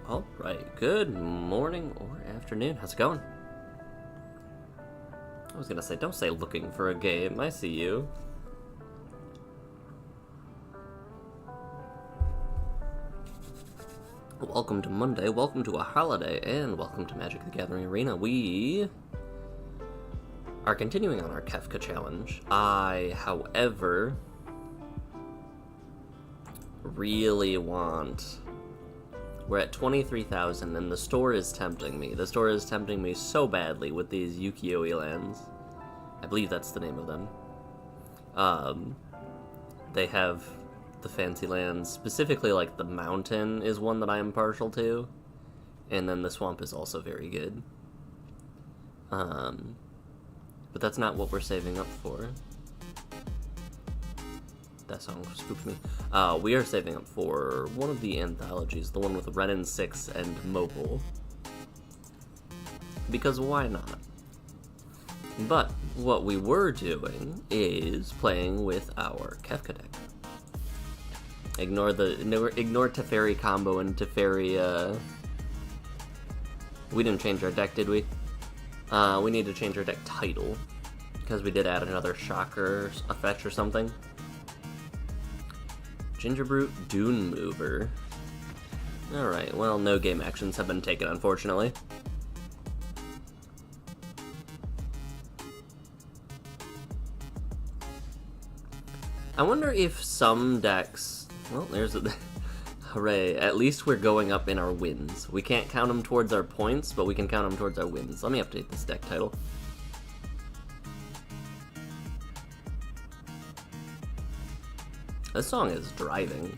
Alright, good morning or afternoon. How's it going? I was gonna say, don't say looking for a game. I see you. Welcome to Monday, welcome to a holiday, and welcome to Magic the Gathering Arena. We are continuing on our Kefka challenge. I, however, really want... We're at 23,000 and the store is tempting me. The store is tempting me so badly with these Ukiyo-e lands. I believe that's the name of them. They have the fancy lands, specifically like the mountain is one that I am partial to. And then the swamp is also very good. But that's not what we're saving up for. That song spooked me. We are saving up for one of the anthologies, the one with Ren and 6 and Mobile. Because why not? But what we were doing is playing with our Kefka deck. Ignore Teferi combo and Teferi, we didn't change our deck, did we? We need to change our deck title, because we did add another shocker, a fetch or something. Gingerbrute Dune Mover. Alright, well, no game actions have been taken, unfortunately. I wonder if some decks... Well, there's a... Hooray, at least we're going up in our wins. We can't count them towards our points, but we can count them towards our wins. Let me update this deck title. This song is driving.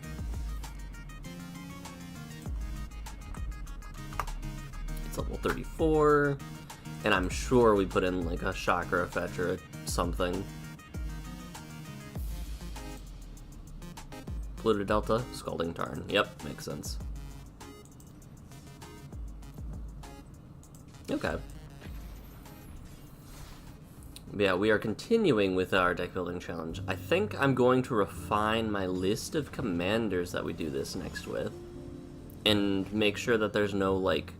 It's level 34, and I'm sure we put in like a shocker, a fetch, or something. Polluted Delta, Scalding Tarn. Yep, makes sense. Okay. Yeah, we are continuing with our deck building challenge. I think I'm going to refine my list of commanders that we do this next with. And make sure that there's no, like,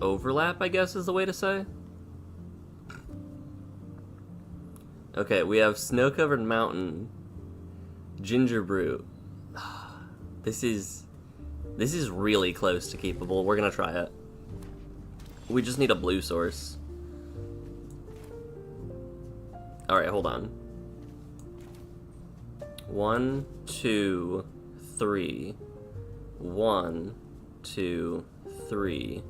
overlap, I guess is the way to say. Okay, we have Snow-Covered Mountain, Gingerbrute. This is really close to keepable. We're gonna try it. We just need a blue source. Alright, hold on. 1, 2, 3. 1, 2, 3.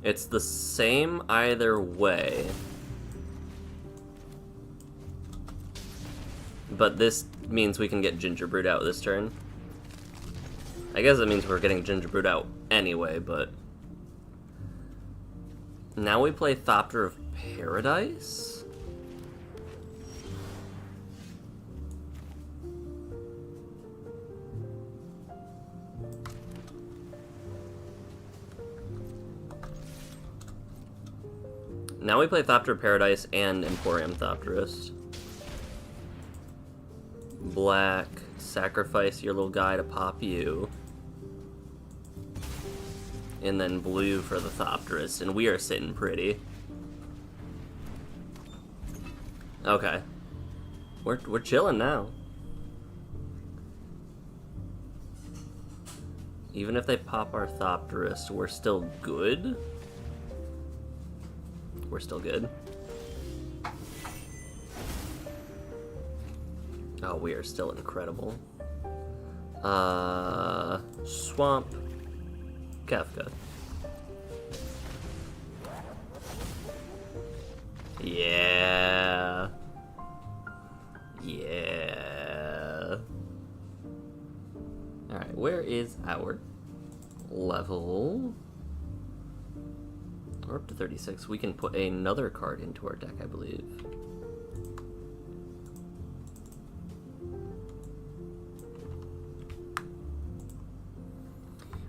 It's the same either way. But this means we can get Gingerbrute out this turn. I guess it means we're getting Gingerbrute out anyway, but... Now we play Thopter of Paradise? Now we play Thopter of Paradise and Emporium Thopterist. Black, sacrifice your little guy to pop you. And then blue for the Thopterist, and we are sitting pretty. Okay. We're chilling now. Even if they pop our Thopterist, we're still good? We're still good. Oh, we are still incredible. Swamp. Kefka. Yeah. Yeah. Alright, where is our level? We're up to 36. We can put another card into our deck, I believe.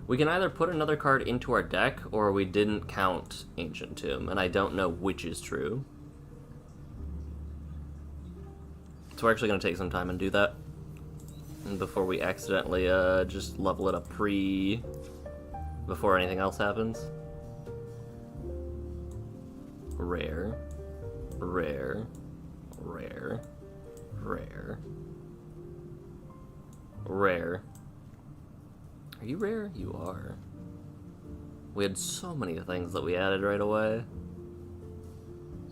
We can either put another card into our deck, or we didn't count Ancient Tomb, and I don't know which is true. So we're actually going to take some time and do that. before we accidentally just level it up before anything else happens. Rare, rare, rare, rare, rare. Are you rare? You are. We had so many things that we added right away.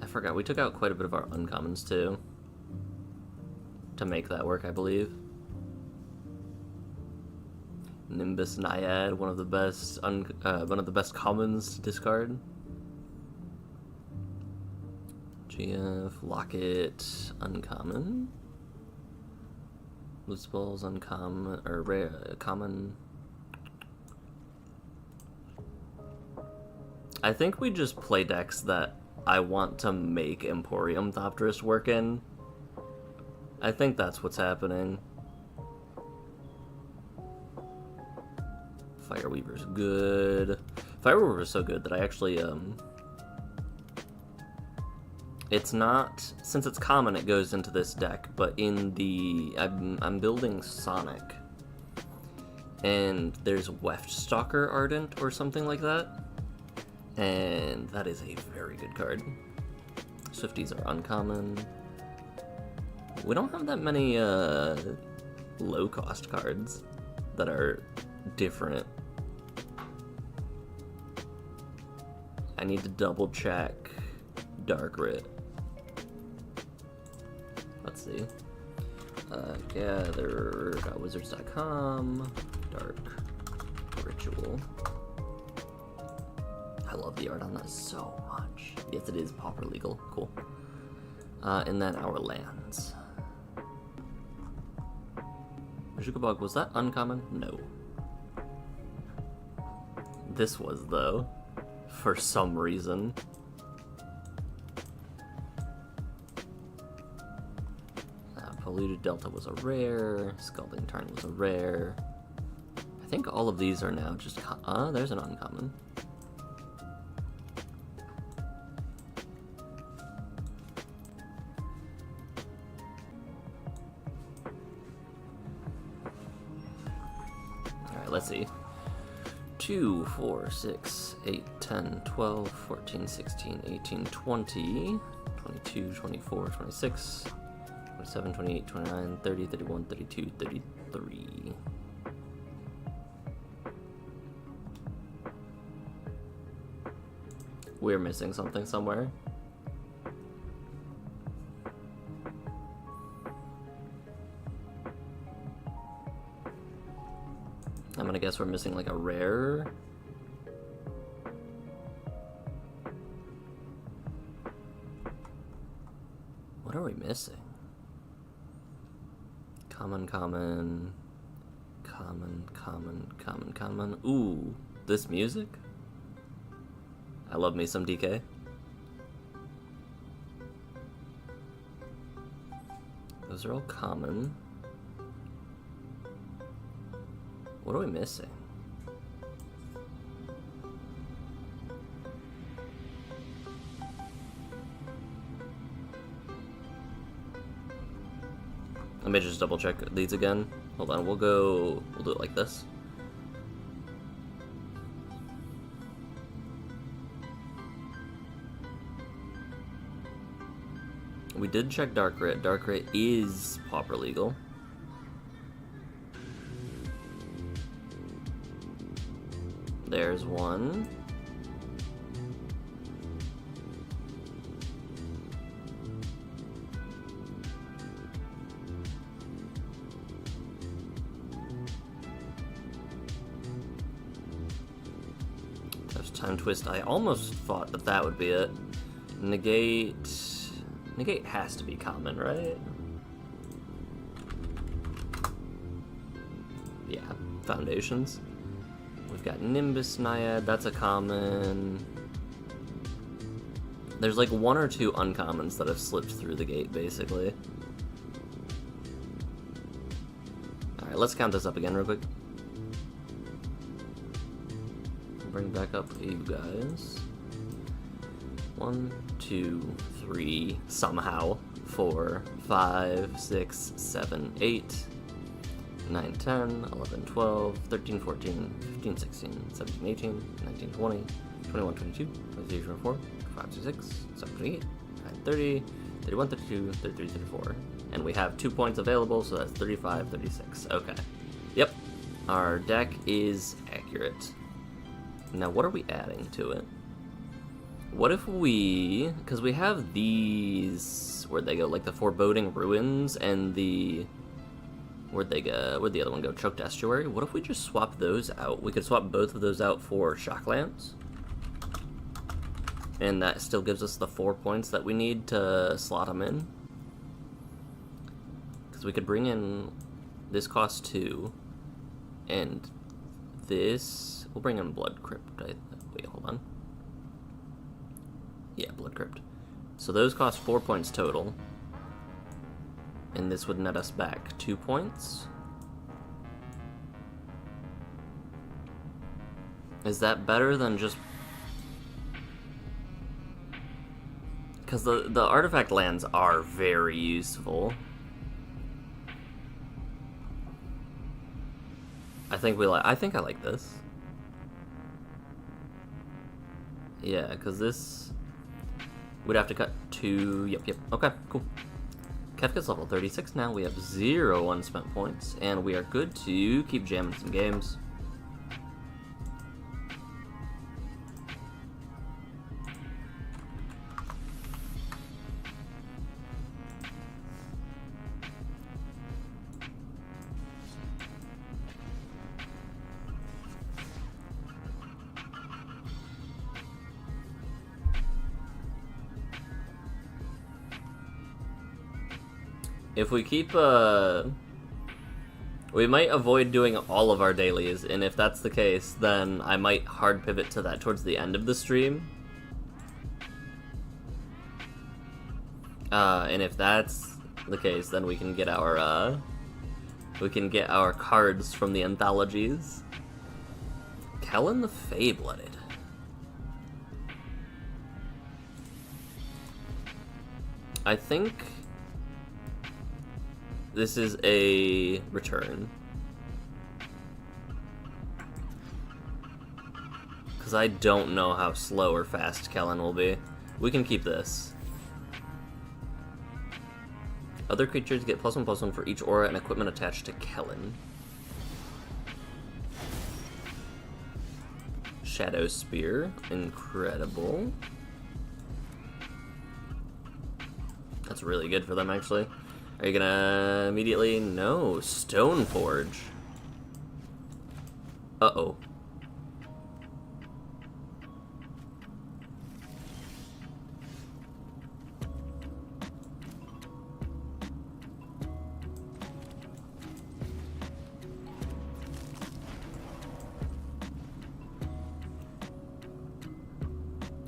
I forgot, we took out quite a bit of our uncommons too, to make that work, I believe. Nimbus Naiad, one of the best commons to discard. GF, Locket, uncommon. Loose balls, uncommon, or rare, common. I think we just play decks that I want to make Emporium Thopterist work in. I think that's what's happening. Fireweaver's good. Fireweaver's so good that I actually, it's not, since it's common, it goes into this deck, but in the, I'm building Sonic, and there's Weft Stalker Ardent or something like that, and that is a very good card. Swifties are uncommon. We don't have that many low-cost cards that are different. I need to double-check Dark Rit. Let's see. Gather.wizards.com. Dark Ritual. I love the art on that so much. Yes, it is pauper legal. Cool. And then our lands. Majukabog, was that uncommon? No. This was, though, for some reason. Polluted Delta was a rare. Scalding Tarn was a rare. I think all of these are now just... there's an uncommon. Alright, let's see. 2, 4, 6, 8, 10, 12, 14, 16, 18, 20, 22, 24, 26... 27, 28, 29, 30, 31, 32, 33. We're missing something somewhere. I'm gonna guess we're missing like a rare. What are we missing? Common, common, common, common, common, common. Ooh, this music? I love me some DK. Those are all common. What are we missing? Let me just double check these again. Hold on, we'll do it like this. We did check Dark Rit. Dark Rit is pauper legal. There's one. Time Twist, I almost thought that would be it. Negate has to be common, right? Yeah, Foundations. We've got Nimbus Naiad, that's a common. There's like 1 or 2 uncommons that have slipped through the gate, basically. Alright, let's count this up again real quick. Bring back up you guys. 1, 2, 3, somehow. 4, 5, 6, 7, 8, 9, 10, 11, 12, 13, 14, 15, 16, 17, 18, 19, 20, 21, 22, 23, 24, 25, 26, 27, 28, 29, 30, 31, 32, 33, 34. And we have 2 points available, so that's 35, 36. Okay. Yep. Our deck is accurate. Now, what are we adding to it? What if we... Because we have these... Where'd they go? Like the Foreboding Ruins and the... Where'd they go? Where'd the other one go? Choked Estuary? What if we just swap those out? We could swap both of those out for Shocklands. And that still gives us the 4 points that we need to slot them in. Because we could bring in... This costs 2. And this... We'll bring in Blood Crypt. Wait, hold on. Yeah, Blood Crypt. So those cost 4 points total. And this would net us back 2 points. Is that better than just... Because the artifact lands are very useful. I think I like this. Yeah, because this... We'd have to cut 2... Yep. Okay, cool. Kefka's level 36 now. We have 0 unspent points. And we are good to keep jamming some games. If we keep, we might avoid doing all of our dailies, and if that's the case, then I might hard pivot to that towards the end of the stream. And if that's the case, then we can get our, cards from the anthologies. Kellen the Fey-Blooded. I think... This is a return. Because I don't know how slow or fast Kellen will be. We can keep this. Other creatures get +1/+1 for each aura and equipment attached to Kellen. Shadow Spear. Incredible. That's really good for them, actually. Are you gonna immediately? No. Stoneforge. Uh-oh.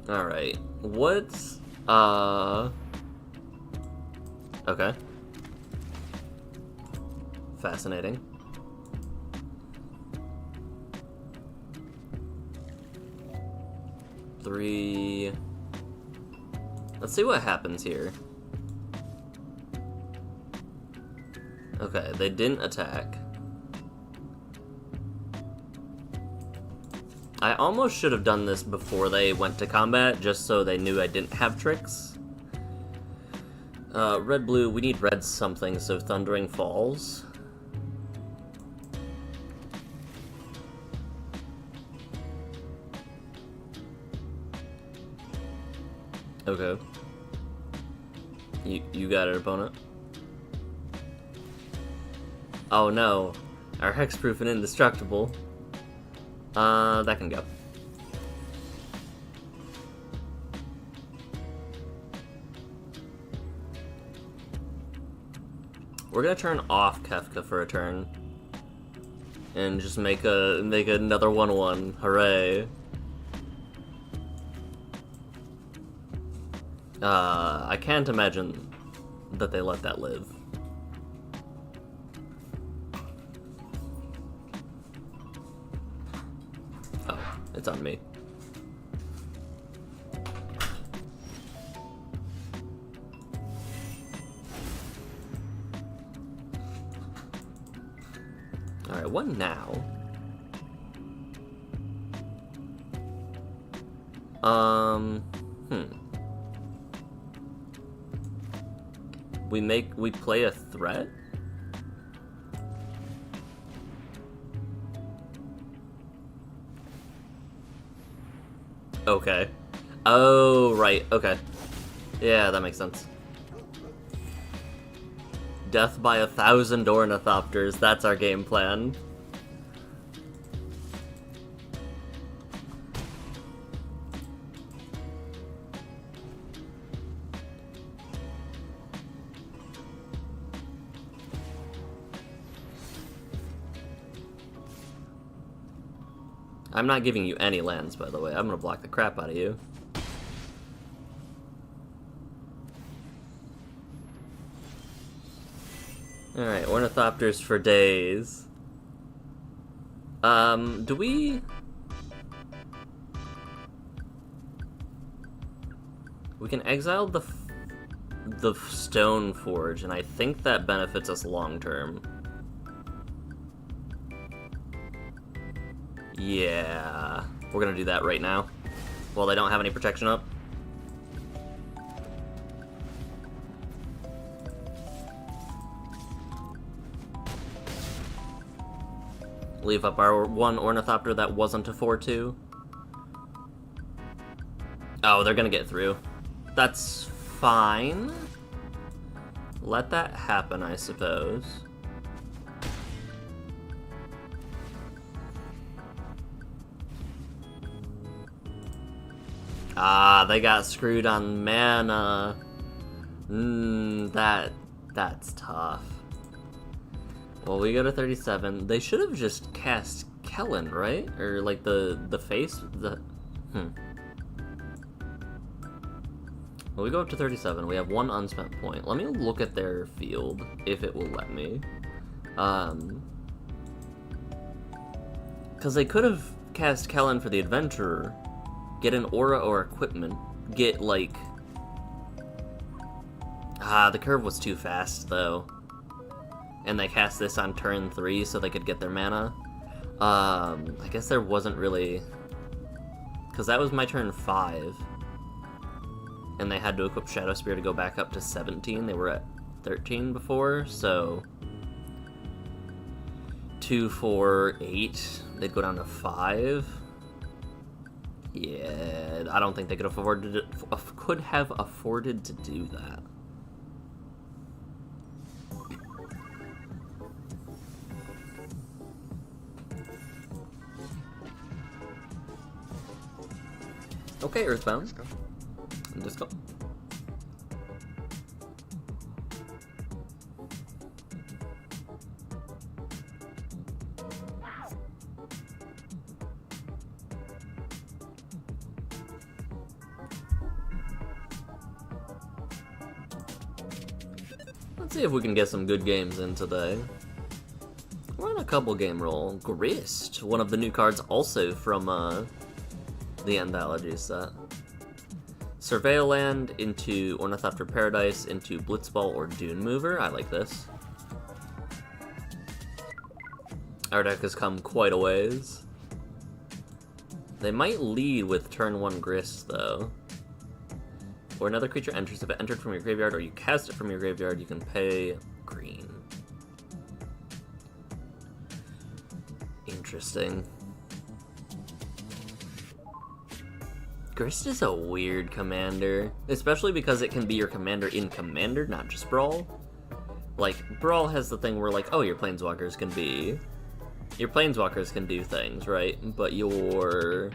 Alright. What's... Okay. Fascinating. Three... Let's see what happens here. Okay, they didn't attack. I almost should have done this before they went to combat, just so they knew I didn't have tricks. Red-blue, we need red something, so Thundering Falls. Okay. You got it, opponent. Oh no. Our hexproof and indestructible. That can go. We're gonna turn off Kefka for a turn. And just make another 1/1. Hooray. I can't imagine that they let that live. Oh, it's on me. Alright, what now? We play a threat? Okay. Oh, right, okay. Yeah, that makes sense. Death by 1,000 ornithopters, that's our game plan. I'm not giving you any lands, by the way. I'm gonna block the crap out of you. Alright, ornithopters for days. Do we... We can exile the Stone Forge, and I think that benefits us long term. Yeah, we're gonna do that right now, while they don't have any protection up. Leave up our one Ornithopter that wasn't a 4/2. Oh, they're gonna get through. That's fine. Let that happen, I suppose. Ah, they got screwed on mana. That's tough. Well, we go to 37. They should have just cast Kellen, right? Or like the face? Well, we go up to 37. We have one unspent point. Let me look at their field, if it will let me. Because they could have cast Kellen for the Adventurer, get an aura or equipment, get like... the curve was too fast, though. And they cast this on turn 3 so they could get their mana. I guess there wasn't really... Because that was my turn 5. And they had to equip Shadow Spear to go back up to 17. They were at 13 before, so... 2, 4, 8. They'd go down to 5. Yeah, I don't think they could have afforded to do that. Okay, Earthbound. Let's go. Let's see if we can get some good games in today. We're on a couple game roll. Grist, one of the new cards also from the Anthology set. Surveil Land into Ornithopter Paradise into Blitzball or Dune Mover. I like this. Our deck has come quite a ways. They might lead with turn 1 Grist, though. Or another creature enters. If it entered from your graveyard or you cast it from your graveyard, you can pay green. Interesting. Grist is a weird commander, especially because it can be your commander in Commander, not just Brawl. Like, Brawl has the thing where, like, oh, your Planeswalkers can be... Your Planeswalkers can do things, right? But your...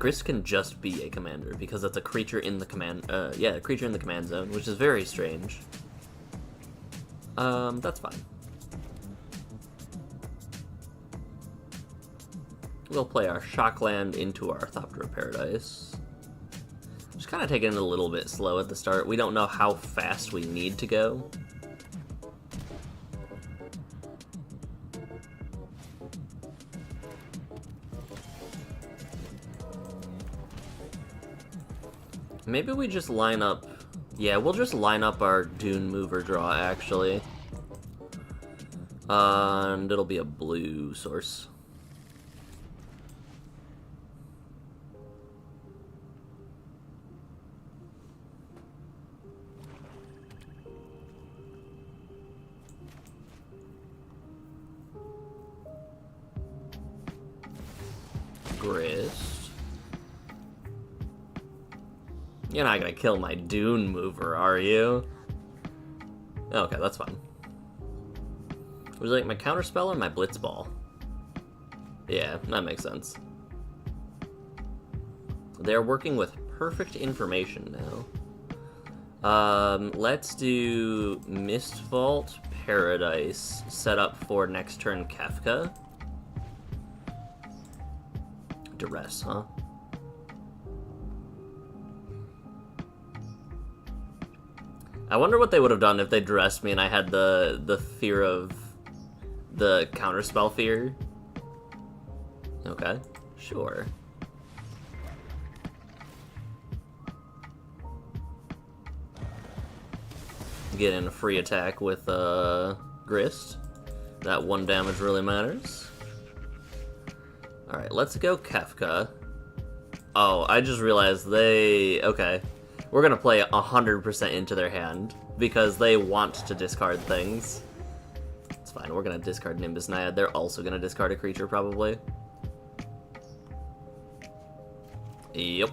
Grist can just be a commander, because it's a creature in the command... a creature in the command zone, which is very strange. That's fine. We'll play our Shockland into our Ornithopter Paradise. Just kind of taking it a little bit slow at the start. We don't know how fast we need to go. Maybe we just line up... Yeah, we'll just line up our Dune Mover draw, actually. And it'll be a blue source. Grist. You're not gonna kill my Dune mover, are you? Okay, that's fine. Was it like my counterspell or my blitzball? Yeah, that makes sense. They're working with perfect information now. Let's do Mist Vault Paradise set up for next turn Kefka. Duress, huh? I wonder what they would have done if they dressed me and I had the fear of the counterspell fear. Okay, sure. Get in a free attack with Grist. That 1 damage really matters. Alright, let's go Kefka. Oh, I just realized they... Okay. We're gonna play 100% into their hand, because they want to discard things. It's fine, we're gonna discard Nimbus Naiad. They're also gonna discard a creature, probably. Yep.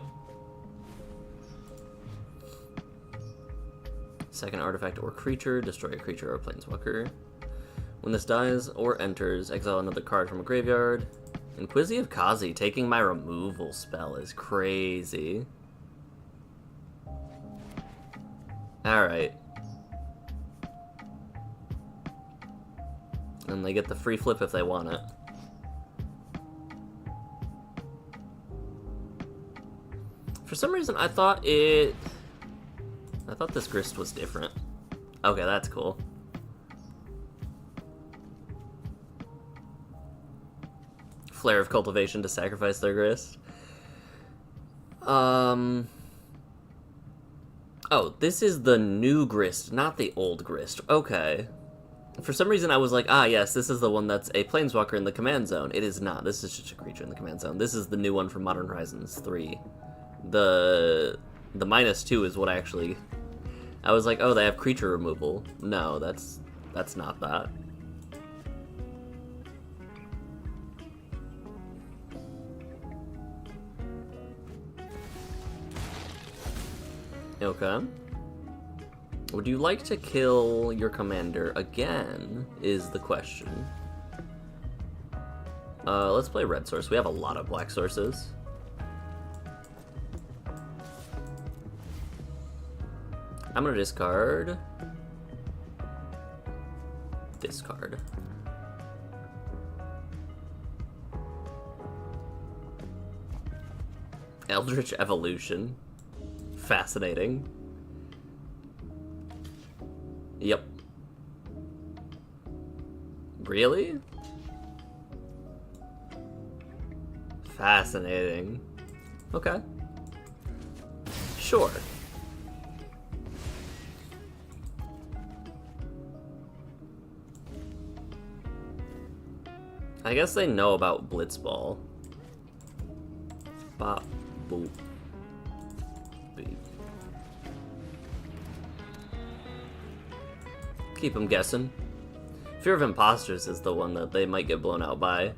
Second artifact or creature, destroy a creature or planeswalker. When this dies or enters, exile another card from a graveyard. Inquisitive Kazi taking my removal spell is crazy. Alright. And they get the free flip if they want it. For some reason, I thought this Grist was different. Okay, that's cool. Flare of Cultivation to sacrifice their Grist. Oh, this is the new Grist, not the old Grist. Okay. For some reason, I was like, ah, yes, this is the one that's a Planeswalker in the command zone. It is not. This is just a creature in the command zone. This is the new one from Modern Horizons 3. The -2 is what I actually... I was like, oh, they have creature removal. No, that's not that. Okay. Would you like to kill your commander again, is the question. Let's play red source. We have a lot of black sources. I'm gonna discard this card. Eldritch Evolution. Fascinating. Yep. Really? Fascinating. Okay. Sure. I guess they know about Blitzball. Bop, boop. Beep. Keep them guessing. Fear of Imposters is the one that they might get blown out by.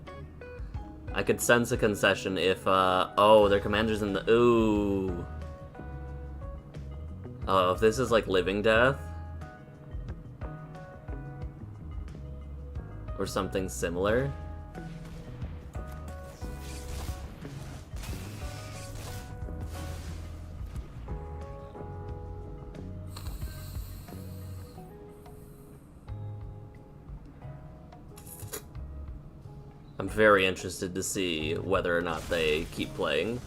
I could sense a concession if, oh, their commander's in the... Ooh. Oh, if this is like Living Death? Or something similar? I'm very interested to see whether or not they keep playing.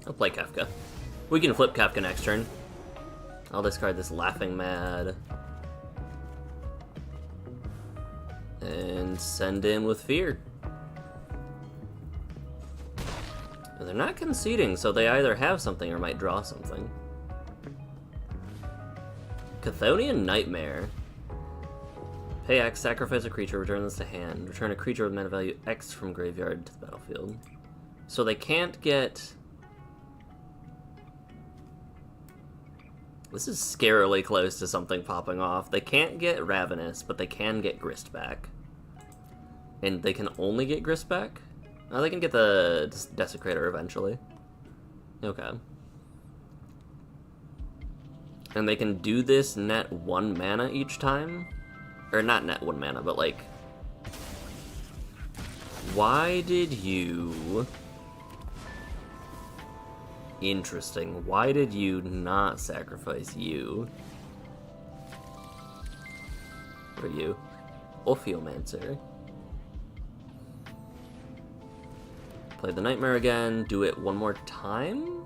I'll play Kefka. We can flip Kefka next turn. I'll discard this Laughing Mad. And send in with Fear. They're not conceding, so they either have something or might draw something. Chthonian Nightmare. Pay X, sacrifice a creature, return this to hand. Return a creature with mana value X from graveyard to the battlefield. So they can't get... This is scarily close to something popping off. They can't get Ravenous, but they can get Grist back. And they can only get Grist back? Oh, they can get the Desecrator eventually. Okay. And they can do this net 1 mana each time? Or not net 1 mana, but like... Why did you... Interesting. Why did you not sacrifice you? For you. Ophiomancer. Play the Nightmare again. Do it one more time?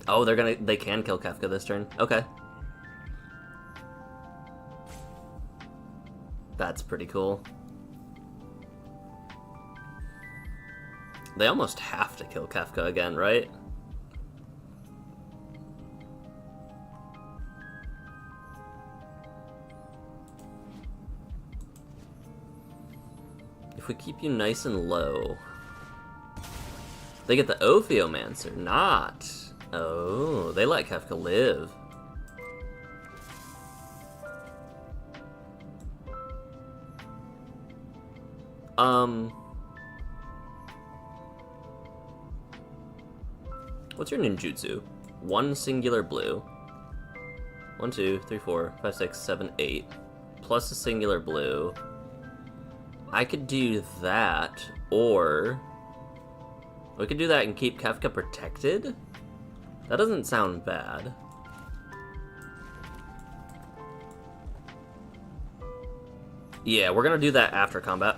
Oh, they can kill Kefka this turn. Okay. That's pretty cool. They almost have to kill Kefka again, right? If we keep you nice and low... They get the Ophiomancer, not... Oh, they let Kefka live. What's your ninjutsu? 1 singular blue. 1, 2, 3, 4, 5, 6, 7, 8. Plus a singular blue. I could do that, or... We could do that and keep Kefka protected? That doesn't sound bad. Yeah, we're gonna do that after combat.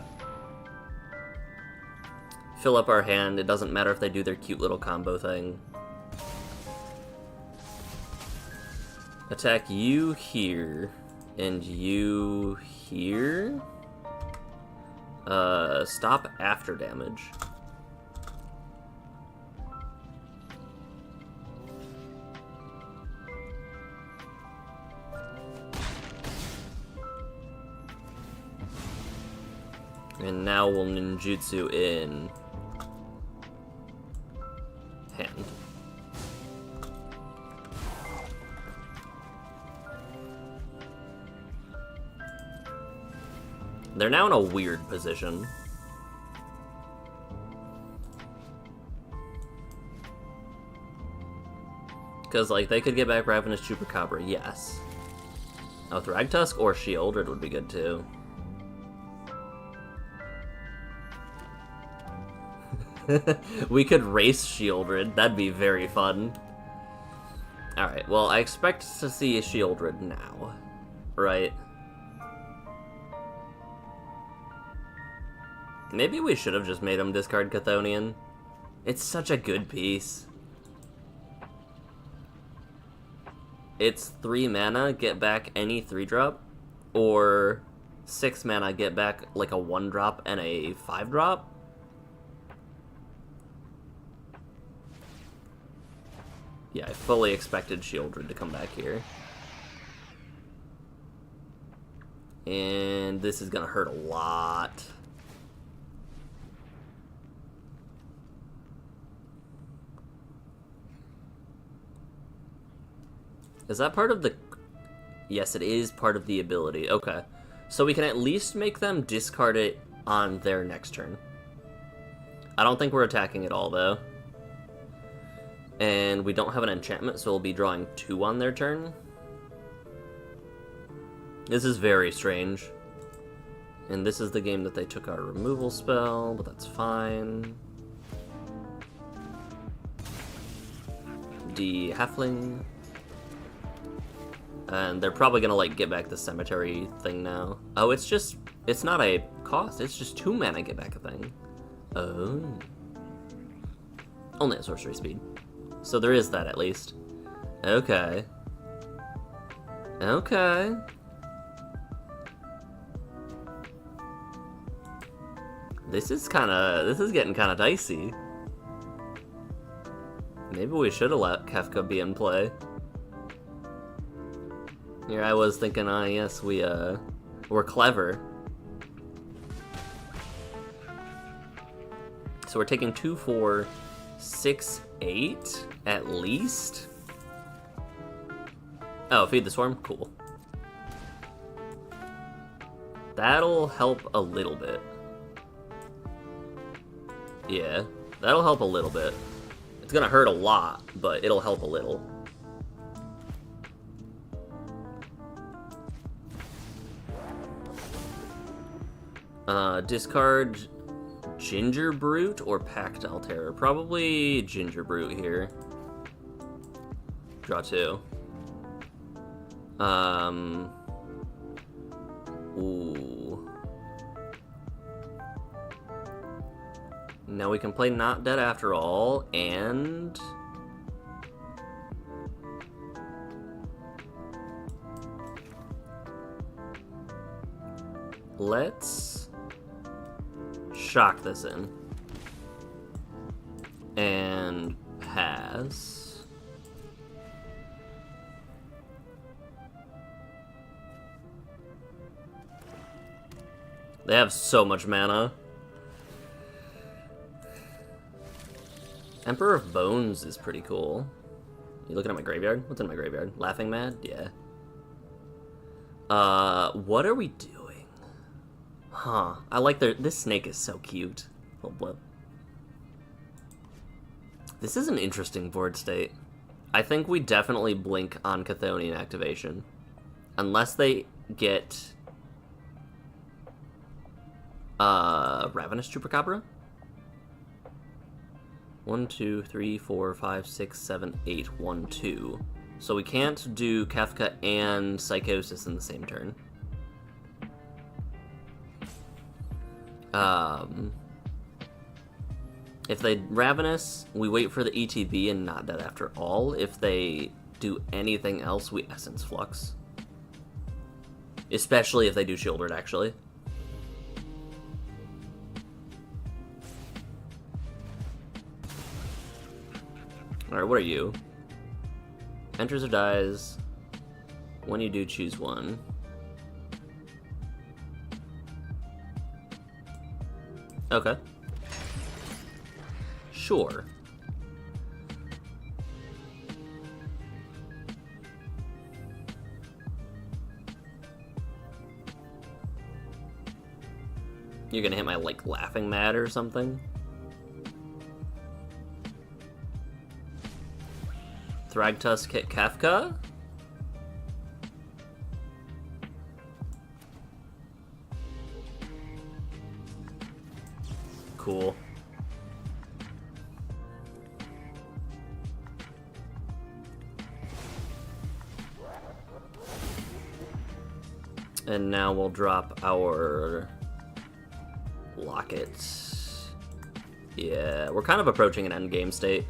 Fill up our hand. It doesn't matter if they do their cute little combo thing. Attack you here, and you here. Stop after damage. And now we'll ninjutsu in hand. They're now in a weird position. Because, like, they could get back Ravenous Chupacabra, yes. Oh, Thragtusk or Sheoldred would be good, too. We could race Sheoldred. That'd be very fun. Alright, well, I expect to see a Sheoldred now. Right? Maybe we should have just made him discard Chthonian. It's such a good piece. It's 3 mana, get back any 3-drop, or 6 mana, get back like a 1-drop and a 5-drop. Yeah, I fully expected Sheoldred to come back here. And this is gonna hurt a lot. Is that part of the... Yes, it is part of the ability. Okay. So we can at least make them discard it on their next turn. I don't think we're attacking at all, though. And we don't have an enchantment, so we'll be drawing 2 on their turn. This is very strange. And this is the game that they took our removal spell, but that's fine. Halfling. And they're probably gonna, like, get back the cemetery thing now. Oh, it's just... It's not a cost, it's just 2 mana get back a thing. Oh. Only at sorcery speed. So there is that, at least. Okay. Okay. This is getting kind of dicey. Maybe we should have let Kefka be in play. Here I was thinking, yes, we're clever. So we're taking 2, 4, 6, 8 at least. Oh, feed the swarm? Cool. That'll help a little bit. Yeah, that'll help a little bit. It's gonna hurt a lot, but it'll help a little. Discard Ginger Brute or Pactile Terror? Probably Ginger Brute here. Draw 2. Ooh. Now we can play Not Dead After All, and... let's shock this in. And pass. They have so much mana. Emperor of Bones is pretty cool. You looking at my graveyard? What's in my graveyard? Laughing Mad? Yeah. What are we doing? Huh. I like this snake is so cute. Oh, blip. This is an interesting board state. I think we definitely blink on Chthonian activation. Unless they get... Ravenous Chupacabra? 1, 2, 3, 4, 5, 6, 7, 8, 1, 2. So we can't do Kefka and Psychosis in the same turn. If they Ravenous, we wait for the ETB and Not Dead After All. If they do anything else, we Essence Flux. Especially if they do Shieldred, actually. Alright, what are you? Enters or dies. When you do, choose one. Okay. Sure. You're gonna hit my, like, Laughing Mad or something? Thragtusk hit Kefka? Cool. And now we'll drop our Locket. Yeah, we're kind of approaching an endgame state.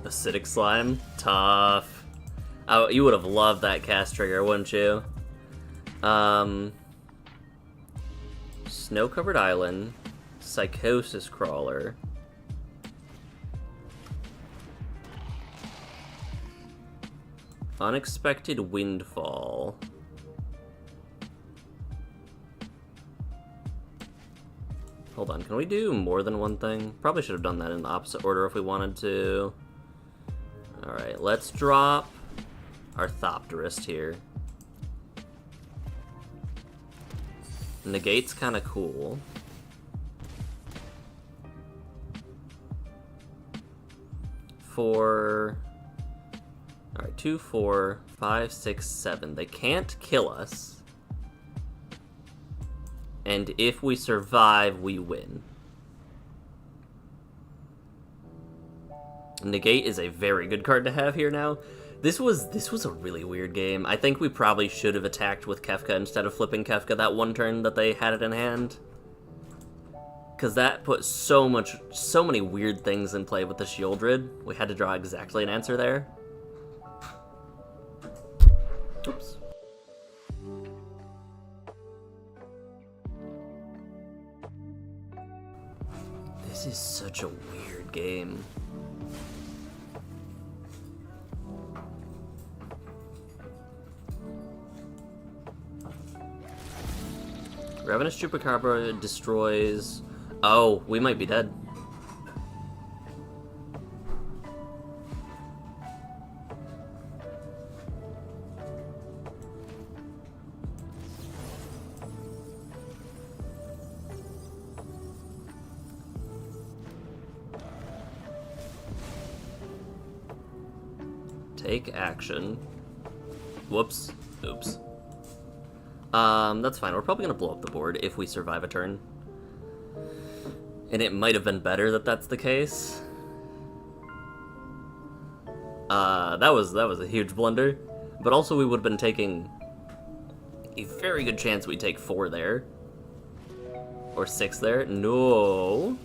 Acidic Slime? Tough. Oh, you would have loved that cast trigger, wouldn't you? Snow-Covered Island, Psychosis Crawler. Unexpected Windfall. Hold on, can we do more than one thing? Probably should have done that in the opposite order if we wanted to. Alright, let's drop our Thopterist here. Negate's kind of cool. Alright, 2, 4, 5, 6, 7. They can't kill us. And if we survive, we win. Negate is a very good card to have here now. This was a really weird game. I think we probably should have attacked with Kefka instead of flipping Kefka that one turn that they had it in hand. Because that put so many weird things in play with the Shieldred. We had to draw exactly an answer there. Oops. This is such a weird game. Ravenous Chupacabra destroys... Oh, we might be dead. Take action. Whoops. Oops. That's fine. We're probably gonna blow up the board if we survive a turn. And it might have been better that that's the case. That was a huge blunder. But also we would have been taking a very good chance we'd take 4 there. Or 6 there. No.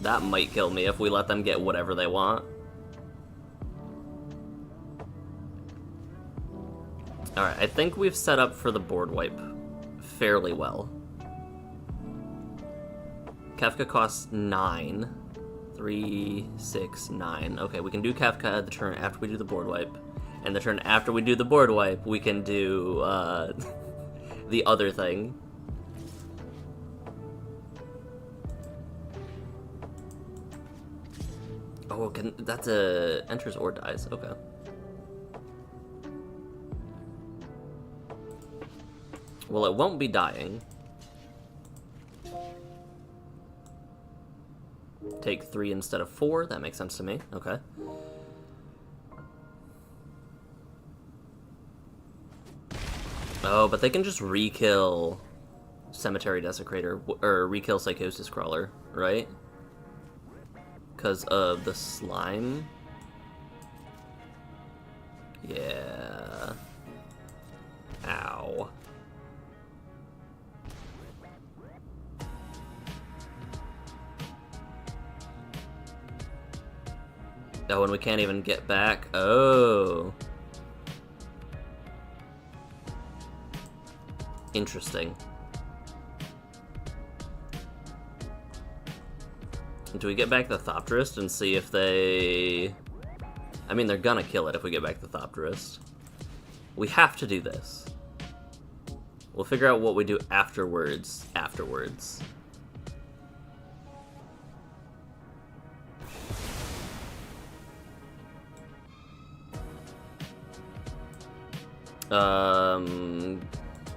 That might kill me if we let them get whatever they want. Alright, I think we've set up for the board wipe fairly well. Kefka costs 9. 3, 6, 9. Okay, we can do Kefka the turn after we do the board wipe. And the turn after we do the board wipe, we can do the other thing. Oh, that's a enters or dies. Okay. Well, it won't be dying. Take 3 instead of 4. That makes sense to me. Okay. Oh, but they can just re-kill Cemetery Desecrator, or re-kill Psychosis Crawler, right? Because of the slime? Yeah. Ow. Oh, and we can't even get back. Oh. Interesting. Do we get back the Thopterist and see if they... I mean, they're gonna kill it if we get back the Thopterist. We have to do this. We'll figure out what we do afterwards.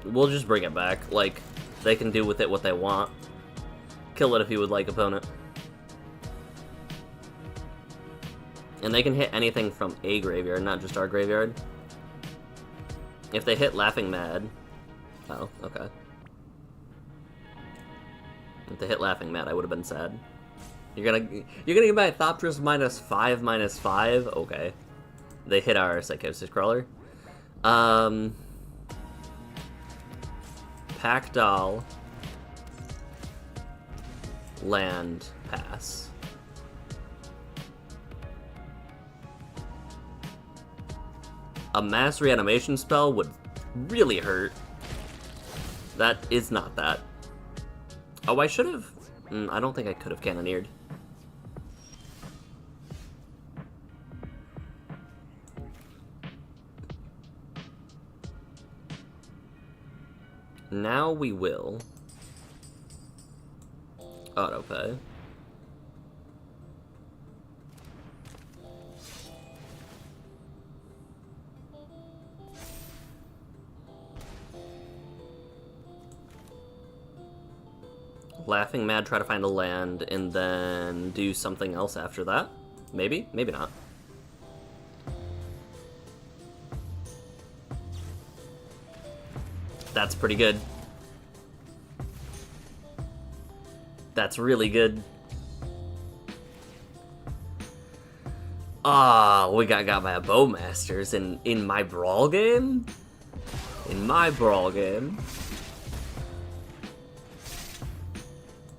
We'll just bring it back. Like, they can do with it what they want. Kill it if you would like, opponent. And they can hit anything from a graveyard, not just our graveyard. If they hit Laughing Mad... Oh, okay. If they hit Laughing Mad, I would have been sad. You're gonna get my Thopterist -5/-5? Okay. They hit our Psychosis Crawler. Pack Doll. Land. Pass. A mass reanimation spell would really hurt. That is not that. Oh, I should have... I don't think I could have cannoneered. Now we will autopay. Laughing Mad, try to find a land, and then do something else after that. Maybe? Maybe not. That's pretty good. That's really good. Ah, we got by a Bowmasters in my Brawl game? In my brawl game.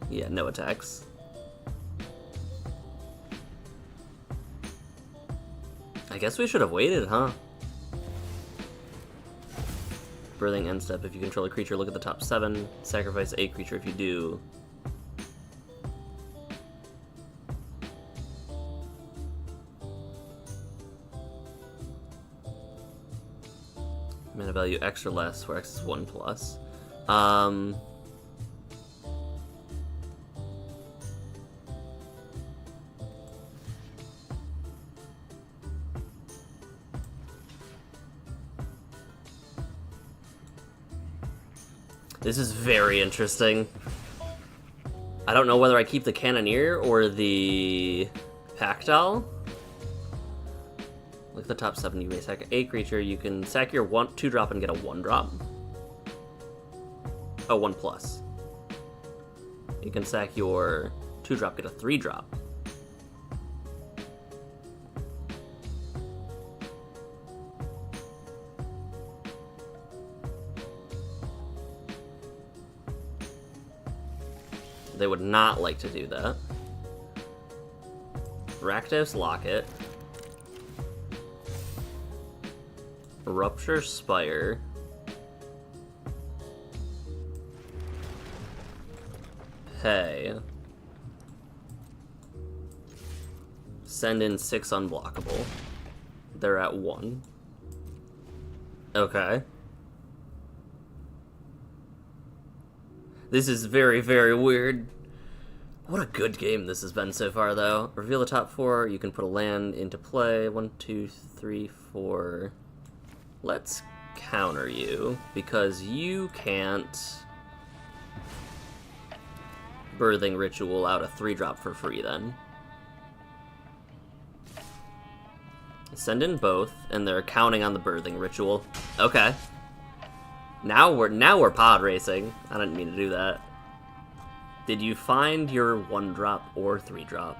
Yeah, no attacks. I guess we should have waited, huh? Birthing end step. If you control a creature, look at the top 7. Sacrifice a creature if you do. Mana value X or less, where X is 1+. This is very interesting. I don't know whether I keep the Cannoneer or the Pactol. Look at the top 7. You may sack a creature. You can sack your 2-drop and get a 1-drop. Oh, 1+. You can sack your 2-drop, get a 3-drop. They would not like to do that. Rakdos Locket. Rupture Spire. Pay. Send in 6 unblockable. They're at 1. Okay. This is very, very weird. What a good game this has been so far, though. Reveal the top 4. You can put a land into play. 1, 2, 3, 4. Let's counter you, because you can't Birthing Ritual out a 3-drop for free, then. Send in both, and they're counting on the Birthing Ritual. Okay. Now we're pod racing. I didn't mean to do that. Did you find your 1-drop or 3-drop?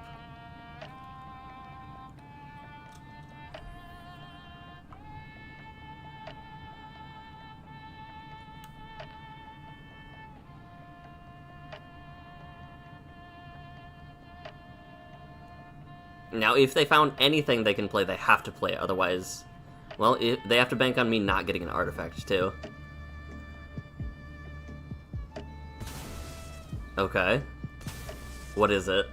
Now, if they found anything they can play, they have to play it. Otherwise, well, they have to bank on me not getting an artifact, too. Okay. What is it?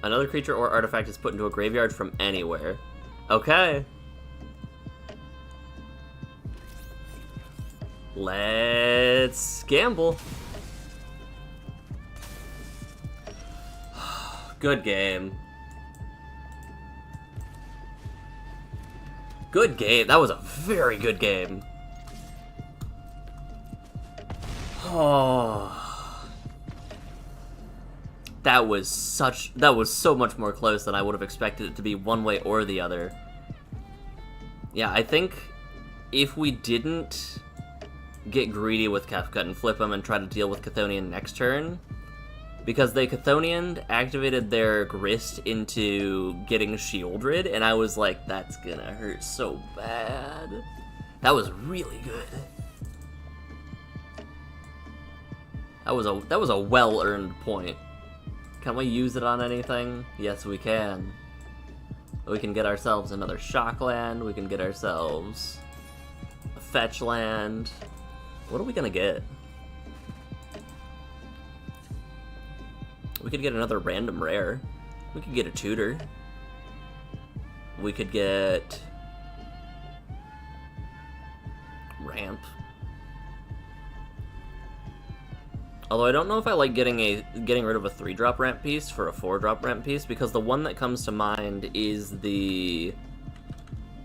Another creature or artifact is put into a graveyard from anywhere. Okay. Let's gamble. Good game. Good game. That was a very good game. Oh. That was so much more close than I would have expected it to be one way or the other. Yeah, I think if we didn't get greedy with Kefka and flip him and try to deal with Chthonian next turn, because they Chthonian activated their Grist into getting Shieldred, and I was like, that's gonna hurt so bad. That was really good. That was a well-earned point. Can we use it on anything? Yes, we can. We can get ourselves another Shock Land. We can get ourselves a Fetch Land. What are we gonna get? We could get another random rare. We could get a tutor. We could get ramp. Although I don't know if I like getting rid of a 3-drop ramp piece for a 4-drop ramp piece, because the one that comes to mind is the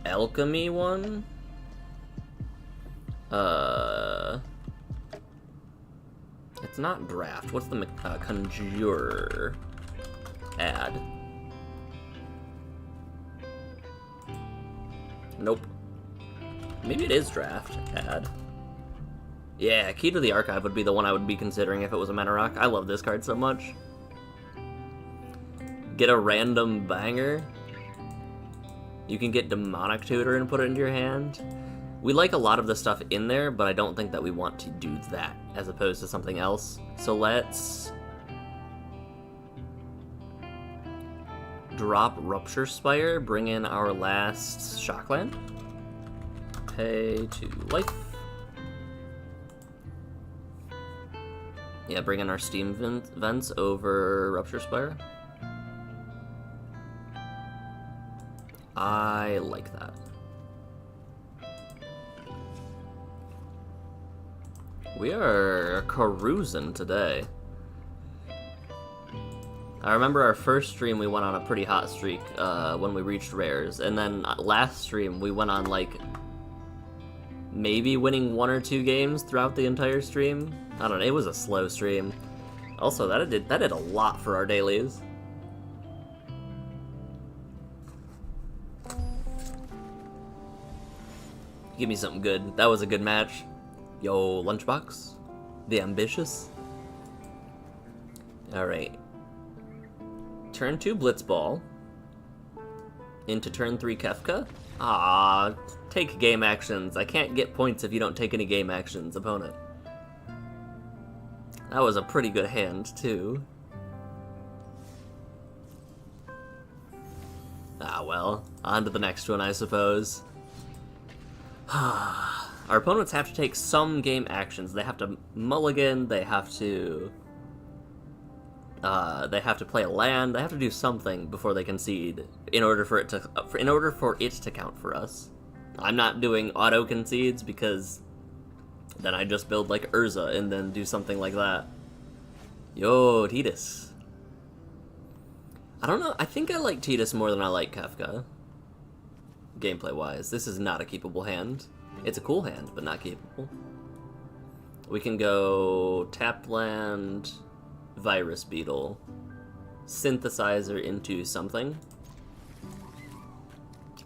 alchemy one. It's not draft. What's the conjurer? Add. Nope. Maybe it is draft. Add. Yeah, Key to the Archive would be the one I would be considering if it was a mana rock. I love this card so much. Get a random banger. You can get Demonic Tutor and put it into your hand. We like a lot of the stuff in there, but I don't think that we want to do that as opposed to something else. So let's drop Rupture Spire, bring in our last Shockland. Pay to life. Yeah, bring in our Steam Vents over Rupture Spire. I like that. We are cruising today. I remember our first stream we went on a pretty hot streak when we reached rares, and then last stream we went on like maybe winning 1 or 2 games throughout the entire stream. I don't know, it was a slow stream. Also, that did a lot for our dailies. Give me something good. That was a good match. Yo, Lunchbox. The Ambitious. Alright. Turn 2 Blitzball. Into turn 3 Kefka. Ah, take game actions. I can't get points if you don't take any game actions, opponent. That was a pretty good hand, too. Ah, well. On to the next one, I suppose. Our opponents have to take some game actions. They have to mulligan, they have to play a land, they have to do something before they concede in order for it to count for us. I'm not doing auto concedes because then I just build like Urza and then do something like that. Yo, Tidus. I don't know, I think I like Tidus more than I like Kefka. Gameplay-wise, this is not a keepable hand. It's a cool hand, but not keepable. We can go tap land, Virus Beetle, Synthesizer into something.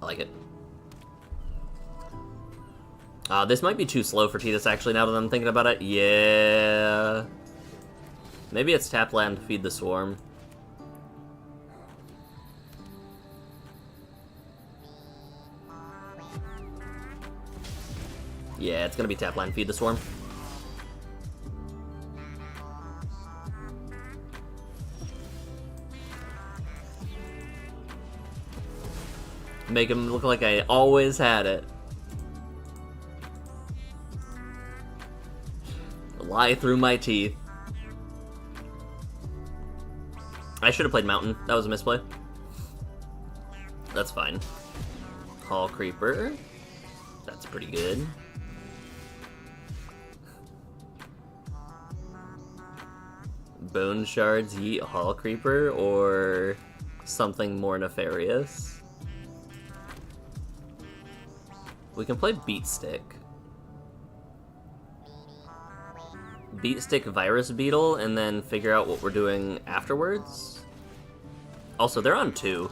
I like it. This might be too slow for Tidus, actually, now that I'm thinking about it. Yeah. Maybe it's tap land, feed the swarm. Yeah, it's gonna be tap line, feed the swarm. Make him look like I always had it. Lie through my teeth. I should have played Mountain. That was a misplay. That's fine. Hall Creeper. That's pretty good. Bone Shards, yeet Hall Creeper, or something more nefarious. We can play Beat Stick. Beat Stick Virus Beetle, and then figure out what we're doing afterwards. Also, they're on 2.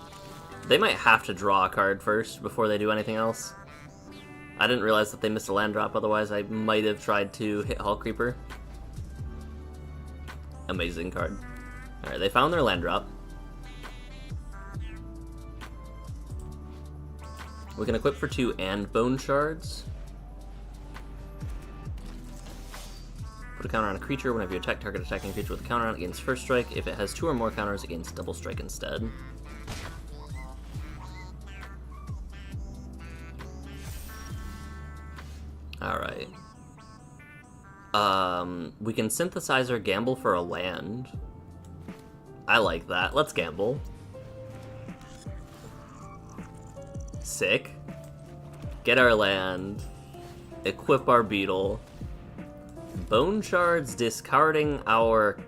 They might have to draw a card first before they do anything else. I didn't realize that they missed a land drop, otherwise I might have tried to hit Hall Creeper. Amazing card. Alright, they found their land drop. We can equip for 2 and Bone Shards. Put a counter on a creature. Whenever you attack, target attacking creature with a counter on it against first strike. If it has 2 or more counters, against double strike instead. Alright. We can Synthesizer gamble for a land. I like that. Let's gamble. Sick. Get our land. Equip our beetle. Bone Shards discarding our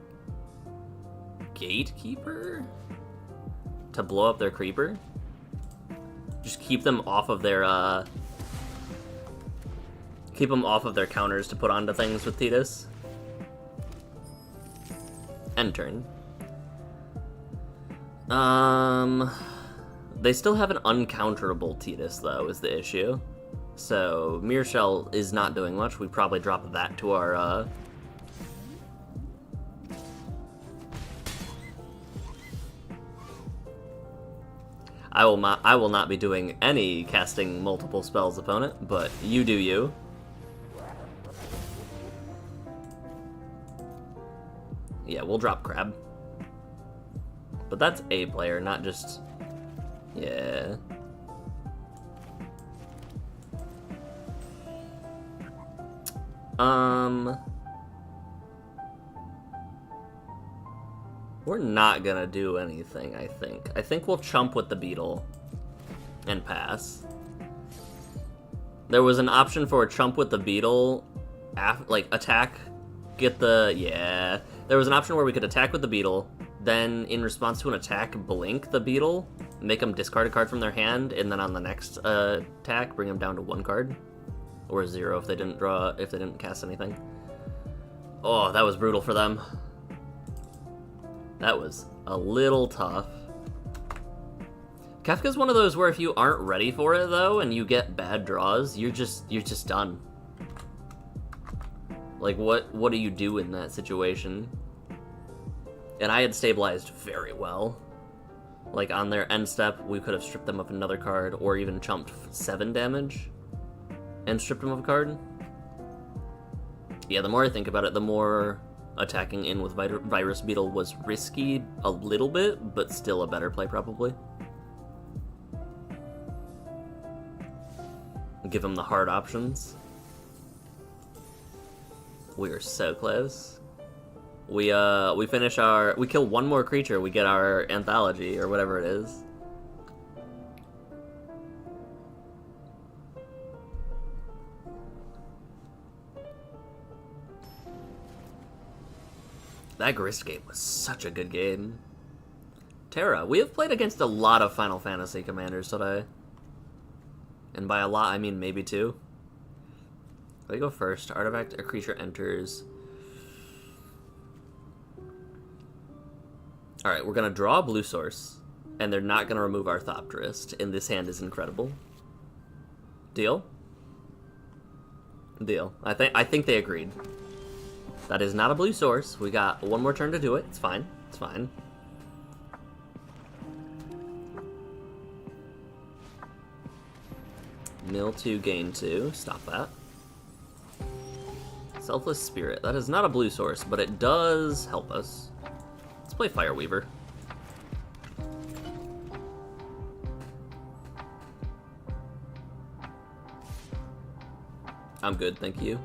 Gatekeeper to blow up their creeper. Just keep them off of their counters to put onto things with Tidus. End turn. They still have an uncounterable Tidus, though, is the issue. So, Mirror Shell is not doing much. We probably drop that to our, I will not be doing any casting multiple spells, opponent, but you do you. Yeah, we'll drop Crab. But that's a player, not just... Yeah. We're not gonna do anything, I think. I think we'll chump with the beetle and pass. There was an option for a chump with the beetle, like attack, get the... Yeah. There was an option where we could attack with the beetle, then in response to an attack, blink the beetle, make them discard a card from their hand, and then on the next attack, bring them down to 1 card. Or 0 if they didn't cast anything. Oh, that was brutal for them. That was a little tough. Kefka's one of those where if you aren't ready for it though, and you get bad draws, you're just done. Like what do you do in that situation? And I had stabilized very well. Like on their end step, we could have stripped them of another card, or even chumped 7 damage and stripped them of a card. Yeah, the more I think about it, the more attacking in with Virus Beetle was risky a little bit, but still a better play probably. Give him the hard options. We are so close. We finish we kill 1 more creature, we get our anthology, or whatever it is. That Grist game was such a good game. Terra, we have played against a lot of Final Fantasy commanders today. And by a lot, I mean maybe 2. They go first. Artifact, a creature enters. Alright, we're going to draw a blue source. And they're not going to remove our Thopterist. And this hand is incredible. Deal? Deal. I think they agreed. That is not a blue source. We got 1 more turn to do it. It's fine. It's fine. Mill 2, gain 2. Stop that. Selfless Spirit. That is not a blue source, but it does help us. Let's play Fireweaver. I'm good, thank you.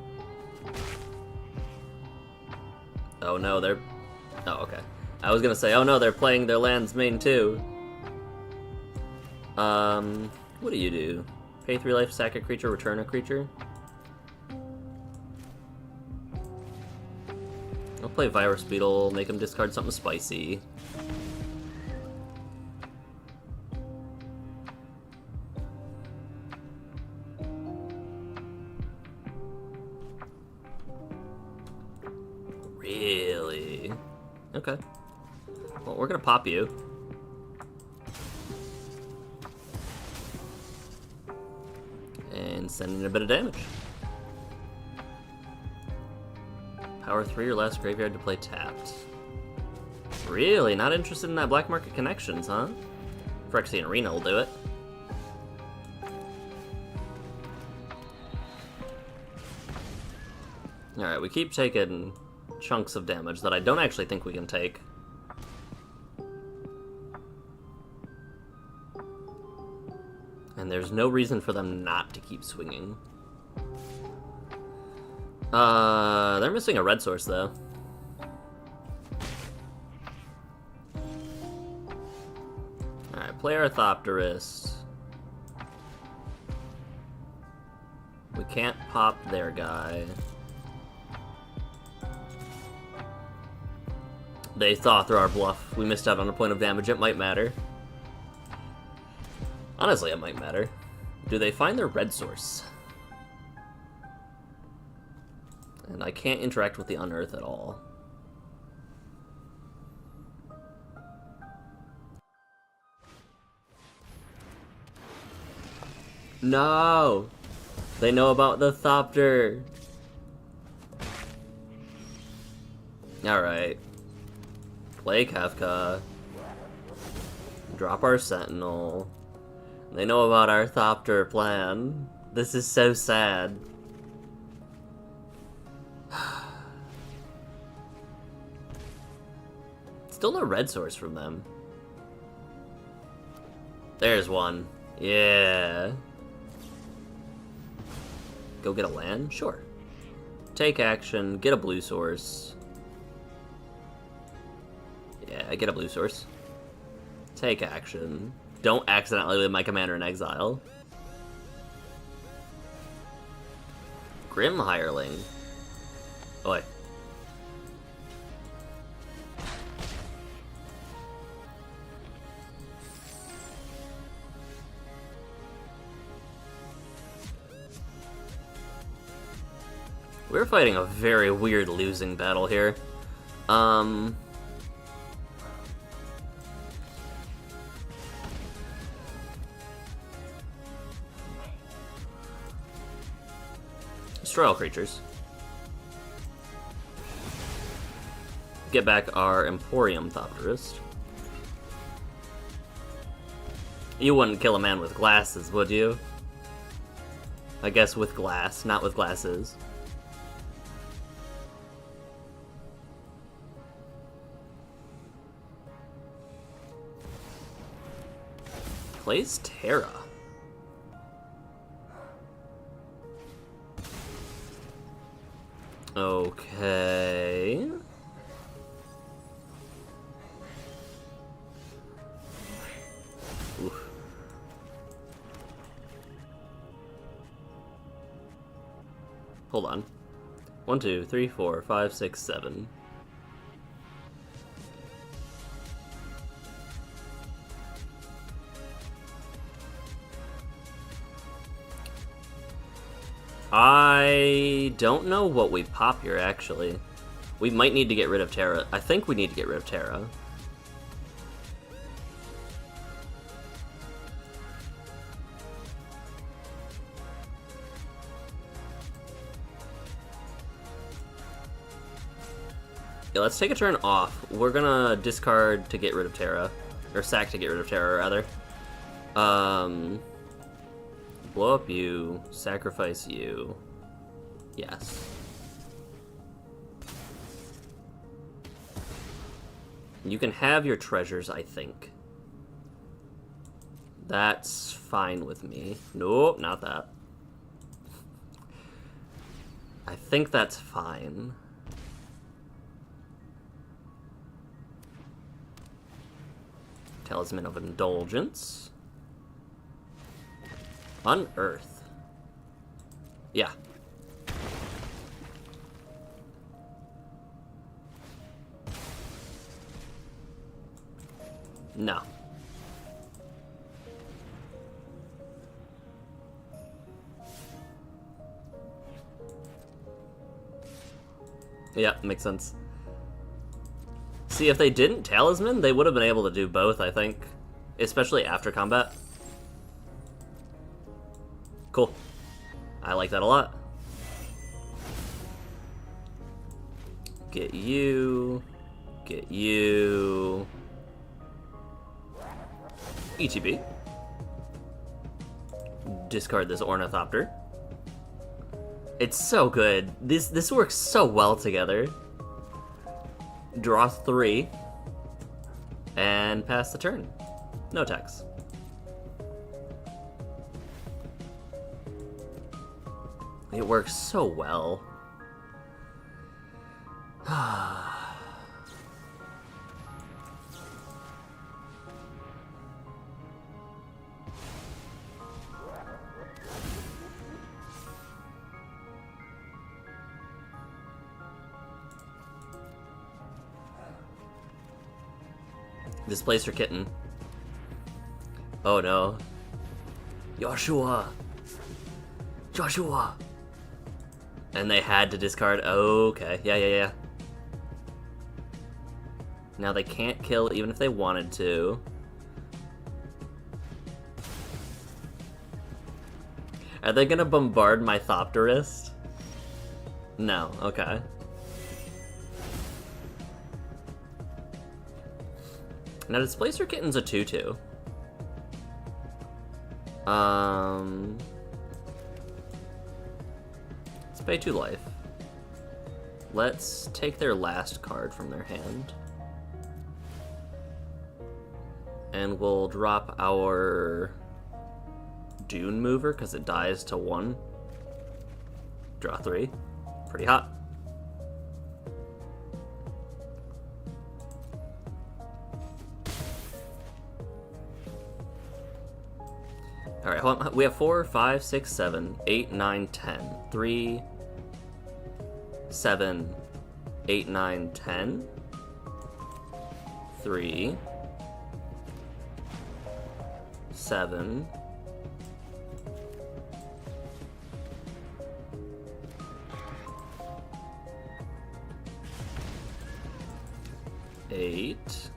Oh no, they're... Oh, okay. I was gonna say, oh no, they're playing their land's main too. What do you do? Pay 3 life, sack a creature, return a creature? I'll play Virus Beetle, make him discard something spicy. Really? Okay. Well, we're gonna pop you. And send in a bit of damage. Power 3 or less, graveyard to play tapped. Really? Not interested in that Black Market Connections, huh? Phyrexian Arena will do it. Alright, we keep taking chunks of damage that I don't actually think we can take. And there's no reason for them not to keep swinging. They're missing a red source, though. Alright, play our Thopterist. We can't pop their guy. They saw through our bluff. We missed out on a point of damage. It might matter. Honestly, it might matter. Do they find their red source? And I can't interact with the Unearth at all. No! They know about the Thopter! Alright. Play Kefka. Drop our Sentinel. They know about our Thopter plan. This is so sad. Still no red source from them. There's one. Yeah. Go get a land? Sure. Take action, get a blue source. Yeah, get a blue source. Take action. Don't accidentally leave my commander in exile. Grim Hireling. Oi. We're fighting a very weird losing battle here. Destroy all creatures. Get back our Emporium Thopterist. You wouldn't kill a man with glasses, would you? I guess with glass, not with glasses. Plays Terra. Okay. Oof. Hold on. 1, 2, 3, 4, 5, 6, 7. I don't know what we pop here, actually. We might need to get rid of Terra. I think we need to get rid of Terra. Yeah, let's take a turn off. We're gonna discard to get rid of Terra. Or sack to get rid of Terra, rather. Blow up you, sacrifice you. Yes. You can have your treasures, I think. That's fine with me. Nope, not that. I think that's fine. Talisman of Indulgence. Unearth. Yeah. No. Yeah, makes sense. See, if they didn't Talisman, they would have been able to do both, I think. Especially after combat. Cool. I like that a lot. Get you. Get you. ETB. Discard this Ornithopter. It's so good. This works so well together. Draw 3. And pass the turn. No attacks. It works so well. Displacer Kitten. Oh no. Joshua! Joshua! And they had to discard. Okay, yeah. Now they can't kill even if they wanted to. Are they gonna bombard my Thopterist? No, okay. Now, Displacer Kitten's a 2/2. Let's pay 2 life. Let's take their last card from their hand. And we'll drop our Dune Mover, because it dies to 1. Draw 3. Pretty hot. Alright, hold on. We have 4, 5, 6, 7, 8, 9, 10. 3, 7, 8, 9, 10. 3, 7, 8,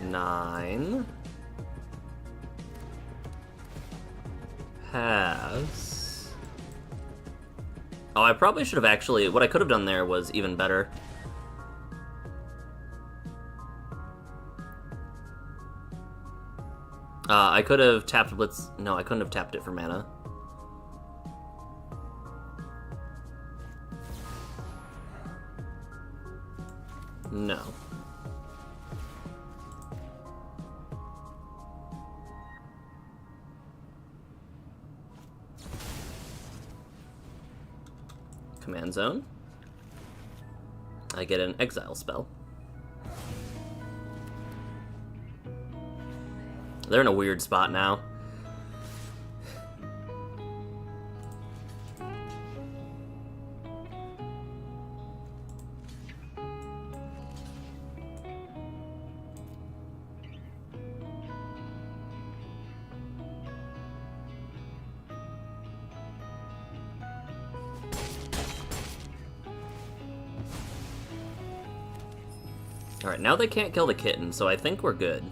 9, pass. Oh, I probably should have actually, what I could have done there was even better. I could have tapped Blitz. No, I couldn't have tapped it for mana. No. Command zone. I get an exile spell. They're in a weird spot now. Alright, now they can't kill the kitten, so I think we're good.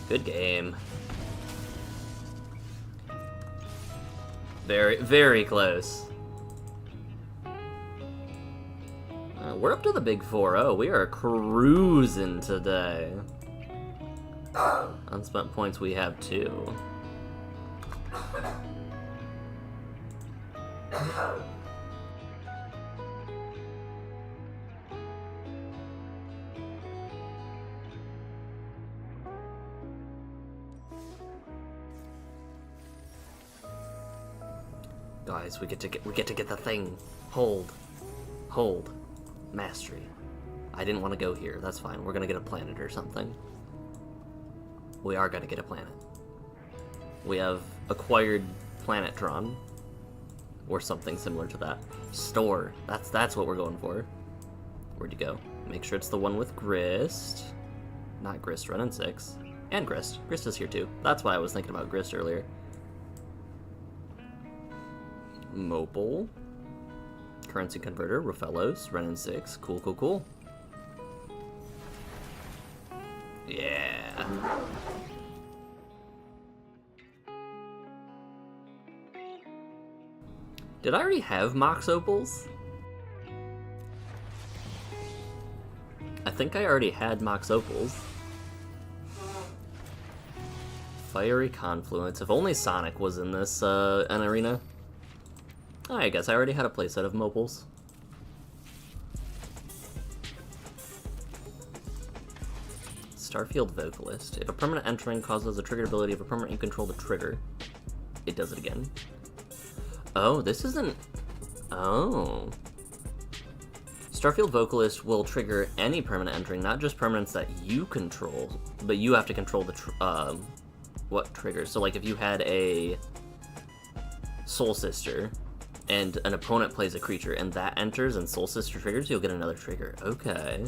Good game. Very, very close. We're up to the big 4-0. We are cruising today. Unspent points, we have 2. Guys, we get to get the thing. Hold. Mastery. I didn't want to go here. That's fine. We're gonna get a planet or something. We are gonna get a planet. We have acquired Planetron, or something similar to that. Store. That's what we're going for. Where'd you go? Make sure it's the one with Grist. Not Grist, Run and 6. And Grist. Grist is here too. That's why I was thinking about Grist earlier. Mobile. Currency Converter, Rofellos, Ren and 6. Cool. Yeah. Did I already have Mox Opals? I think I already had Mox Opals. Fiery Confluence. If only Sonic was in this an arena. Oh, I guess I already had a playset of Mobiles. Starfield Vocalist. If a permanent entering causes a triggered ability of a permanent you control the trigger, it does it again. Oh, this isn't... Oh. Starfield Vocalist will trigger any permanent entering, not just permanents that you control, but you have to control the what triggers. So like if you had a Soul Sister, and an opponent plays a creature, and that enters and Soul Sister triggers, you'll get another trigger. Okay.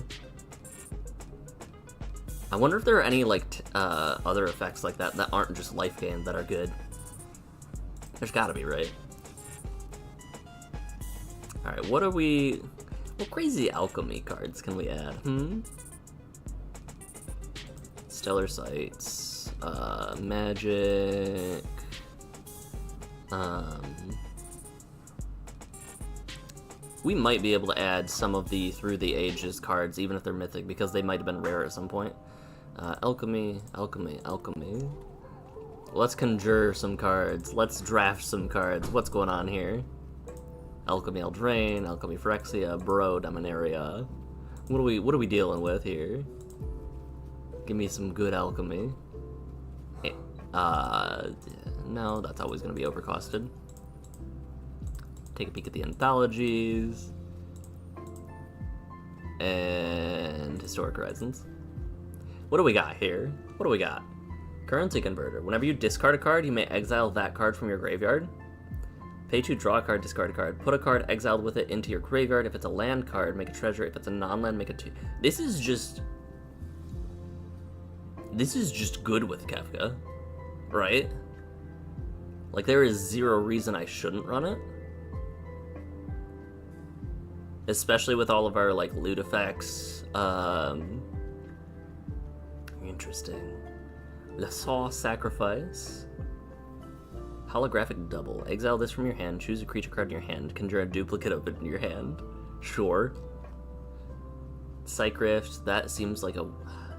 I wonder if there are any, like, other effects like that that aren't just life gain that are good. There's gotta be, right? Alright, what crazy alchemy cards can we add? Stellar Sights, magic, We might be able to add some of the Through the Ages cards, even if they're mythic, because they might have been rare at some point. Alchemy, alchemy, alchemy. Let's conjure some cards. Let's draft some cards. What's going on here? Alchemy Eldraine, Alchemy Phyrexia, Bro Dominaria. What are we dealing with here? Give me some good alchemy. No, that's always going to be overcosted. Take a peek at the anthologies. And Historic Horizons. What do we got here? What do we got? Currency Converter. Whenever you discard a card, you may exile that card from your graveyard. Pay 2, draw a card, discard a card. Put a card exiled with it into your graveyard. If it's a land card, make a treasure. If it's a non-land, make a 2. This is just good with Kefka, right? Like, there is zero reason I shouldn't run it. Especially with all of our, like, loot effects. Interesting. L'Assaut Sacrifice. Holographic Double. Exile this from your hand, choose a creature card in your hand, conjure a duplicate of it in your hand. Sure. Psych Rift, that seems like a...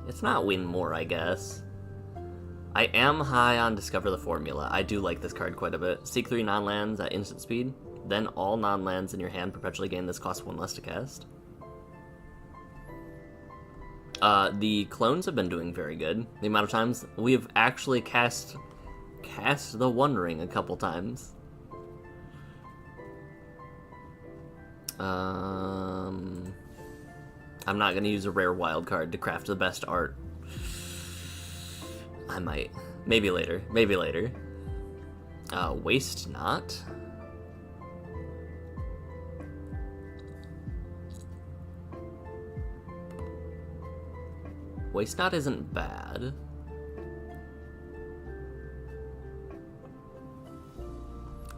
It's not win more, I guess. I am high on Discover the Formula. I do like this card quite a bit. Seek 3 non-lands at instant speed. Then all non-lands in your hand perpetually gain this, cost 1 less to cast. The clones have been doing very good. The amount of times we have actually cast the One Ring a couple times. I'm not gonna use a rare wild card to craft the best art. I might. Maybe later. Maybe later. Waste Not. Waste Not isn't bad.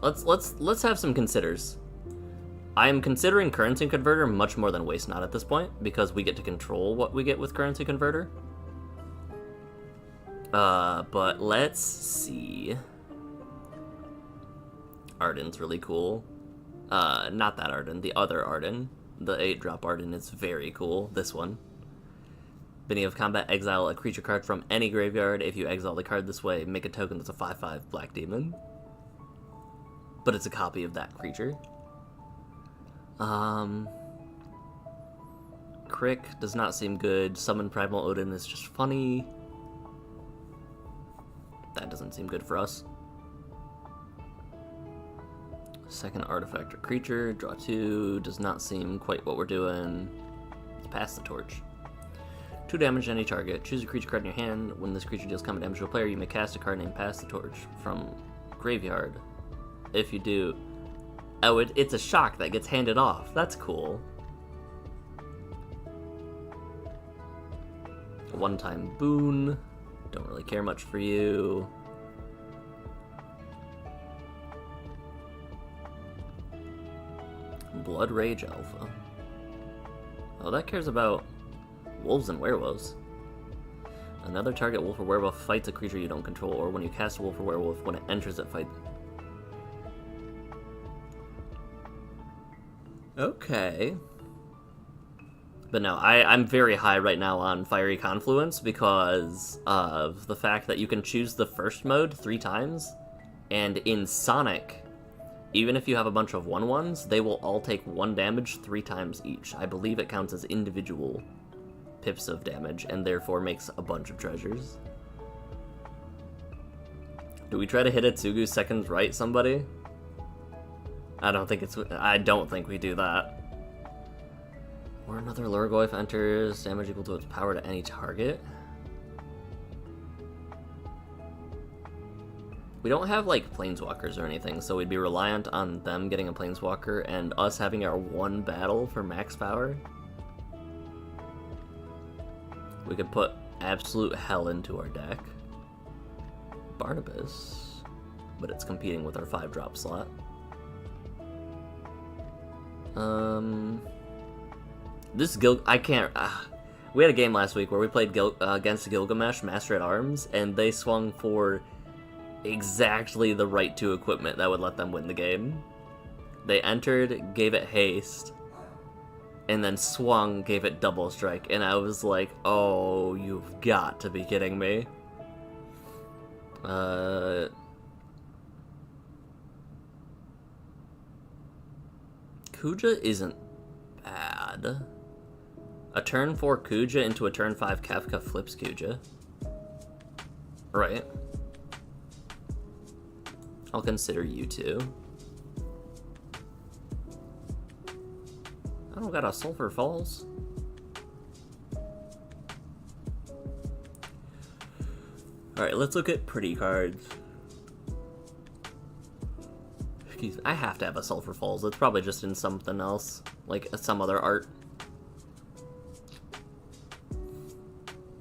Let's have some considers. I am considering Currency Converter much more than Waste Not at this point, because we get to control what we get with Currency Converter. But let's see. Arden's really cool. Not that Arden, the other Arden. The 8-drop Arden is very cool. This one. Beginning of combat, exile a creature card from any graveyard. If you exile the card this way, make a token that's a 5/5 Black Demon. But it's a copy of that creature. Crick does not seem good. Summon Primal Odin is just funny. That doesn't seem good for us. Second artifact or creature, draw 2, does not seem quite what we're doing. Let's pass the torch. 2 damage to any target. Choose a creature card in your hand. When this creature deals combat damage to a player, you may cast a card named Pass the Torch from graveyard. If you do... Oh, it's a shock that gets handed off. That's cool. A one-time boon. Don't really care much for you. Blood Rage Alpha. Oh, that cares about wolves and werewolves. Another target wolf or werewolf fights a creature you don't control, or when you cast a wolf or werewolf, when it enters it fight. Okay. But no, I'm very high right now on Fiery Confluence because of the fact that you can choose the first mode 3 times, and in Sonic, even if you have a bunch of 1/1s, they will all take 1 damage 3 times each. I believe it counts as individual pips of damage, and therefore makes a bunch of treasures. Do we try to hit Itsugu seconds right, somebody? I don't think we do that. Or another Lurgoyf enters, damage equal to its power to any target. We don't have, like, Planeswalkers or anything, so we'd be reliant on them getting a Planeswalker and us having our 1 battle for max power. We could put absolute hell into our deck. Barnabas. But it's competing with our 5-drop slot. I can't... we had a game last week where we played against Gilgamesh, Master at Arms, and they swung for exactly the right 2 equipment that would let them win the game. They entered, gave it haste, and then swung, gave it double strike, and I was like, oh, you've got to be kidding me. Kuja isn't bad. A turn 4 Kuja into a turn 5 Kefka flips Kuja. Right. I'll consider you two. I don't got a Sulphur Falls. Alright, let's look at pretty cards. Excuse me, I have to have a Sulphur Falls. It's probably just in something else, like some other art.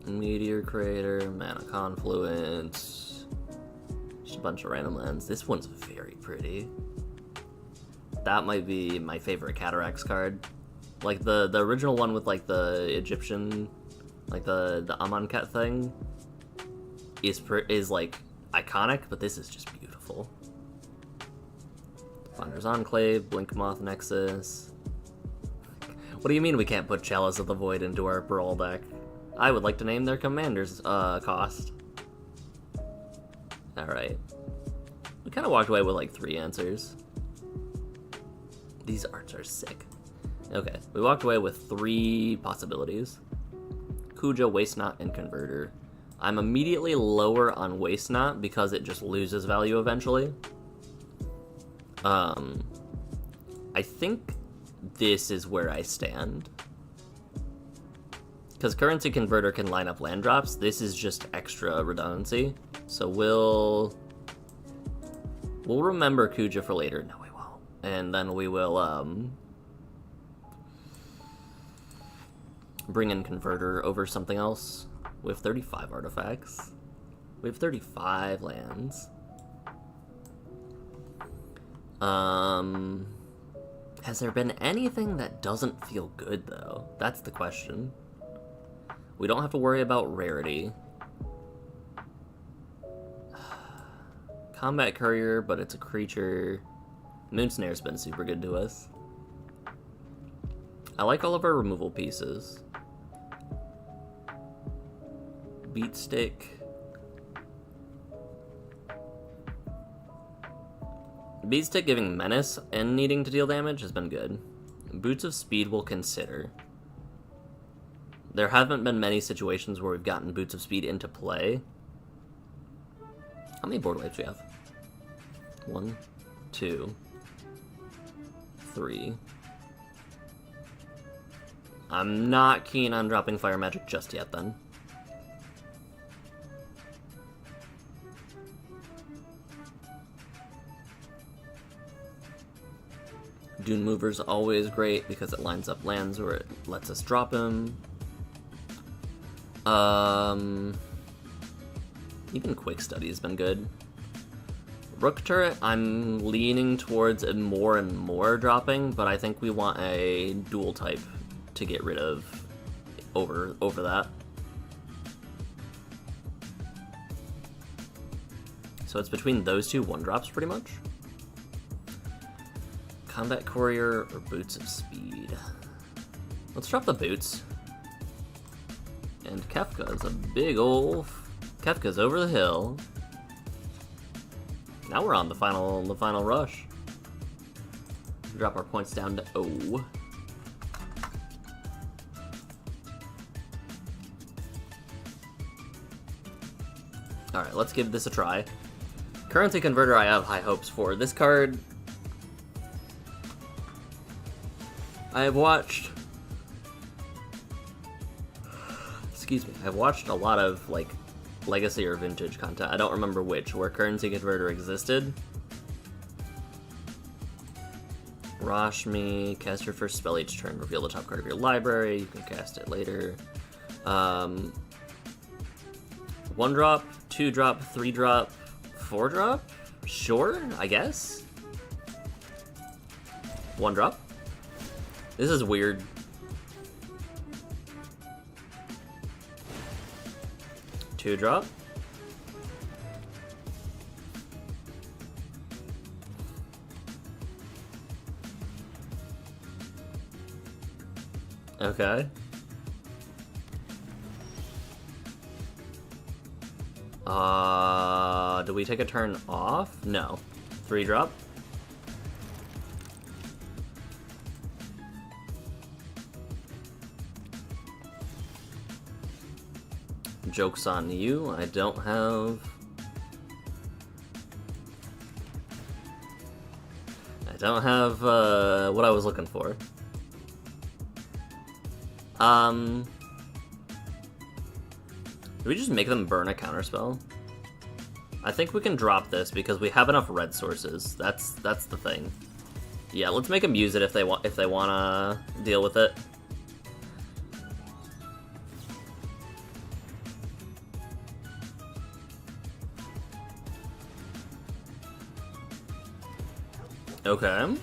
Meteor Crater, Mana Confluence, just a bunch of random lands. This one's very pretty. That might be my favorite Cataracts card. Like the original one with like the Egyptian, like the Amonkhet thing, is like iconic, but this is just beautiful. Wander's Enclave, Blinkmoth Nexus. What do you mean we can't put Chalice of the Void into our Brawl deck? I would like to name their commander's cost. Alright. We kind of walked away with like 3 answers. These arts are sick. Okay, we walked away with 3 possibilities. Kuja, Waste Not, and Converter. I'm immediately lower on Waste Not because it just loses value eventually. I think this is where I stand. Because Currency Converter can line up land drops, this is just extra redundancy. So we'll remember Kuja for later. No, we won't. And then we will bring in Converter over something else. We have 35 artifacts. We have 35 lands. Has there been anything that doesn't feel good, though? That's the question. We don't have to worry about rarity. Combat Courier, but it's a creature. Moonsnare's been super good to us. I like all of our removal pieces. Beatstick. Beatstick giving Menace and needing to deal damage has been good. Boots of Speed we'll consider. There haven't been many situations where we've gotten Boots of Speed into play. How many board wipes do we have? 1, 2, 3. I'm not keen on dropping Fire Magic just yet, then. Dune Mover's always great because it lines up lands where it lets us drop him. Even Quick Study has been good. Rook Turret, I'm leaning towards a more and more dropping, but I think we want a dual type to get rid of over that. So it's between those two 1-drops pretty much. Combat Courier or Boots of Speed. Let's drop the Boots. And Kefka's a big ol'... Kefka's over the hill. Now we're on the final rush. Drop our points down to O. Alright, let's give this a try. Currency Converter I have high hopes for. This card... I have watched... Excuse me. I've watched a lot of, like, Legacy or Vintage content. I don't remember which, where Currency Converter existed. Rashmi, cast your first spell each turn, reveal the top card of your library, you can cast it later. 1-drop, 2-drop, 3-drop, 4-drop? Sure, I guess? 1-drop? This is weird. 2-drop. Okay. Do we take a turn off? No. 3-drop? Joke's on you. I don't have what I was looking for. Do we just make them burn a counterspell? I think we can drop this because we have enough red sources. That's the thing. Yeah, let's make them use it if they wanna deal with it. Okay.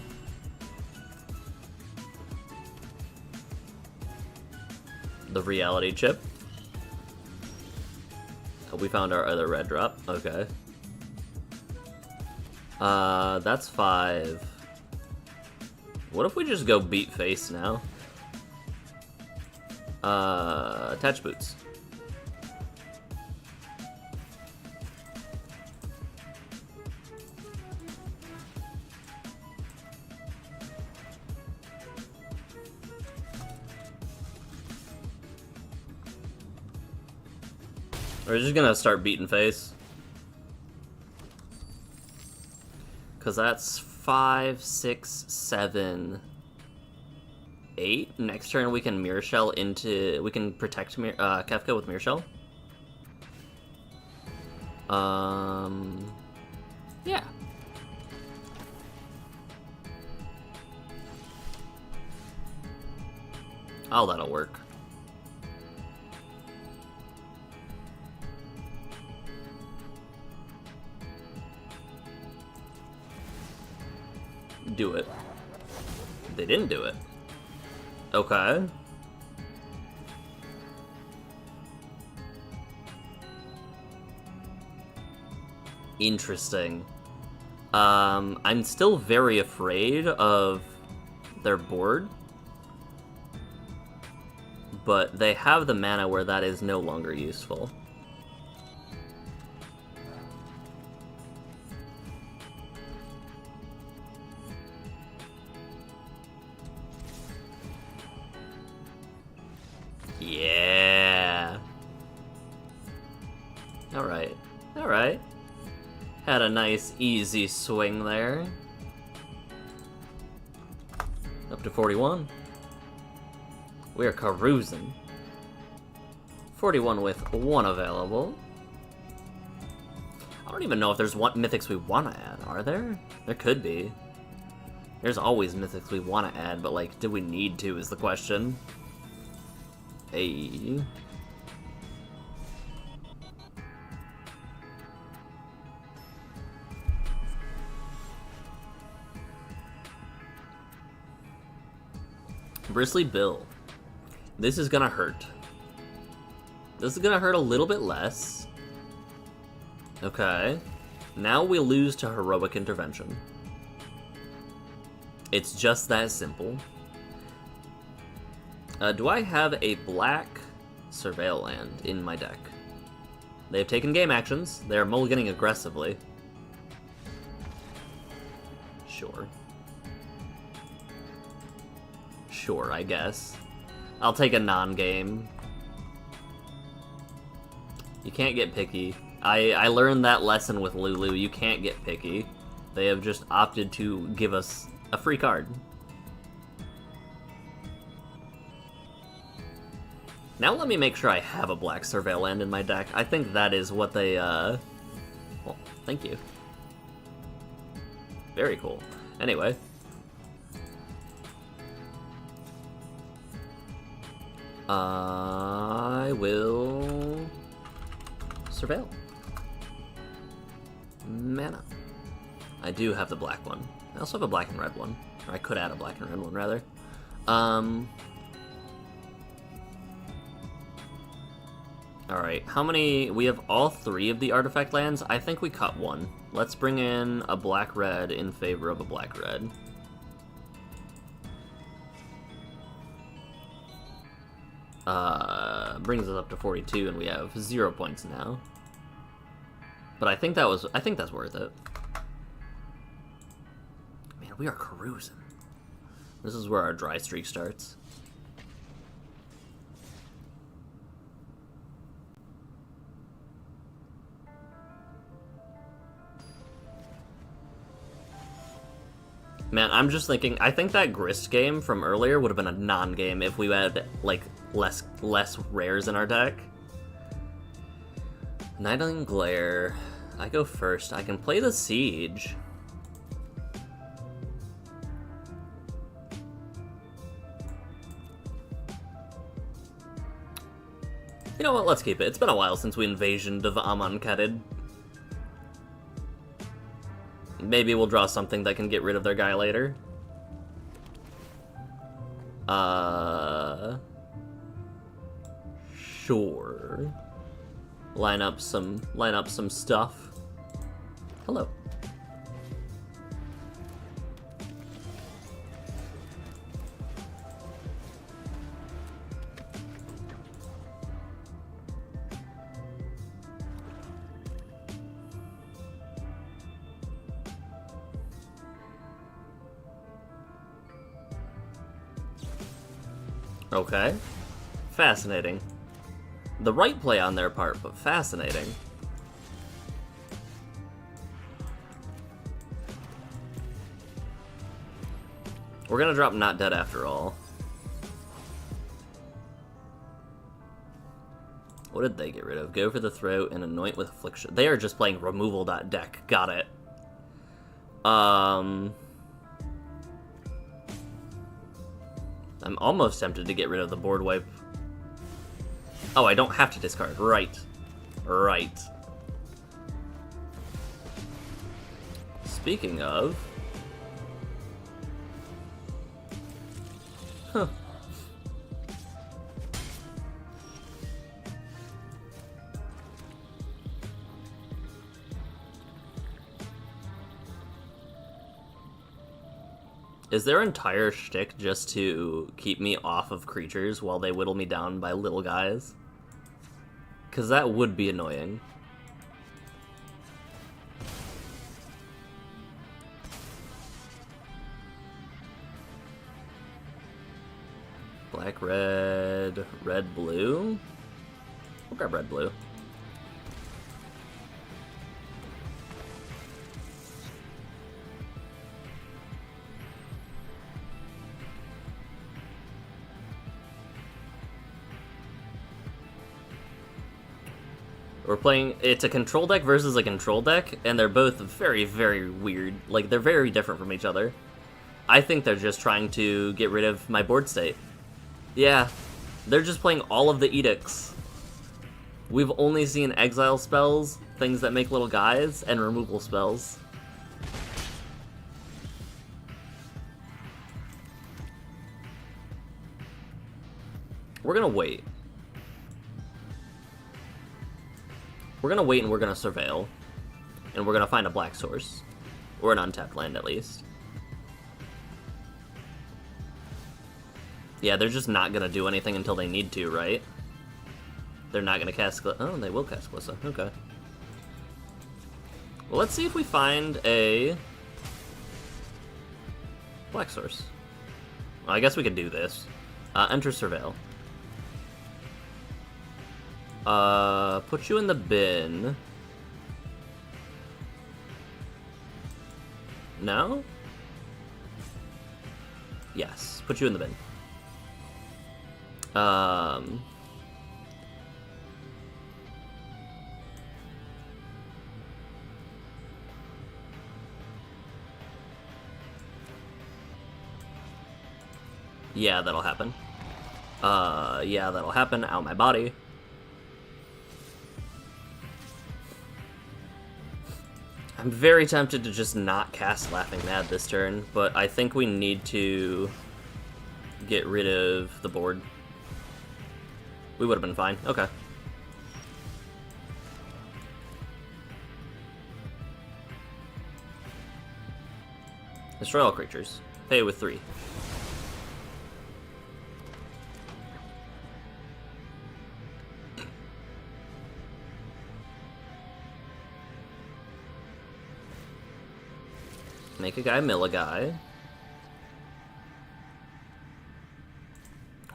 The reality chip. Oh, we found our other red drop. Okay. That's 5. What if we just go beat face now? Attach boots. We're just gonna start beating face. Cause that's 5, 6, 7, 8. Next turn we can mirror shell into. We can protect Kefka with mirror shell. Yeah. Oh, that'll work. Do it. They didn't do it. Okay. Interesting. I'm still very afraid of their board, but they have the mana where that is no longer useful. Yeah. Alright. Alright. Had a nice, easy swing there. Up to 41. We're cruising. 41 with 1 available. I don't even know if there's mythics we want to add, are there? There could be. There's always mythics we want to add, but like, do we need to is the question. Hey. Bristly Bill. This is gonna hurt. This is gonna hurt a little bit less. Okay. Now we lose to Heroic Intervention. It's just that simple. Do I have a black Surveil land in my deck? They've taken game actions. They're mulliganing aggressively. Sure. Sure, I guess. I'll take a non-game. You can't get picky. I learned that lesson with Lulu. You can't get picky. They have just opted to give us a free card. Now let me make sure I have a black Surveil land in my deck. I think that is what they, well, thank you. Very cool. Anyway. I will Surveil. Mana. I do have the black one. I also have a black and red one. Or I could add a black and red one, rather. Alright, how many... We have all 3 of the artifact lands. I think we cut 1. Let's bring in a black-red in favor of a black-red. Brings us up to 42, and we have 0 points now. But I think that's worth it. Man, we are cruising. This is where our dry streak starts. Man, I'm just thinking, I think that Grist game from earlier would have been a non-game if we had, like, less rares in our deck. Nightling Glare. I go first. I can play the Siege. You know what, let's keep it. It's been a while since we invasioned of Amonkhetid. Maybe we'll draw something that can get rid of their guy later. Sure. Line up some stuff. Hello. Okay. Fascinating. The right play on their part, but fascinating. We're gonna drop Not Dead after all. What did they get rid of? Go for the Throat and Anoint with Affliction. They are just playing removal.deck. Got it. I'm almost tempted to get rid of the board wipe. Oh, I don't have to discard. Right. Right. Speaking of... Huh. Is their entire shtick just to keep me off of creatures while they whittle me down by little guys? Because that would be annoying. Black, red, red, blue? We'll grab red, blue. We're playing, it's a control deck versus a control deck, and they're both very, very weird. Like, they're very different from each other. I think they're just trying to get rid of my board state. Yeah, they're just playing all of the edicts. We've only seen exile spells, things that make little guys, and removal spells. We're gonna wait. We're gonna wait and we're gonna surveil. And we're gonna find a black source. Or an untapped land, at least. Yeah, they're just not gonna do anything until they need to, right? They're not gonna cast... Oh, they will cast Glissa. Okay. Well, let's see if we find a... black source. Well, I guess we could do this. Enter Surveil. Put you in the bin. No? Yes, put you in the bin. Yeah, that'll happen. Yeah, that'll happen. Out my body. I'm very tempted to just not cast Laughing Mad this turn, but I think we need to get rid of the board. We would have been fine. Okay. Destroy all creatures. Pay with 3. Make a guy mill a guy.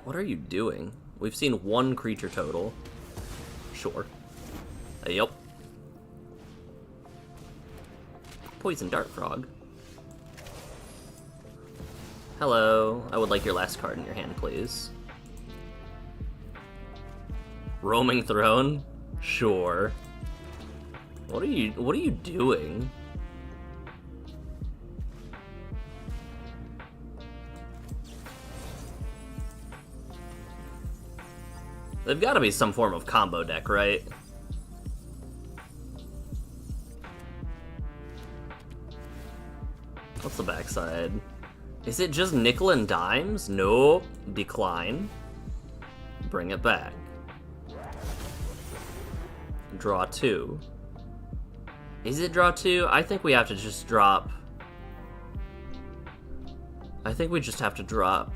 What are you doing? We've seen one creature total. Sure. Yup. Poison Dart Frog. Hello. I would like your last card in your hand, please. Roaming Throne? Sure. What are you doing? They've got to be some form of combo deck, right? What's the backside? Is it just nickel and dimes? Nope. Decline. Bring it back. Draw 2. Is it draw 2? I think we have to just drop... I think we just have to drop...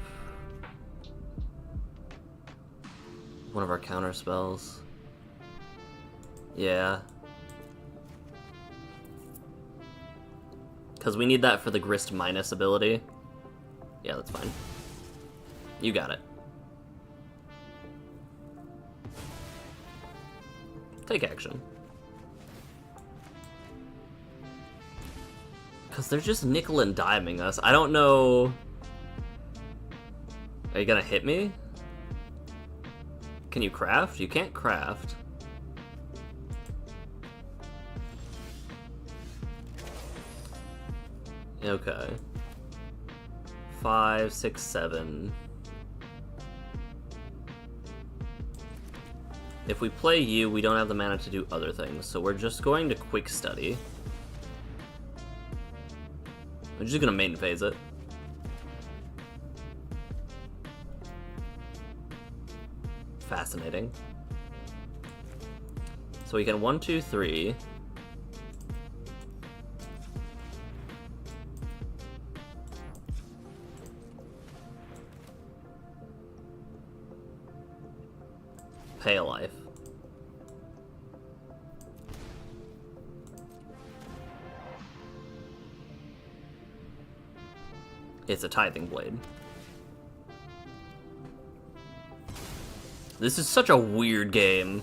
one of our counter spells. Yeah. Because we need that for the Grist minus ability. Yeah, that's fine. You got it. Take action. Because they're just nickel and diming us. I don't know... Are you gonna hit me? Can you craft? You can't craft. Okay. 5, 6, 7. If we play you, we don't have the mana to do other things, so we're just going to quick study. We're just gonna main phase it. Fascinating. So we can 1, 2, 3. Pay a life. It's a Tithing Blade. This is such a weird game.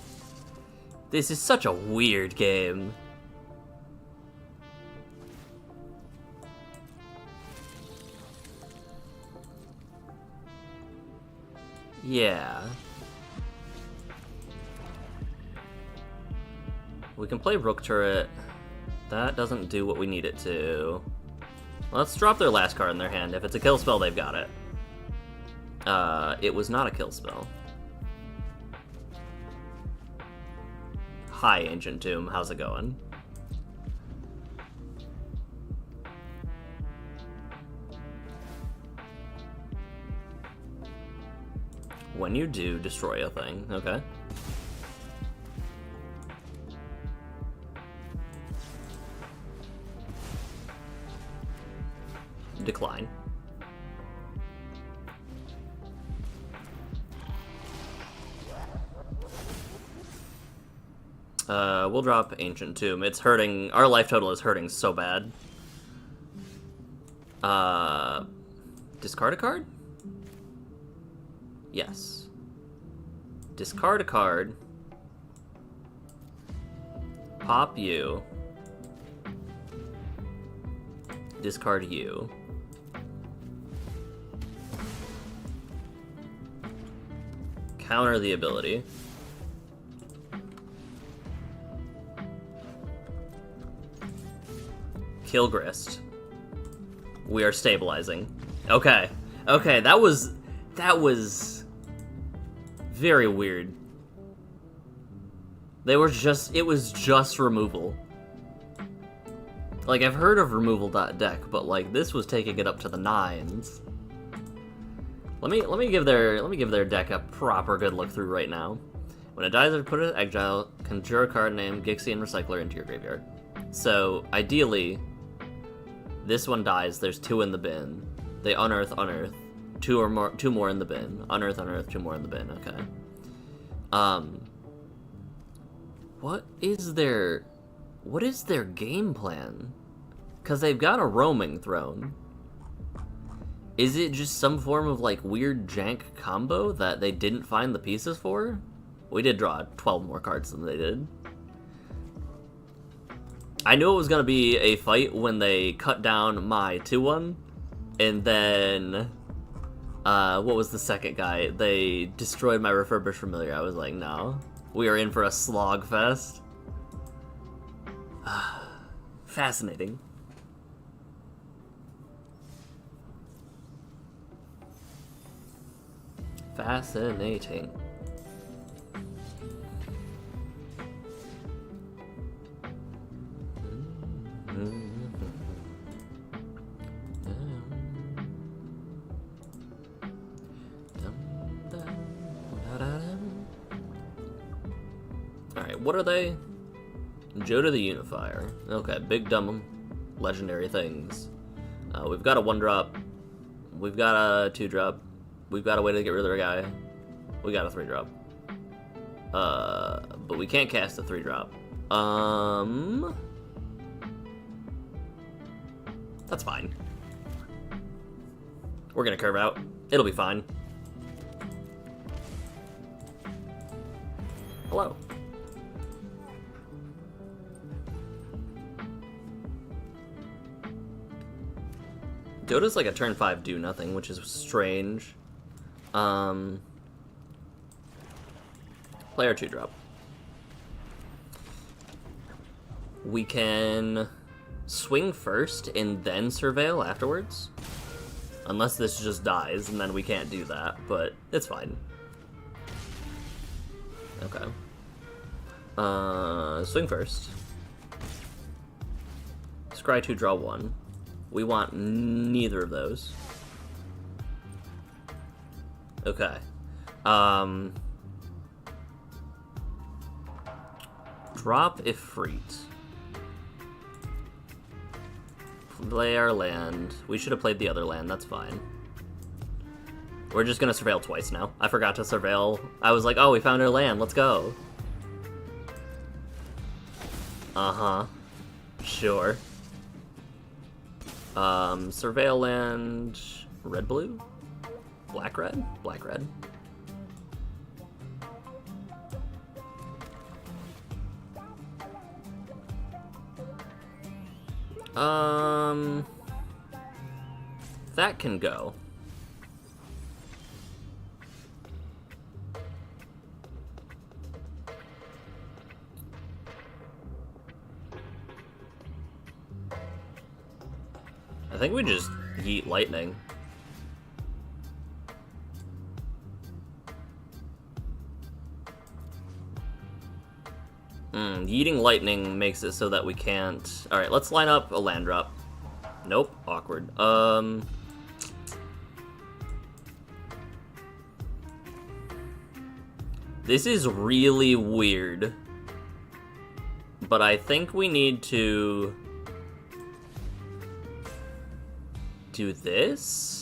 This is such a weird game. Yeah. We can play Rook Turret. That doesn't do what we need it to. Let's drop their last card in their hand. If it's a kill spell, they've got it. It was not a kill spell. Hi, Ancient Tomb. How's it going? When you do, destroy a thing. Okay. Decline. We'll drop Ancient Tomb. It's hurting. Our life total is hurting so bad. Discard a card? Yes. Discard a card. Pop you. Discard you. Counter the ability. Kill Grist. We are stabilizing. Okay. Okay, that was very weird. It was just removal. Like, I've heard of removal deck, but like this was taking it up to the 9s. Let me give their deck a proper good look through right now. When it dies, put an exile, conjure a card named Gixian Recycler into your graveyard. So ideally, this one dies. There's 2 in the bin. They unearth, 2 more in the bin. Unearth, 2 more in the bin. Okay. What is their game plan? Because they've got a roaming throne. Is it just some form of, like, weird jank combo that they didn't find the pieces for? We did draw 12 more cards than they did. I knew it was going to be a fight when they cut down my 2-1, and then, what was the second guy? They destroyed my Refurbished Familiar. I was like, no. We are in for a slog fest. Fascinating. Fascinating. Alright, what are they? Joda the Unifier. Okay, big dumb legendary things. We've got a 1-drop. We've got a 2-drop. We've got a way to get rid of their guy. We got a 3-drop. But we can't cast a 3-drop. That's fine. We're gonna curve out. It'll be fine. Hello. Dota's like a turn 5 do nothing, which is strange. Player 2-drop. We can swing first and then surveil afterwards. Unless this just dies, and then we can't do that, but it's fine. Okay. Swing first. Scry 2, draw 1. We want neither of those. Okay. Drop Ifrit. Play our land. We should have played the other land, that's fine. We're just gonna surveil twice now. I forgot to surveil. I was like, oh, we found our land, let's go. Uh-huh. Sure. Surveil land... red-blue? Black-red? Black-red. That can go. I think we just yeet lightning. Yeeting lightning makes it so that we can't... Alright, let's line up a land drop. Nope, awkward. This is really weird. But I think we need to... do this?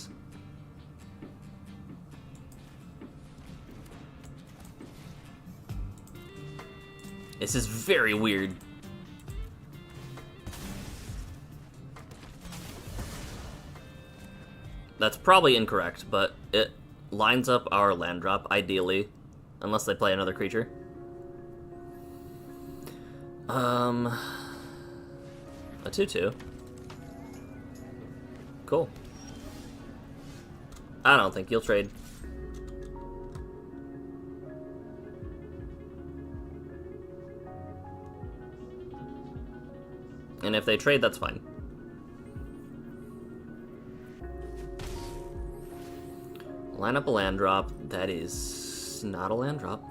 This is very weird. That's probably incorrect, but it lines up our land drop, ideally. Unless they play another creature. A 2/2. Cool. I don't think you'll trade. And if they trade, that's fine. Line up a land drop. That is not a land drop.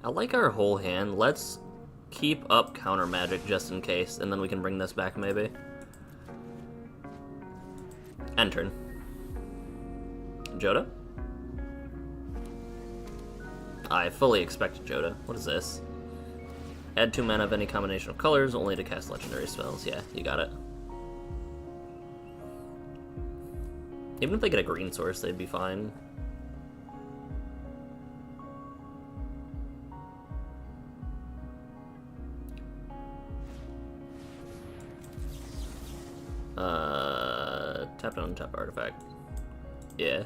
I like our whole hand. Let's keep up counter magic just in case, and then we can bring this back maybe. End turn. Joda? I fully expected Joda. What is this? Add 2 mana of any combination of colors, only to cast legendary spells. Yeah, you got it. Even if they get a green source, they'd be fine. Tap on tap artifact. Yeah.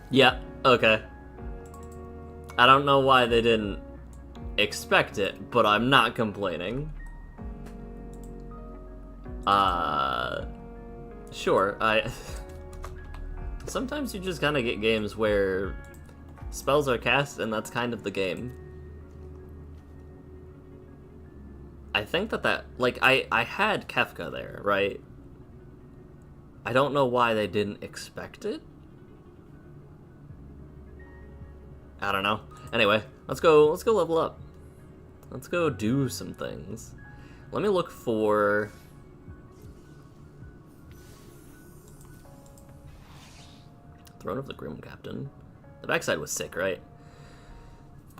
Yeah, okay. I don't know why they didn't expect it, but I'm not complaining. Sure, Sometimes you just kind of get games where spells are cast, and that's kind of the game. I think that, like, I had Kefka there, right? I don't know why they didn't expect it. I don't know. Anyway, let's go level up. Let's go do some things. Let me look for... Throne of the Grim Captain. The backside was sick, right?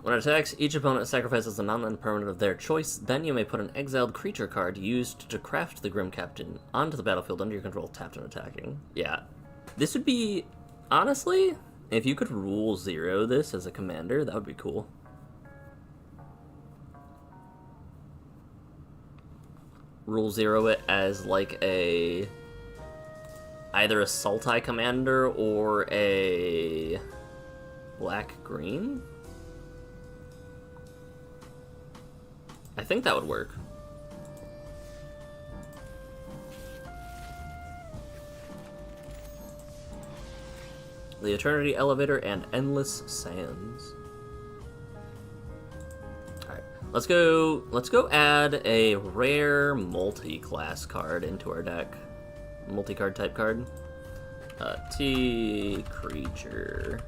When it attacks, each opponent sacrifices a non-land permanent of their choice. Then you may put an exiled creature card used to craft the Grim Captain onto the battlefield under your control, tapped and attacking. Yeah. This would be... Honestly, if you could rule 0 this as a commander, that would be cool. Rule 0 it as like a... either a Sultai commander or a black-green? I think that would work. The Eternity Elevator and Endless Sands. Alright, let's go add a rare multi-class card into our deck. Multi-card type card. T creature.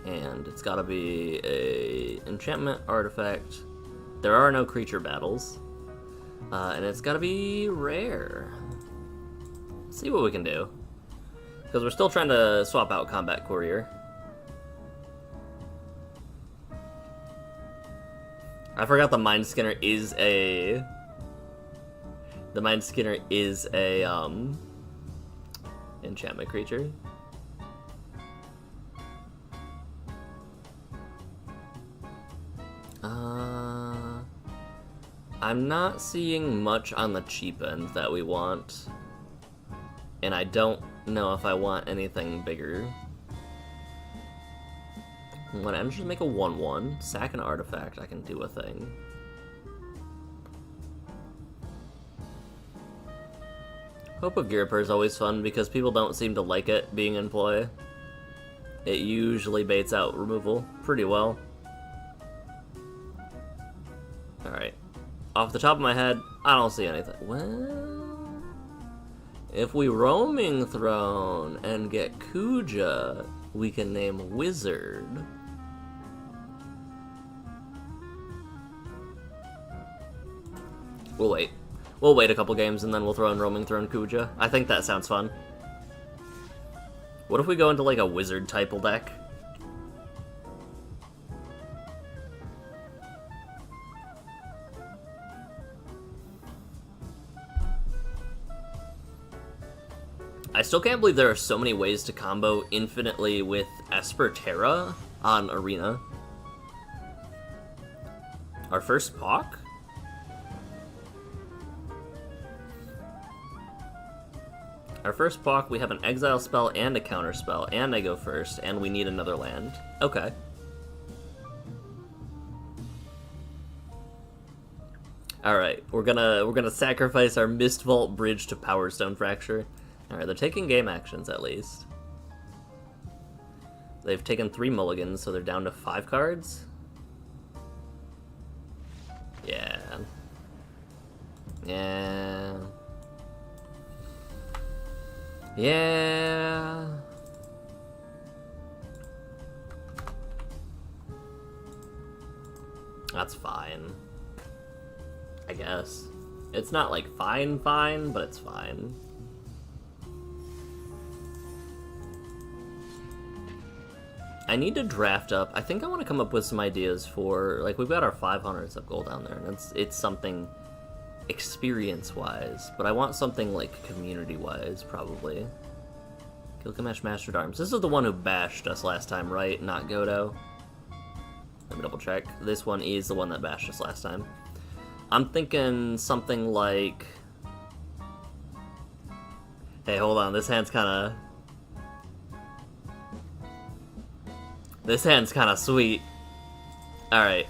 And it's gotta be a enchantment artifact. There are no creature battles. And it's gotta be rare. Let's see what we can do. Because we're still trying to swap out Combat Courier. I forgot the Mind Skinner is a... The Mind Skinner is a, enchantment creature. I'm not seeing much on the cheap end that we want. And I don't know if I want anything bigger. When I'm just make a 1/1, sack an artifact, I can do a thing. Hope of Girper is always fun because people don't seem to like it being in play. It usually baits out removal pretty well. Alright. Off the top of my head, I don't see anything. Well, if we Roaming Throne and get Kuja, we can name Wizard. We'll wait. We'll wait a couple games and then we'll throw in Roaming Throne Kuja. I think that sounds fun. What if we go into like a Wizard type deck? I still can't believe there are so many ways to combo infinitely with Esper Terra on Arena. Our first Pawk? Our first Pawk, we have an exile spell and a counter spell, and I go first, and we need another land. Okay. Alright, we're gonna sacrifice our Mistvault Bridge to Power Stone Fracture. Alright, they're taking game actions at least. They've taken 3 mulligans, so they're down to 5 cards. Yeah. Yeah. Yeah. That's fine. I guess. It's not like fine, but it's fine. I need to draft up. I think I want to come up with some ideas for, like, we've got our 500s of gold down there, and it's something experience-wise, but I want something, like, community-wise, probably. Gilgamesh Mastered Arms. This is the one who bashed us last time, right? Not Godo. Let me double check. This one is the one that bashed us last time. I'm thinking something like... Hey, hold on. This hand's kind of sweet. Alright.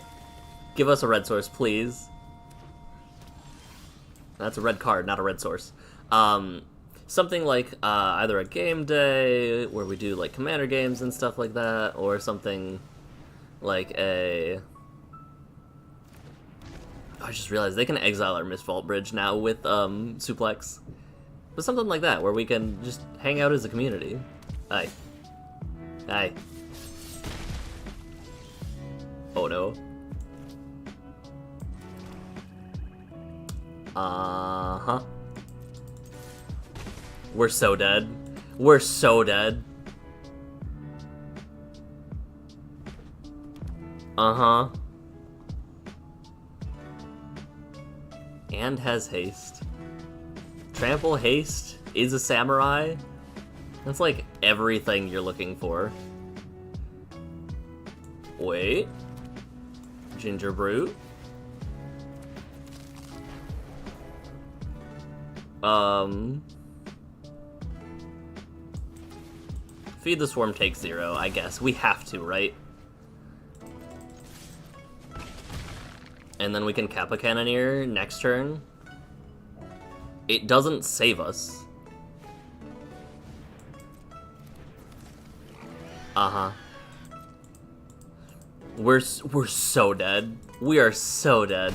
Give us a red source, please. That's a red card, not a red source. Something like either a game day, where we do like commander games and stuff like that, or something like a... Oh, I just realized they can exile our Mistvault Bridge now with Suplex. But something like that, where we can just hang out as a community. Hi. Hi. Oh no. Uh-huh. We're so dead. We're so dead. Uh-huh. And has haste. Trample, haste, is a samurai. That's like everything you're looking for. Wait. Ginger Brute. Feed the Swarm takes 0, I guess. We have to, right? And then we can Kappa Cannoneer next turn. It doesn't save us. Uh-huh. We're so dead. We are so dead.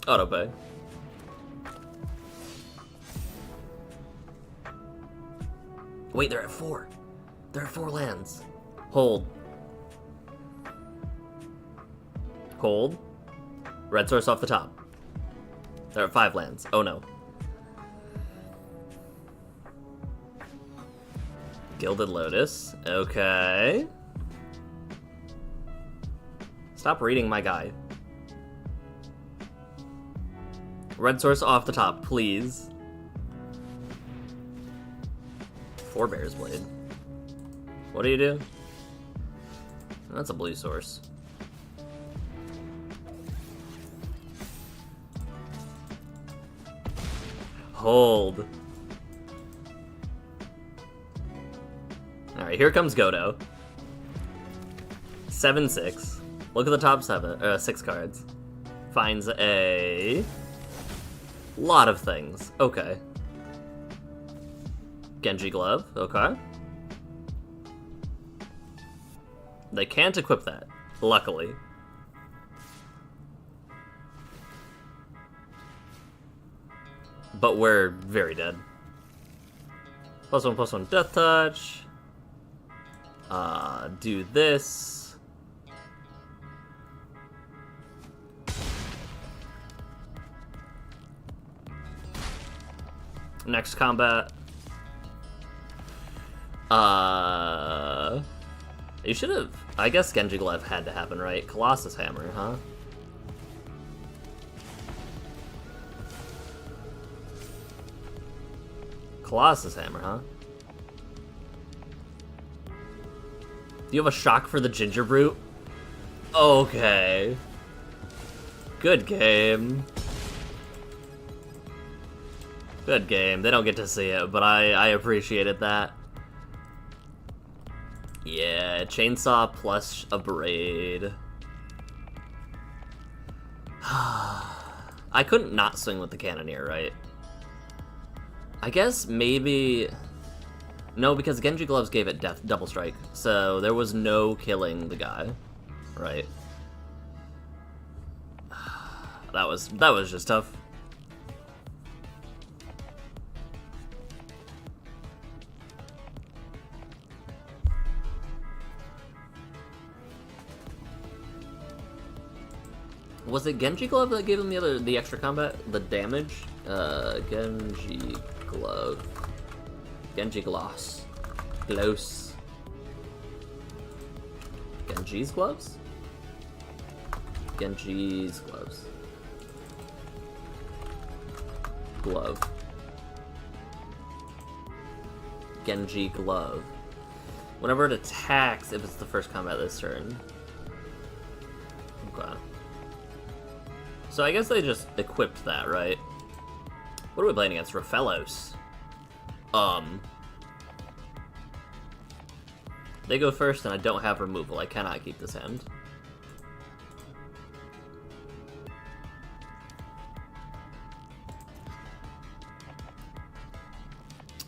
Autopay. Wait, they're at 4. They're at 4 lands. Hold. Hold. Red source off the top. They're at 5 lands. Oh no. Gilded Lotus. Okay. Stop reading my guide. Red source off the top, please. 4 Bear's Blade. What do you do? That's a blue source. Hold. Alright, here comes Godo. 7/6. Look at the top 6 cards. Finds a lot of things. Okay. Genji Glove. Okay. They can't equip that, luckily. But we're very dead. +1/+1 Death Touch. Do this. Next combat. You should have... I guess Genji Glaive had to happen, right? Colossus Hammer, huh? Colossus Hammer, huh? Do you have a shock for the Ginger Brute? Okay. Good game. Good game. They don't get to see it, but I appreciated that. Yeah, Chainsaw plus a Braid. I couldn't not swing with the Cannoneer, right? I guess maybe... No, because Genji Gloves gave it double strike, so there was no killing the guy, right? That was just tough. Was it Genji Glove that gave him the extra combat? The damage? Genji Glove. Genji Gloss. Gloss. Genji's Gloves? Genji's Gloves. Glove. Genji Glove. Whenever it attacks, if it's the first combat this turn. Okay. So I guess they just equipped that, right? What are we playing against? Rafellos. They go first, and I don't have removal. I cannot keep this hand.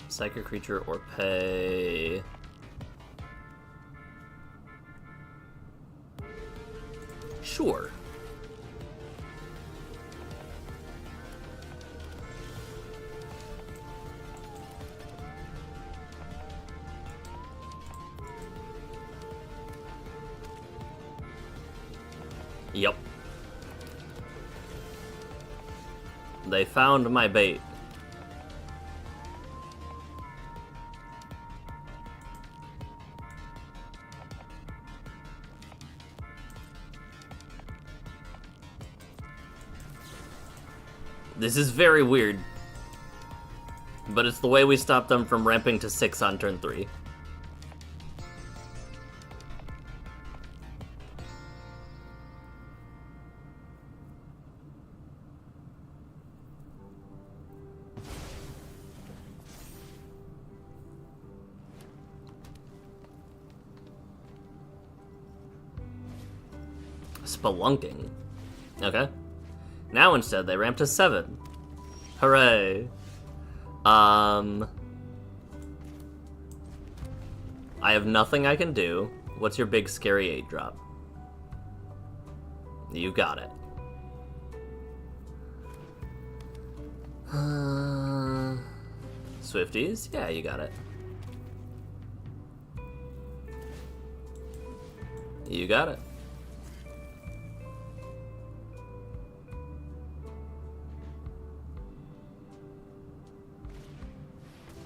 Psychic creature or pay. Sure. Yep. They found my bait. This is very weird. But it's the way we stop them from ramping to 6 on turn 3. Spelunking. Okay. Now instead they ramp to 7. Hooray. I have nothing I can do. What's your big scary 8-drop? You got it. Swifties? Yeah, you got it. You got it.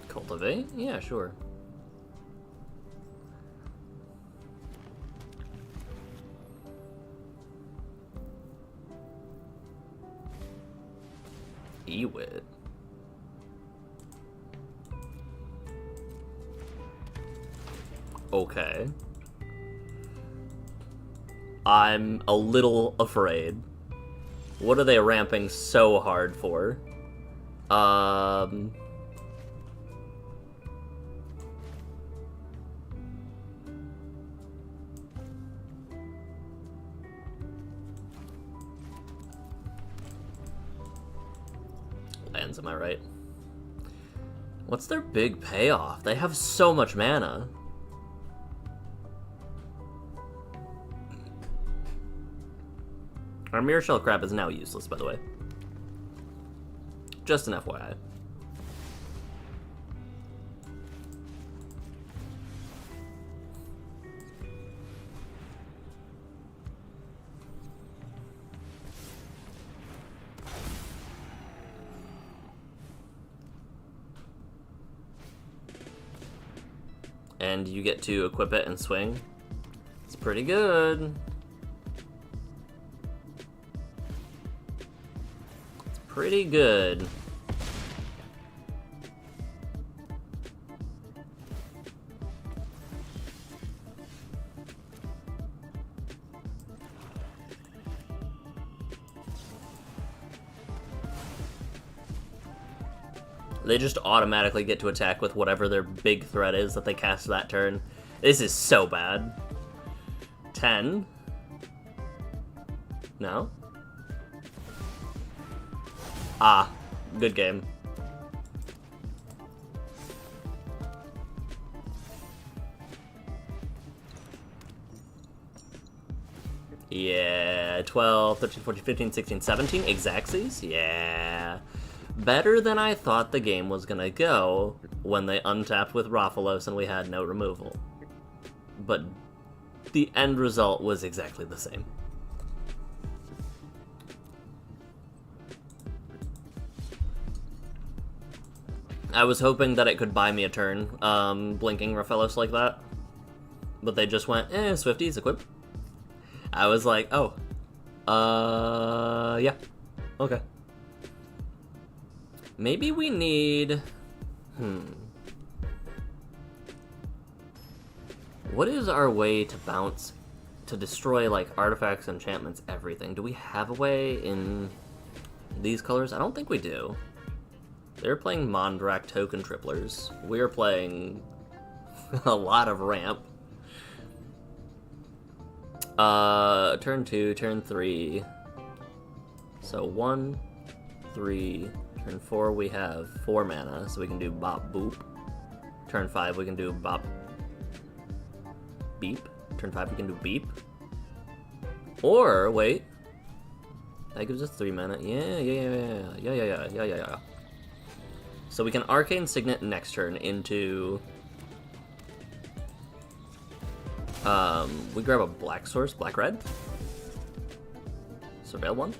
Cultivate? Yeah, sure. Ewit. Okay. I'm a little afraid. What are they ramping so hard for? Lands, am I right? What's their big payoff? They have so much mana. Our Mirror Shell Crab is now useless, by the way. Just an FYI. And you get to equip it and swing. It's pretty good. It's pretty good. They just automatically get to attack with whatever their big threat is that they cast that turn. This is so bad. 10? No? Ah, good game. Yeah, 12, 13, 14, 15, 16, 17 Exactsies? Yeah. Better than I thought the game was gonna go when they untapped with Rafellos and we had no removal. But the end result was exactly the same. I was hoping that it could buy me a turn, blinking Rafellos like that. But they just went, Swifties, equip. I was like, oh. Yeah. Okay. Maybe we need... What is our way to bounce, to destroy, like, artifacts, enchantments, everything? Do we have a way in these colors? I don't think we do. They're playing Mondrak token triplers. We're playing a lot of ramp. Turn 2, turn 3. So 1, 3, turn 4 we have 4 mana, so we can do Bop Boop. Turn 5 we can do Bop Beep. Turn 5 we can do Beep. Or, wait. That gives us 3 mana. Yeah. So we can Arcane Signet next turn into... we grab a black source, black-red. Surveil 1.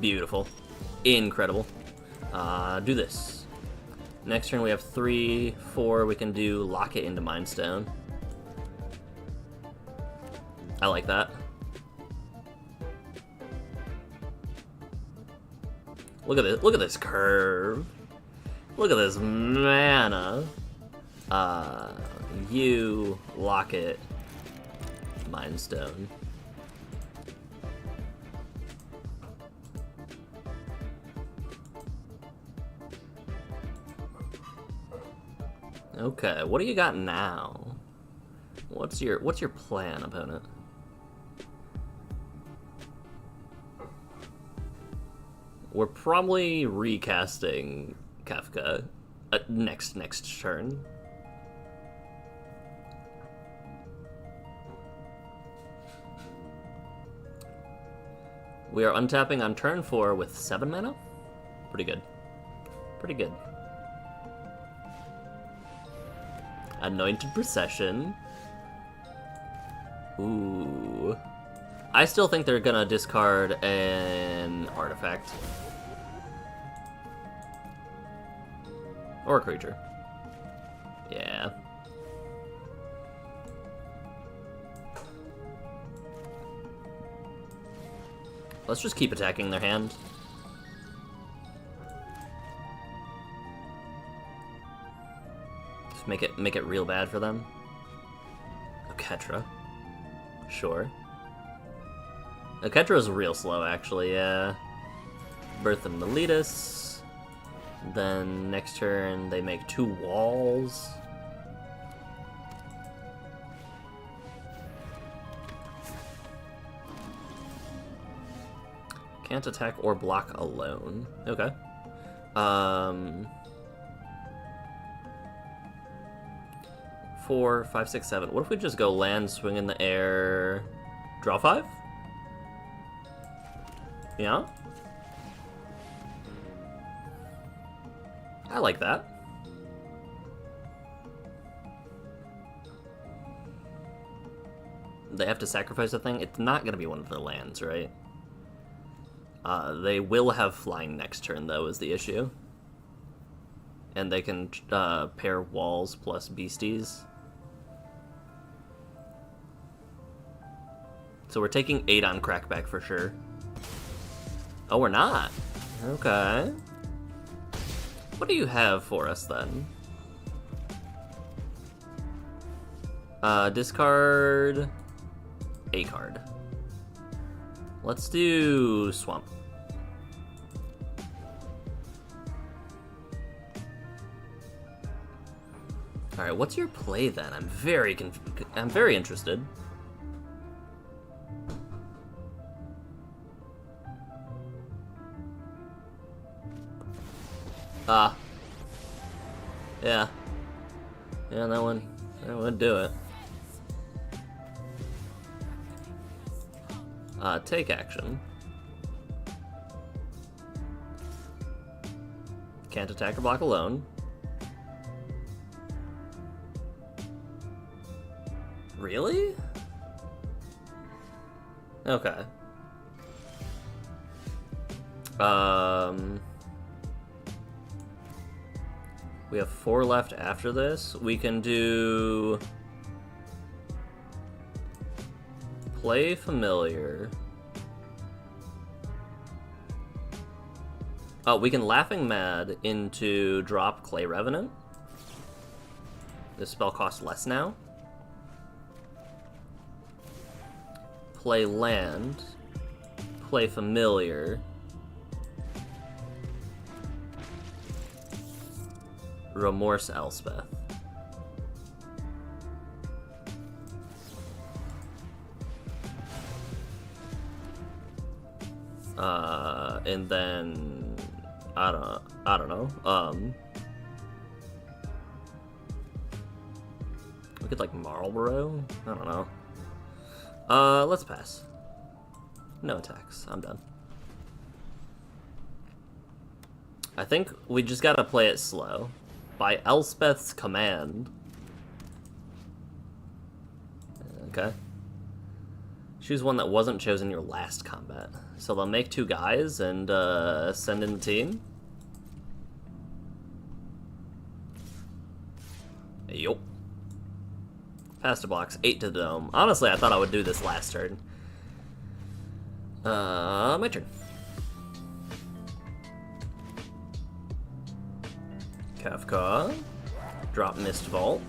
Beautiful. Incredible. Do this. Next turn we have 3, 4, we can do Lock It into Mind Stone. I like that. Look at this curve. Look at this mana. You Lock It, Mind Stone. Okay, what do you got now? What's your plan, opponent? We're probably recasting Kefka next turn. We are untapping on turn 4 with 7 mana? Pretty good. Pretty good. Anointed Procession. Ooh. I still think they're gonna discard an artifact. Or a creature. Yeah. Let's just keep attacking their hand. Just make it real bad for them. Oketra. Sure. Oketra is real slow, actually, yeah. Birth of Meletus. Then next turn they make 2 walls. Can't attack or block alone. Okay. 4, 5, 6, 7. What if we just go land, swing in the air, draw 5? Yeah? I like that. They have to sacrifice a thing? It's not gonna be one of the lands, right? They will have flying next turn, though, is the issue. And they can pair walls plus beasties. So we're taking 8 on Crackback for sure. Oh, we're not. Okay. What do you have for us, then? Discard a card. Let's do Swamp. All right, what's your play then? I'm very interested. Yeah. Yeah, that one would do it. Take action. Can't attack or block alone. Really? Okay. We have 4 left after this. We can do... Play Familiar. Oh, we can Laughing Mad into drop Clay Revenant. This spell costs less now. Play land. Play Familiar. Remorse Elspeth. And then I don't know. We could like Marlborough. I don't know. Let's pass. No attacks. I'm done. I think we just gotta play it slow. By Elspeth's command. Okay. Choose one that wasn't chosen your last combat. So they'll make 2 guys and send in the team. Yup. Pass to box, 8 to the dome. Honestly, I thought I would do this last turn. My turn. Kefka. Drop Mist Vault.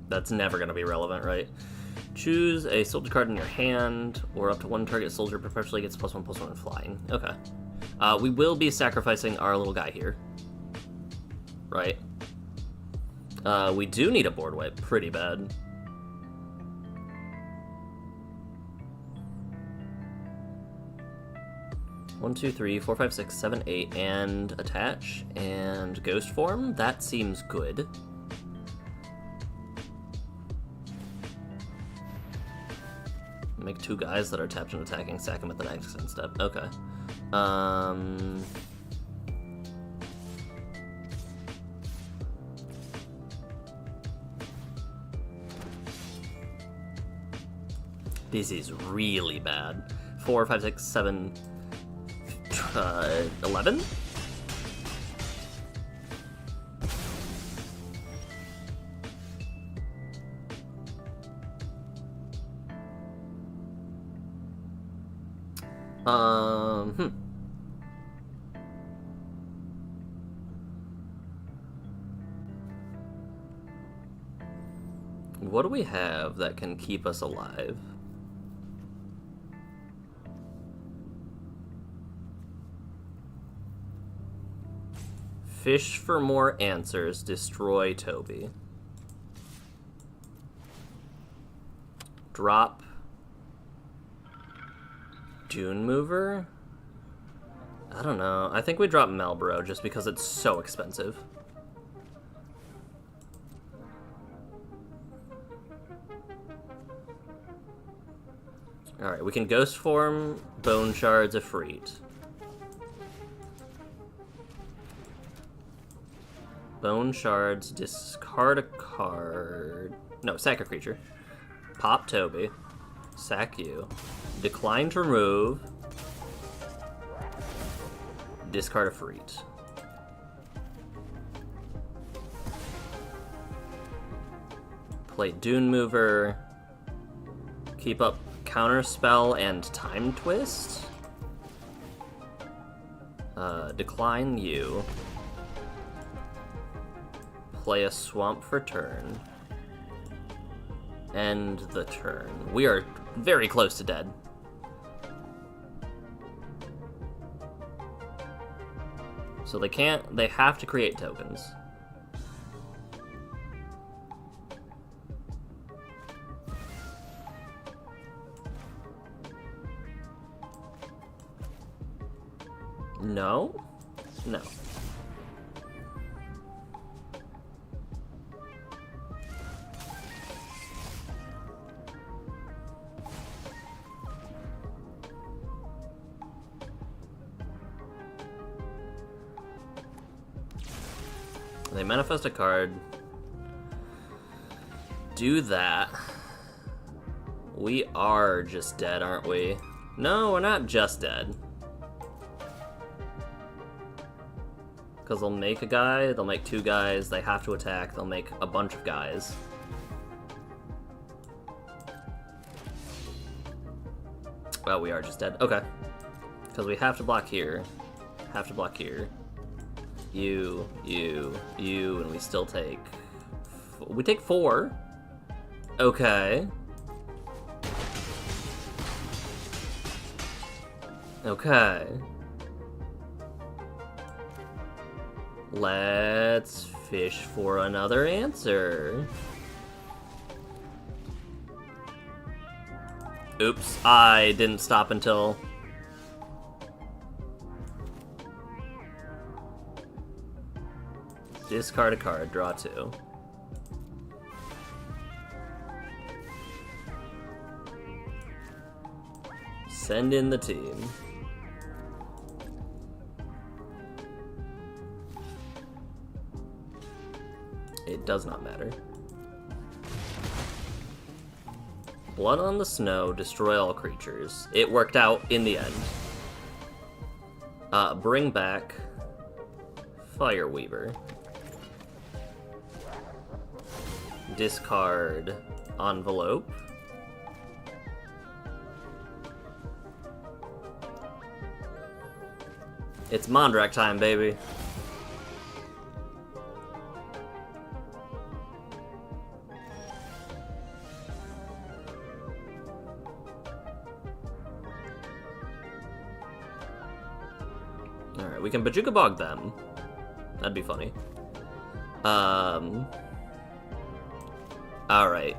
That's never going to be relevant, right? Choose a soldier card in your hand, or up to 1 target soldier perpetually gets +1/+1 in flying. Okay. We will be sacrificing our little guy here. Right. We do need a board wipe pretty bad. One, two, three, 4, 5, 6, 7, 8, and attach, and ghost form. That seems good. Make 2 guys that are tapped and attacking, sack them at the next end step. Okay. This is really bad. 4, 5, 6, 7, 11? What do we have that can keep us alive? Fish for more answers, destroy Toby. Drop Dune Mover? I don't know. I think we drop Marlborough just because it's so expensive. Alright, we can Ghost Form, Bone Shards, Efreet. Bone Shards, discard a card. No, sack a creature. Pop Toby. Sack you. Decline to remove. Discard a Efreet. Play Dune Mover. Keep up Counterspell and Time Twist. Decline you. Play a Swamp for turn. End the turn. We are very close to dead. So they have to create tokens. No? No. They manifest a card. do that. We are just dead, aren't we? No, we're not just dead. Because they'll make a guy, they'll make two guys, they have to attack, they'll make a bunch of guys. Well, we are just dead. Okay. Because we have to block here. Have to block here. You, and we still take... We take 4. Okay. Okay. Let's fish for another answer. Oops, I didn't stop until... Discard a card, draw 2. Send in the team. It does not matter. Blood on the Snow, destroy all creatures. It worked out in the end. Bring back Fireweaver. Discard Envelope. It's Mondrak time, baby. Alright, we can Bojuka Bog them. That'd be funny. Alright.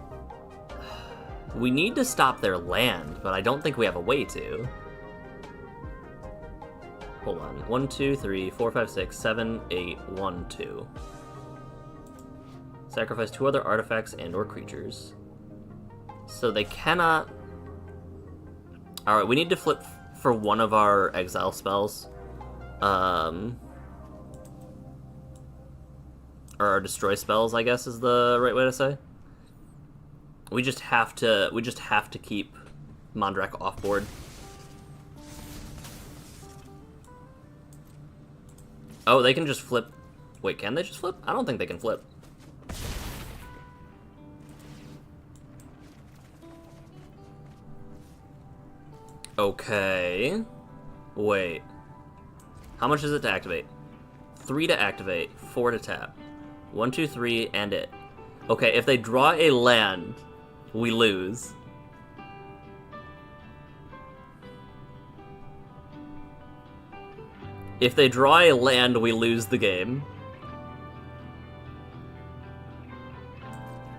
We need to stop their land, but I don't think we have a way to. Hold on. 1, 2, 3, 4, 5, 6, 7, 8, 1, 2. Sacrifice 2 other artifacts and or creatures. So they cannot... Alright, we need to flip for one of our exile spells. Or our destroy spells, I guess is the right way to say. We just have to keep Mondrak off board. Oh, they can just flip. Wait, can they just flip? I don't think they can flip. Okay. Wait. How much is it to activate? 3 to activate, 4 to tap. 1, 2, 3, and it. Okay, if they draw a land, we lose. If they draw a land, we lose the game.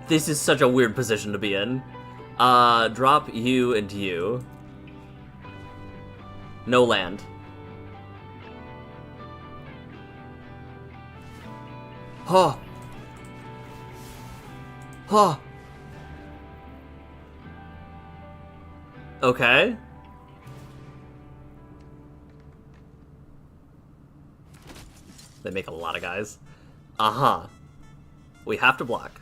This is such a weird position to be in. Drop you and you. No land. Huh. Huh. Okay. They make a lot of guys. Uh-huh. We have to block.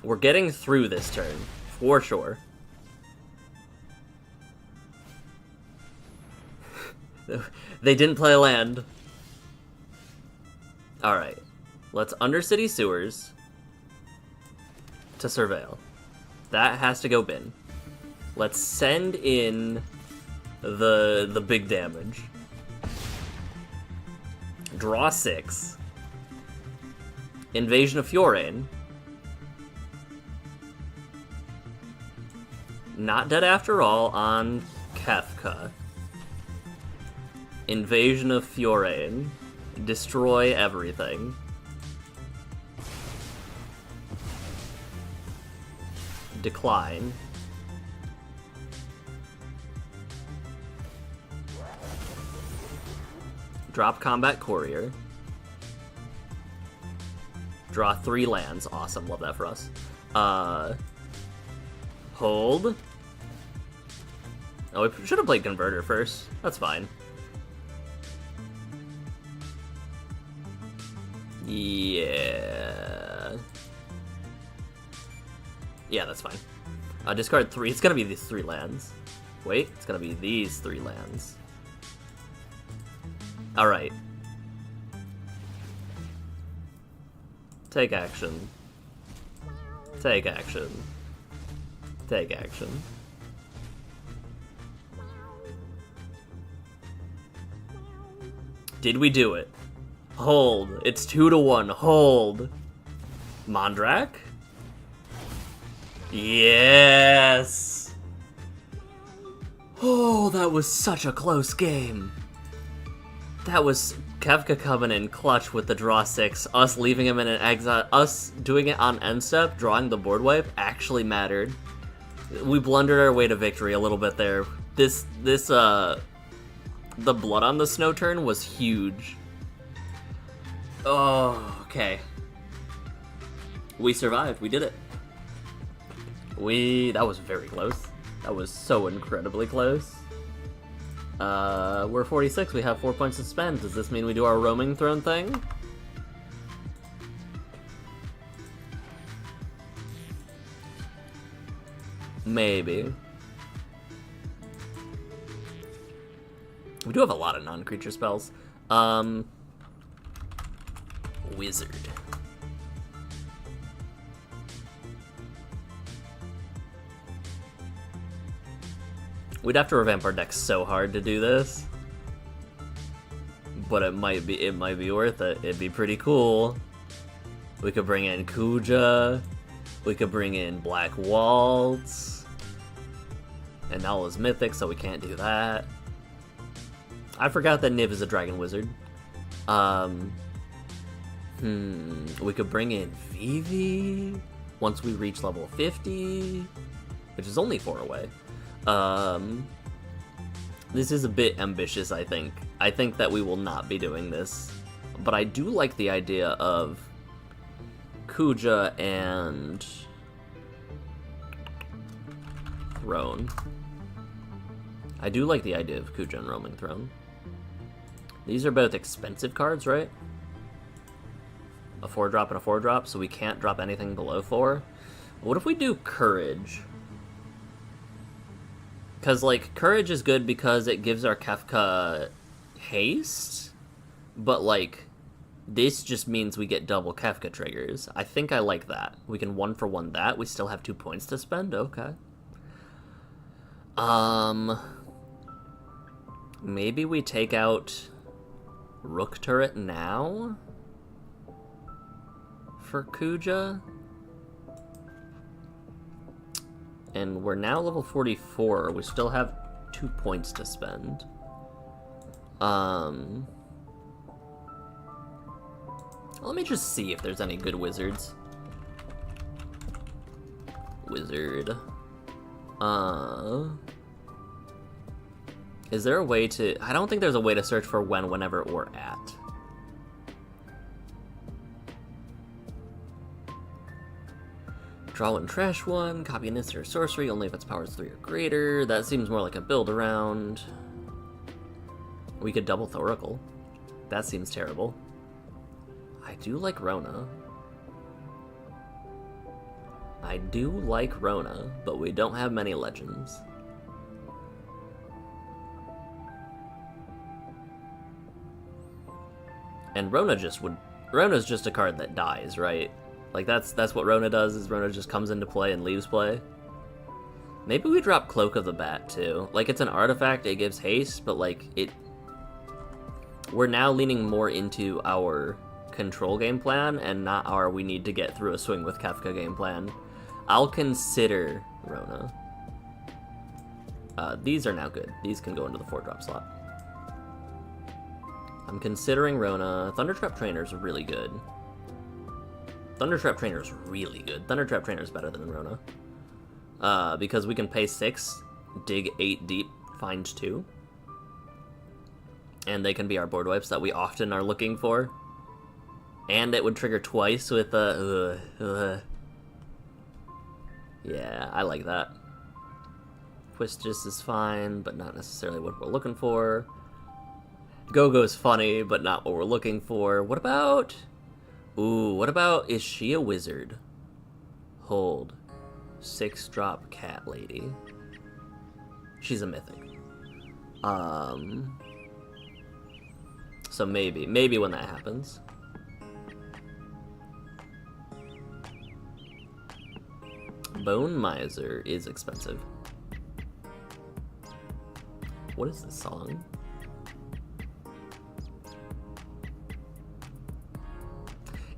We're getting through this turn, for sure. They didn't play land. Alright. Let's Undercity Sewers to Surveil. That has to go bin. Let's send in the big damage. Draw 6. Invasion of Fjorane. Not dead after all on Kefka. Invasion of Fjorane. Destroy everything. Decline. Drop Combat Courier. Draw 3 lands. Awesome, love that for us. Hold. Oh, we should have played Converter first. That's fine. Yeah. Yeah, that's fine. Discard 3. It's gonna be these 3 lands. Wait, it's gonna be these 3 lands. Alright. Take action. Take action. Take action. Did we do it? Hold. It's 2-1. Hold. Mondrak? Yes! Oh, that was such a close game. That was Kefka coming in clutch with the draw 6, us leaving him in an exile, us doing it on end step, drawing the board wipe, actually mattered. We blundered our way to victory a little bit there. The blood on the snow turn was huge. Oh, okay. We survived. We did it. That was very close. That was so incredibly close. We're 46. We have 4 points to spend. Does this mean we do our roaming throne thing? Maybe. We do have a lot of non-creature spells. Wizard. We'd have to revamp our deck so hard to do this. But it might be worth it. It'd be pretty cool. We could bring in Kuja. We could bring in Black Waltz. And Nala's mythic, so we can't do that. I forgot that Niv is a dragon wizard. We could bring in Vivi once we reach level 50, which is only 4 away. This is a bit ambitious, I think. I think that we will not be doing this, but I do like the idea of Kuja and Throne. I do like the idea of Kuja and Roaming Throne. These are both expensive cards, right? A 4-drop and a 4-drop, so we can't drop anything below 4. What if we do Courage? Because, like, Courage is good because it gives our Kefka haste, but, like, this just means we get double Kefka triggers. I think I like that. We can 1-for-1 that. We still have 2 points to spend. Okay. Maybe we take out Rook Turret now for Kuja. And we're now level 44. We still have 2 points to spend. Let me just see if there's any good wizards. Wizard. Is there a way to... I don't think there's a way to search for whenever we're at. Draw 1, trash 1, copy an instant or sorcery, only if its power is 3 or greater. That seems more like a build around. We could double Thoracle. That seems terrible. I do like Rona. I do like Rona, but we don't have many legends. And Rona's just a card that dies, right? Like, that's what Rona does, is Rona just comes into play and leaves play. Maybe we drop Cloak of the Bat, too. Like, it's an artifact, it gives haste, but, like, we're now leaning more into our control game plan, and not our we need to get through a swing with Kefka game plan. I'll consider Rona. These are now good. These can go into the 4-drop slot. I'm considering Rona. Thundertrap Trainer is really good. Thundertrap Trainer is really good. Thundertrap Trainer is better than Rona. Because we can pay 6, dig 8 deep, find 2. And they can be our board wipes that we often are looking for. And it would trigger twice with yeah, I like that. Quistis is fine, but not necessarily what we're looking for. Go-Go's funny, but not what we're looking for. What about... Ooh, what about... Is she a wizard? Hold. 6-drop cat lady. She's a mythic. So maybe when that happens. Bone Miser is expensive. What is this song?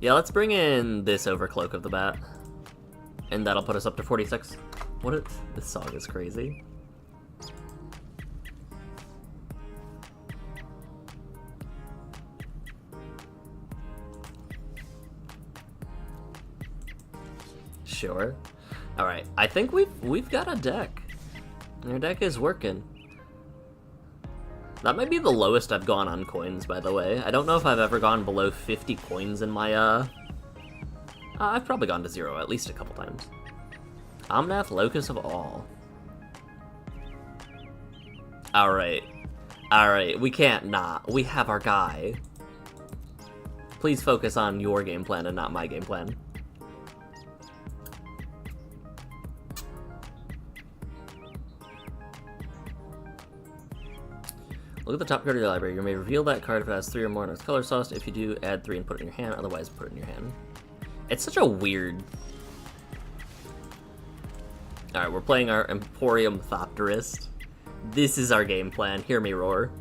Yeah, let's bring in this Overcloak of the Bat. And that'll put us up to 46. This song is crazy. Sure. All right. I think we've got a deck. Our deck is working. That might be the lowest I've gone on coins, by the way. I don't know if I've ever gone below 50 coins in my I've probably gone to 0 at least a couple times. Omnath, Locus of All. All right. All right. We can't not. We have our guy. Please focus on your game plan and not my game plan. Look at the top card of your library. You may reveal that card if it has 3 or more in its color sauce. If you do, add 3 and put it in your hand. Otherwise, put it in your hand. It's such a weird... Alright, we're playing our Emporium Thopterist. This is our game plan. Hear me roar.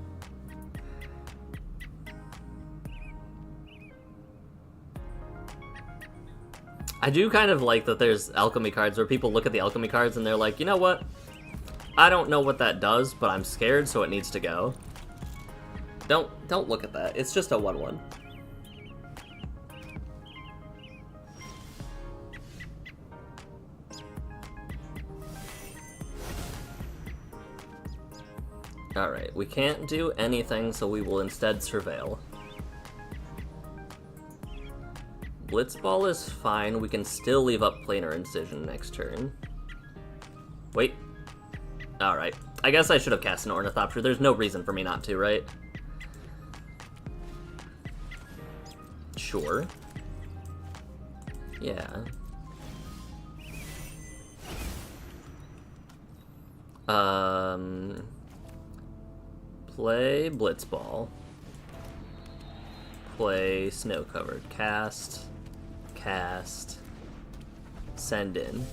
I do kind of like that there's alchemy cards where people look at the alchemy cards and they're like, you know what? I don't know what that does, but I'm scared, so it needs to go. Don't look at that. It's just a 1/1. Alright, we can't do anything, so we will instead surveil. Blitzball is fine. We can still leave up Planar Incision next turn. Wait. Alright. I guess I should have cast an Ornithopter. There's no reason for me not to, right? Sure. Yeah. Play Blitzball. Play Snow-Covered. Cast. Send in.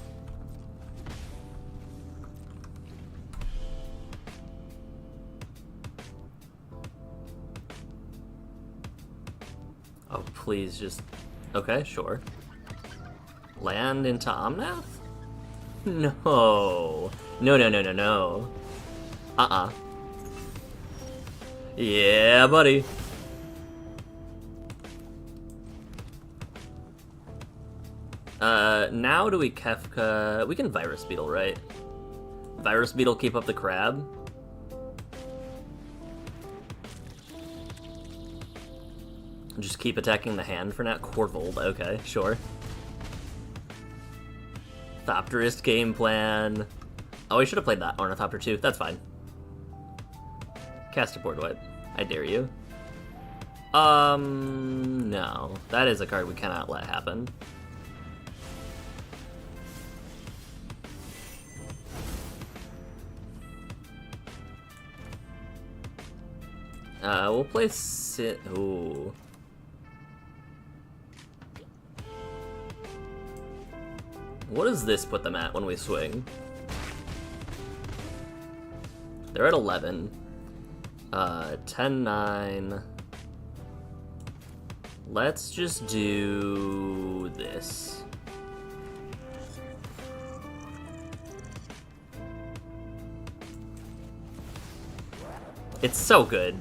Oh, please just... Okay, sure. Land into Omnath? No. No. Yeah, buddy. Now do we Kefka... We can Virus Beetle, right? Virus Beetle keep up the crab? Just keep attacking the hand for now? Corvold, okay, sure. Thopterist game plan. Oh, we should have played that Ornithopter too. That's fine. Cast a board wipe. I dare you. No. That is a card we cannot let happen. We'll play Ooh. What does this put them at when we swing? They're at 11. 10-9. Let's just do this. It's so good.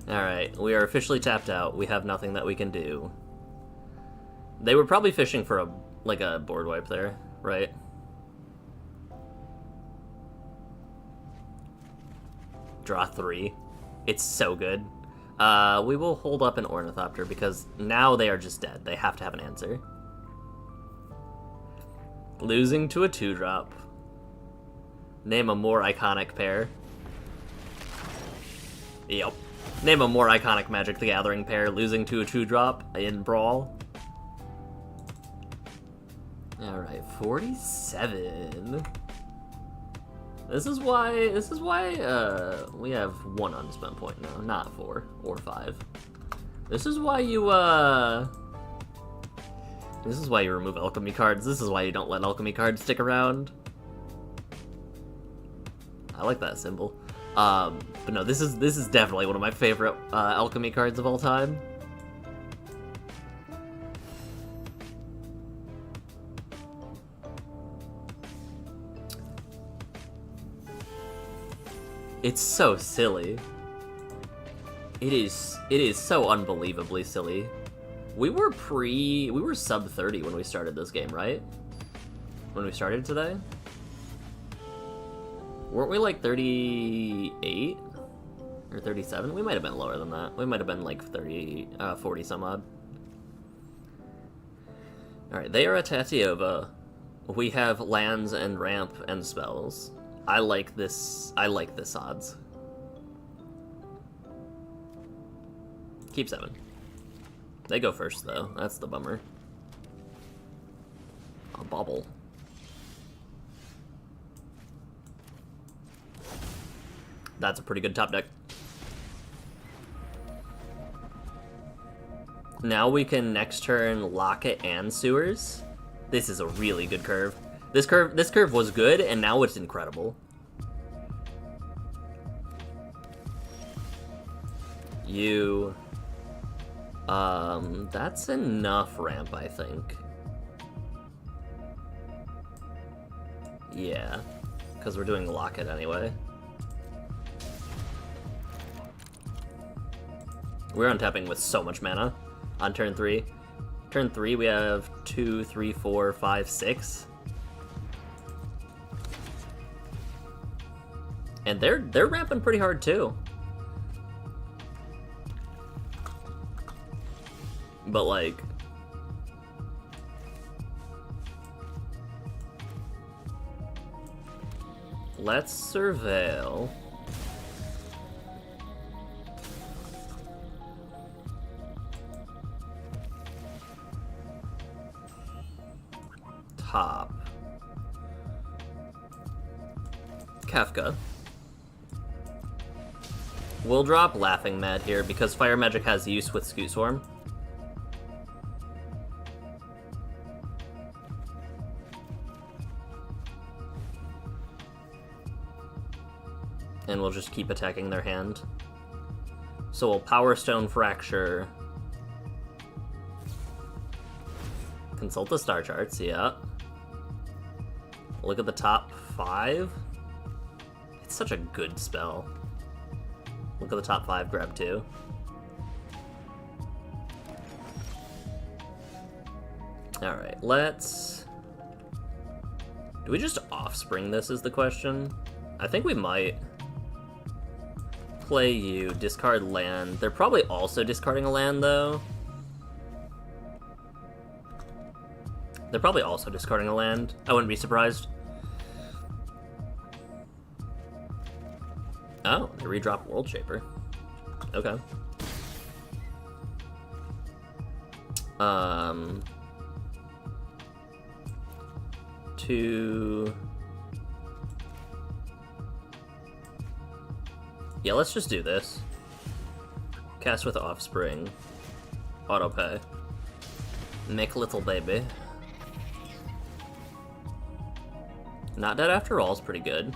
Alright, we are officially tapped out. We have nothing that we can do. They were probably fishing for a board wipe there, right? Draw 3. It's so good. We will hold up an Ornithopter because now they are just dead. They have to have an answer. Losing to a 2-drop. Name a more iconic pair. Yep. Name a more iconic Magic the Gathering pair losing to a 2-drop in Brawl. Alright, 47. This is why we have 1 unspent point now, not 4 or 5. This is why you remove alchemy cards. This is why you don't let alchemy cards stick around. I like that symbol. But no, this is definitely one of my favorite alchemy cards of all time. It's so silly. It is so unbelievably silly. We were sub 30 when we started this game, right? When we started today? Weren't we like 38? Or 37? We might have been lower than that. We might have been like 40 some odd. Alright, they are a Tatiova. We have lands and ramp and spells. I like this odds. Keep 7. They go first though, that's the bummer. A bobble. That's a pretty good top deck. Now we can next turn lock it and sewers. This is a really good curve. This curve was good, and now it's incredible. That's enough ramp, I think. Yeah, because we're doing lock it anyway. We're untapping with so much mana on turn 3. Turn 3, we have 2, 3, 4, 5, 6. And they're ramping pretty hard too. But like, let's surveil. Top. Kefka. We'll drop Laughing Mad here because Fire Magic has use with Scoot Swarm. And we'll just keep attacking their hand. So we'll Power Stone Fracture. Consult the star charts, yeah. Look at the top 5. It's such a good spell. Look at the top 5, grab 2. Alright, let's... Do we just Offspring this is the question? I think we might. Play you, discard land. They're probably also discarding a land, though. They're probably also discarding a land. I wouldn't be surprised. Oh, they redrop World Shaper. Okay. Yeah, let's just do this. Cast with Offspring. Autopay. Make little baby. Not Dead After All is pretty good.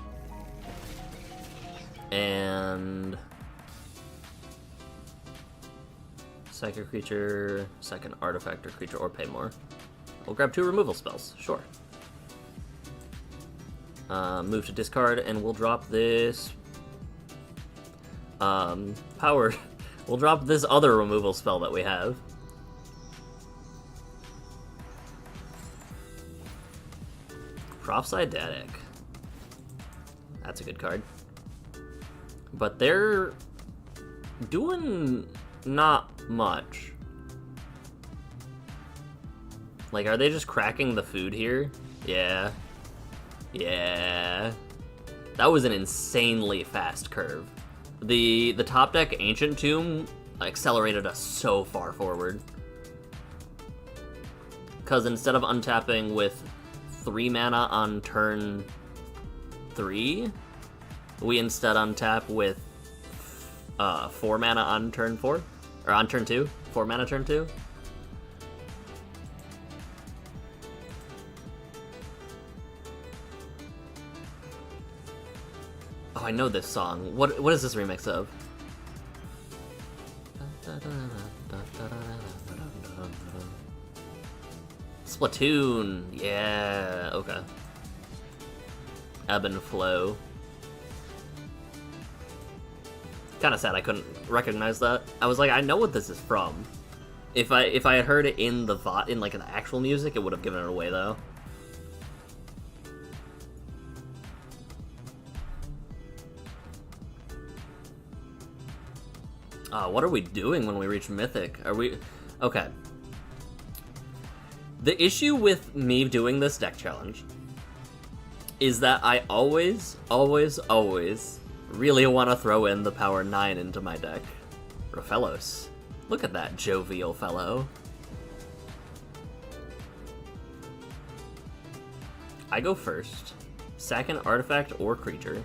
And... Psychic creature, second artifact or creature, or pay more. We'll grab 2 removal spells, sure. Move to discard, and we'll drop this... power. We'll drop this other removal spell that we have. Prophesidetic. That's a good card. But they're doing not much. Like, are they just cracking the food here? Yeah. Yeah. That was an insanely fast curve. The top deck Ancient Tomb accelerated us so far forward. Because instead of untapping with 3 mana on turn 3, we instead untap with 4 mana on turn 4? Or on turn 2? 4 mana turn 2? Oh, I know this song. What is this remix of? Splatoon! Yeah, okay. Ebb and Flow. Kinda sad I couldn't recognize that. I was like, I know what this is from. If I had heard it in the in like an actual music, it would have given it away though. What are we doing when we reach Mythic? Are we... Okay. The issue with me doing this deck challenge is that I always really want to throw in the power 9 into my deck. Rofellos. Look at that jovial fellow. I go first. Sack an artifact or creature.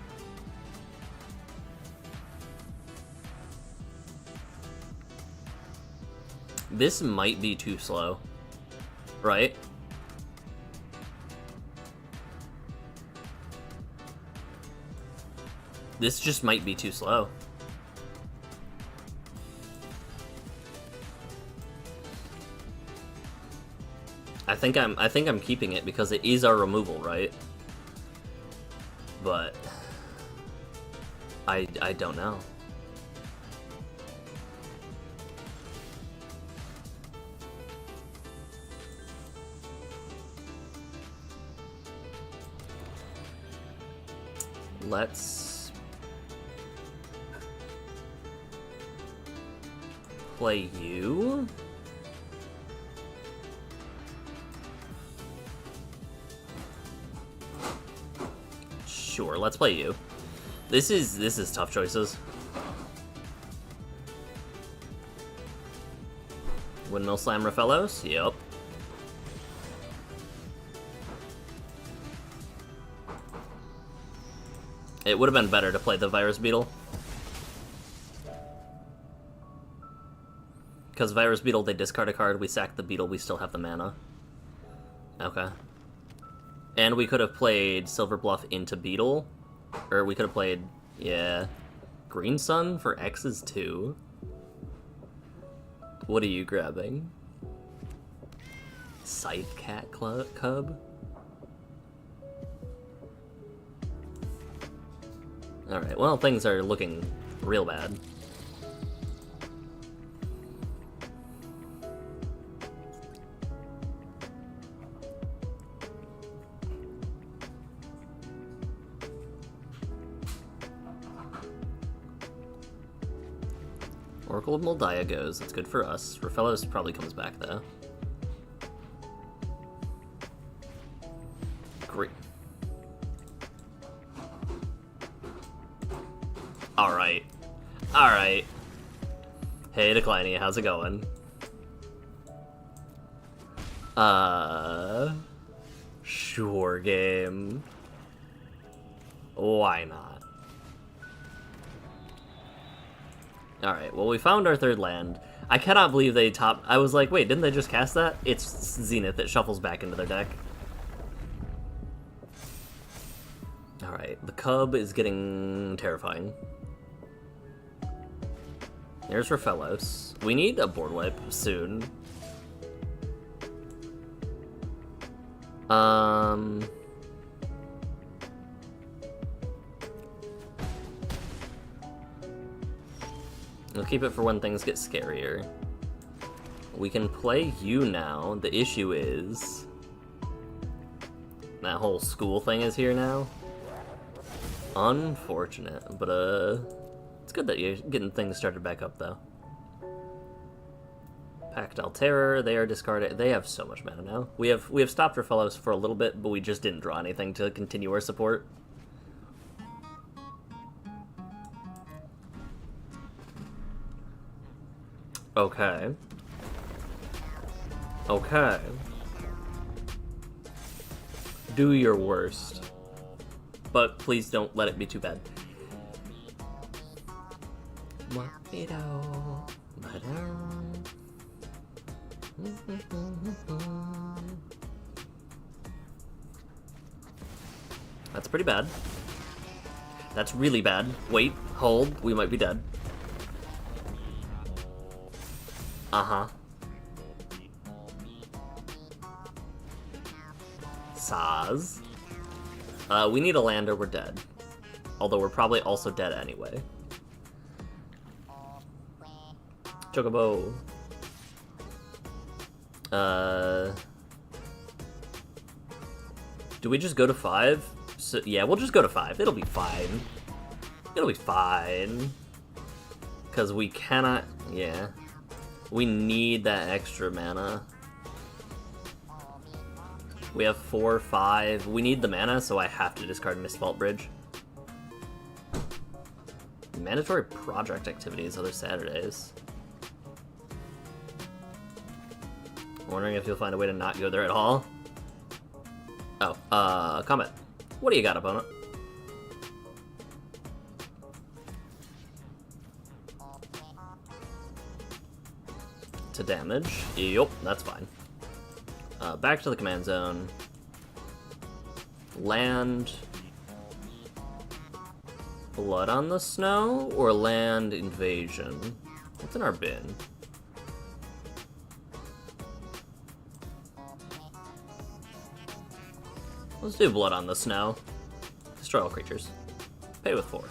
This might be too slow, right? This just might be too slow. I think I'm keeping it because it is our removal, right? But I don't know. Let's play you. Sure, let's play you. This is tough choices. Windmill Slam Rofellos? Yep. It would have been better to play the Virus Beetle. Because Virus Beetle, they discard a card, we sack the Beetle, we still have the mana. Okay. And we could have played Silver Bluff into Beetle. Or we could have played, yeah, Green Sun for X's 2. What are you grabbing? Scythe Cat Cub? Alright, well, things are looking real bad. Oracle of Moldiah goes. That's good for us. Rofellos probably comes back, though. Great. Alright. Alright. Hey, Decliney, how's it going? Sure, game. Why not? Alright, well, we found our third land. I cannot believe they top... I was like, wait, didn't they just cast that? It's Zenith. It shuffles back into their deck. Alright, the Cub is getting terrifying. There's Rofellos. We need a board wipe soon. We'll keep it for when things get scarier. We can play you now. The issue is... that whole school thing is here now. Unfortunate, but it's good that you're getting things started back up, though. Pact Alterror, they are discarded. They have so much mana now. We have stopped Rofellos for a little bit, but we just didn't draw anything to continue our support. Okay. Okay. Do your worst. But please don't let it be too bad. That's pretty bad. That's really bad. Wait, hold, we might be dead. Uh-huh. Saz. We need a land or we're dead. Although we're probably also dead anyway. Chocobo. Do we just go to 5? So, yeah, we'll just go to 5. It'll be fine. It'll be fine. Because we cannot... Yeah. We need that extra mana. We have 4, 5. We need the mana, so I have to discard Mistvault Bridge. Mandatory project activities other Saturdays. Wondering if you'll find a way to not go there at all. Oh, combat. What do you got, opponent? To damage. Yup, that's fine. Back to the command zone. Land... Blood on the Snow, or land invasion? What's in our bin? Let's do Blood on the Snow. Destroy all creatures. Pay with 4.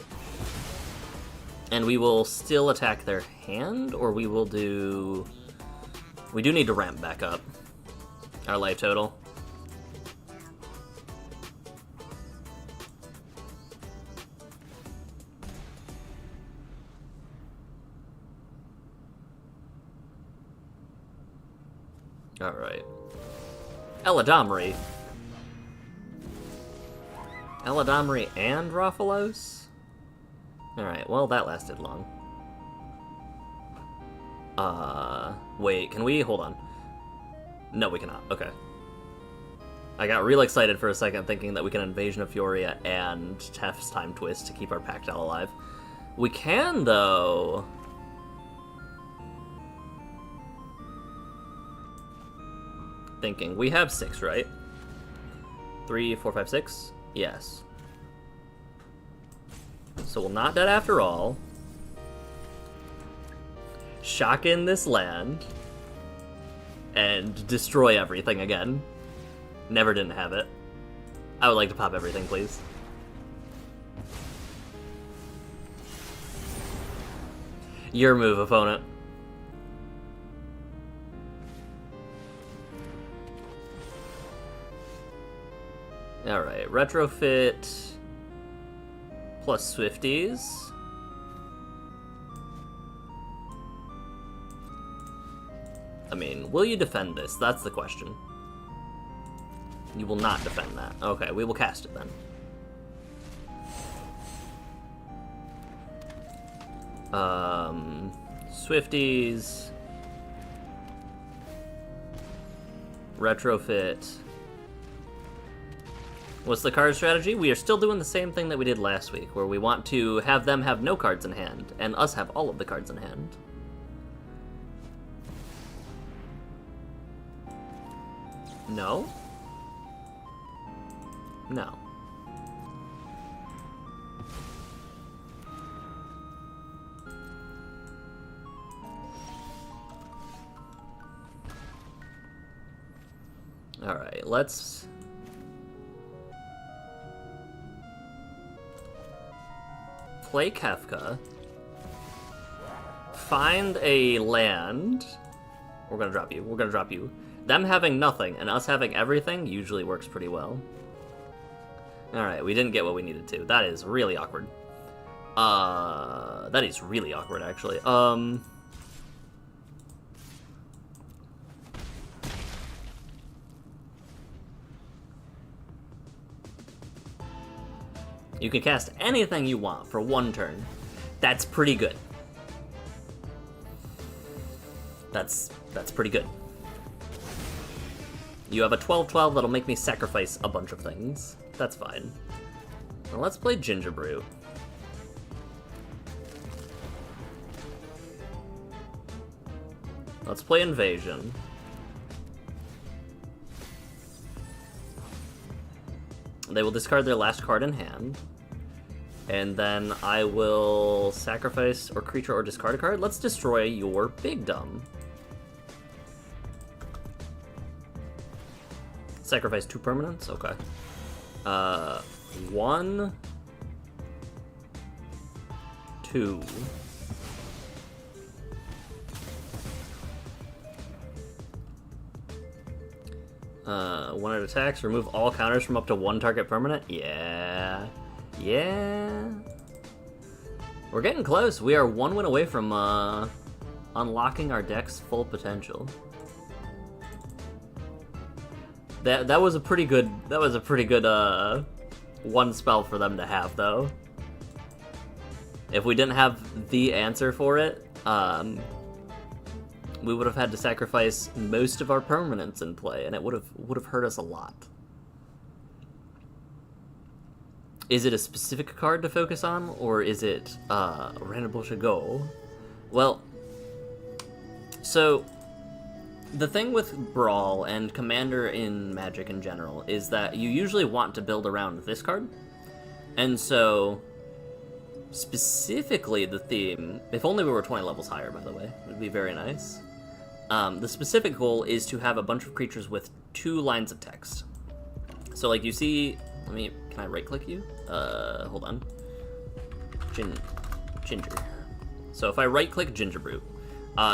And we will still attack their hand, or we will do... We do need to ramp back up our life total. Alright. Eladamri. Eladamri and Raphalos? Alright, well that lasted long. Wait, can we? Hold on. No, we cannot. Okay. I got real excited for a second thinking that we can Invasion of Fioria and Tef's Time Twist to keep our Pactel alive. We can, though. Thinking. We have 6, right? 3, 4, 5, 6? Yes. So we're not dead after all. Shock in this land. And destroy everything again. Never didn't have it. I would like to pop everything, please. Your move, opponent. Alright, retrofit plus Swifties. I mean, will you defend this? That's the question. You will not defend that. Okay, we will cast it then. Swifties. Retrofit. What's the card strategy? We are still doing the same thing that we did last week, where we want to have them have no cards in hand, and us have all of the cards in hand. No? No. Alright, let's... play Kefka. Find a land. We're gonna drop you. We're gonna drop you. Them having nothing and us having everything usually works pretty well. Alright, we didn't get what we needed to. That is really awkward. That is really awkward, actually. You can cast anything you want for 1 turn. That's pretty good. That's pretty good. You have a 12/12 that'll make me sacrifice a bunch of things. That's fine. Now let's play Ginger Brew. Let's play Invasion. They will discard their last card in hand. And then I will sacrifice or creature or discard a card. Let's destroy your Big Dumb. Sacrifice 2 permanents? Okay. 1, 2. When it attacks, remove all counters from up to 1 target permanent? Yeah. Yeah. We're getting close. We are 1 win away from unlocking our deck's full potential. That was a pretty good one spell for them to have, though. If we didn't have the answer for it, we would have had to sacrifice most of our permanents in play, and it would have hurt us a lot. Is it a specific card to focus on, or is it random bullshit go? Well, so the thing with Brawl and Commander in Magic in general is that you usually want to build around this card, and so specifically the theme, if only we were 20 levels higher, by the way, it would be very nice. The specific goal is to have a bunch of creatures with 2 lines of text. So like you see, can I right click you? Hold on. Ginger. So if I right click Ginger Brew,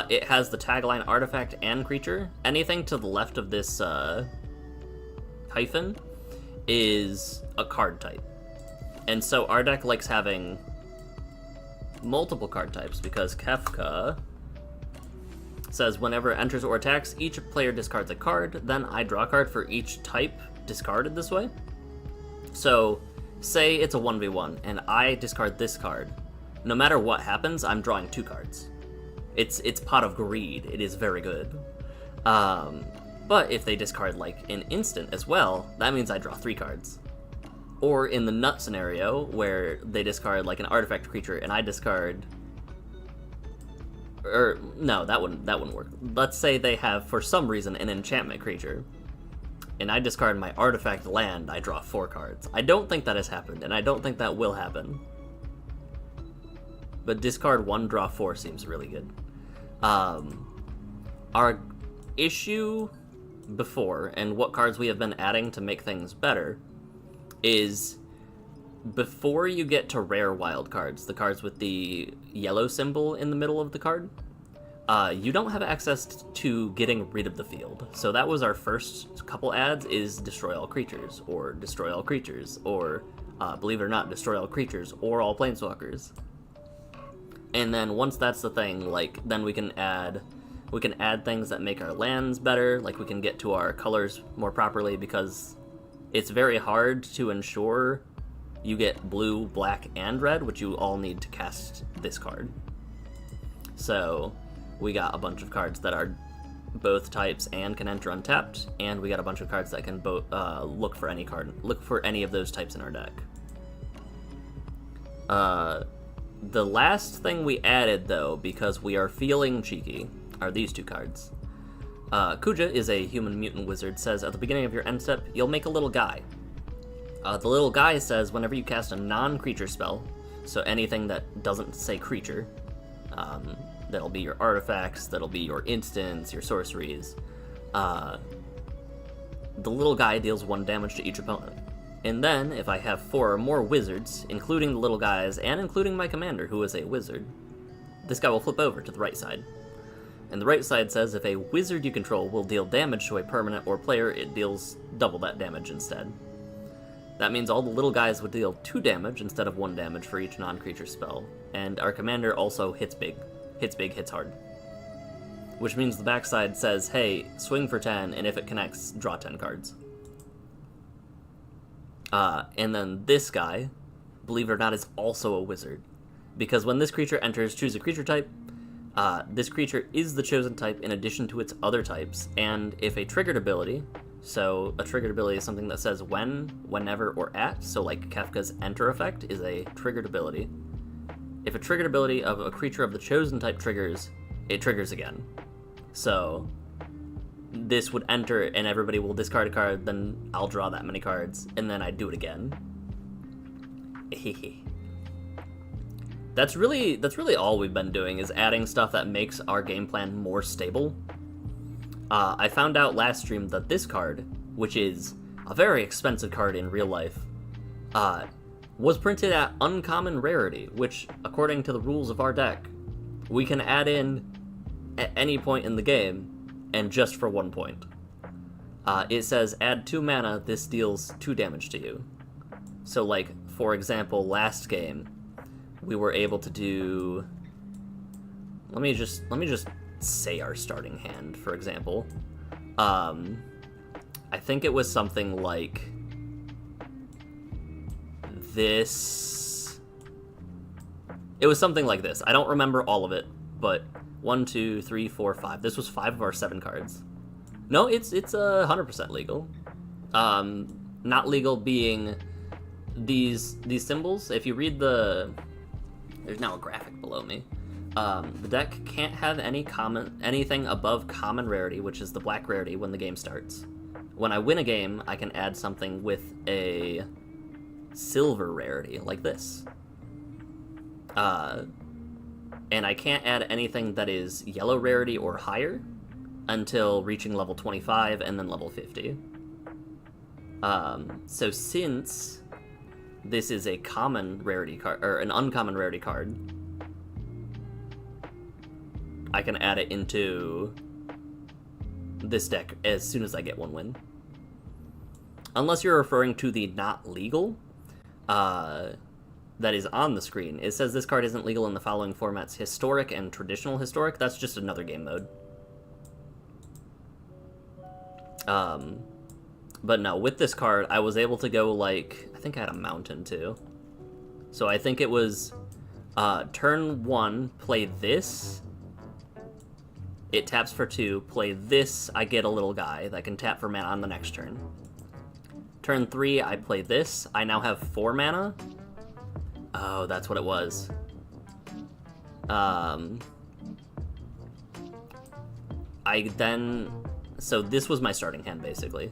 it has the tagline artifact and creature. Anything to the left of this hyphen is a card type. And so our deck likes having multiple card types because Kefka says whenever it enters or attacks, each player discards a card, then I draw a card for each type discarded this way. So, say it's a 1v1, and I discard this card. No matter what happens, I'm drawing 2 cards. It's Pot of Greed. It is very good. But if they discard, like, an instant as well, that means I draw 3 cards. Or in the nut scenario, where they discard, like, an artifact creature, and I discard... Or, no, that wouldn't work. Let's say they have, for some reason, an enchantment creature, and I discard my artifact land, I draw 4 cards. I don't think that has happened, and I don't think that will happen. But discard 1, draw 4 seems really good. Our issue before, and what cards we have been adding to make things better, is before you get to rare wild cards, the cards with the yellow symbol in the middle of the card, you don't have access to getting rid of the field. So that was our first couple ads, is destroy all creatures, or destroy all creatures, or believe it or not, destroy all creatures, or all planeswalkers. And then once that's the thing, like, then we can add things that make our lands better, like we can get to our colors more properly, because it's very hard to ensure you get blue, black, and red, which you all need to cast this card. So we got a bunch of cards that are both types and can enter untapped, and we got a bunch of cards that can both look for any of those types in our deck. The last thing we added, though, because we are feeling cheeky, are these 2 cards. Kuja is a human mutant wizard, says at the beginning of your end step, you'll make a little guy. The little guy says whenever you cast a non-creature spell, so anything that doesn't say creature, that'll be your artifacts, that'll be your instants, your sorceries, the little guy deals 1 damage to each opponent. And then, if I have 4 or more wizards, including the little guys, and including my commander, who is a wizard, this guy will flip over to the right side. And the right side says if a wizard you control will deal damage to a permanent or player, it deals double that damage instead. That means all the little guys would deal 2 damage instead of 1 damage for each non-creature spell, and our commander also hits big, hits hard. Which means the backside says, hey, swing for 10, and if it connects, draw 10 cards. And then this guy, believe it or not, is also a wizard. Because when this creature enters, choose a creature type. This creature is the chosen type in addition to its other types, and if a triggered ability, So a triggered ability is something that says when, whenever, or at. So like Kefka's Enter effect is a triggered ability. If a triggered ability of a creature of the chosen type triggers, it triggers again. So this would enter and everybody will discard a card, then I'll draw that many cards, and then I do it again. That's really all we've been doing, is adding stuff that makes our game plan more stable. I found out last stream that this card, which is a very expensive card in real life, was printed at uncommon rarity, which, according to the rules of our deck, we can add in at any point in the game, and just for 1 point. It says, add 2 mana, this deals 2 damage to you. So, like, for example, last game, we were able to do... Let me just say our starting hand, for example. I think it was something like this. It was something like this. I don't remember all of it, but 1, 2, 3, 4, 5. This was 5 of our 7 cards. No, it's 100% legal. Not legal being these symbols. If you read the... There's now a graphic below me. The deck can't have anything above common rarity, which is the black rarity, when the game starts. When I win a game, I can add something with a silver rarity, like this. And I can't add anything that is yellow rarity or higher until reaching level 25 and then level 50. So since this is a common rarity card, or an uncommon rarity card, I can add it into this deck as soon as I get 1 win. Unless you're referring to the not legal, that is on the screen. It says this card isn't legal in the following formats: historic and traditional historic. That's just another game mode. But no, with this card, I was able to go, like, I think I had a mountain too. So I think it was turn 1, play this. It taps for 2, play this, I get a little guy that can tap for mana on the next turn. Turn 3, I play this, I now have 4 mana. Oh, that's what it was. So this was my starting hand, basically.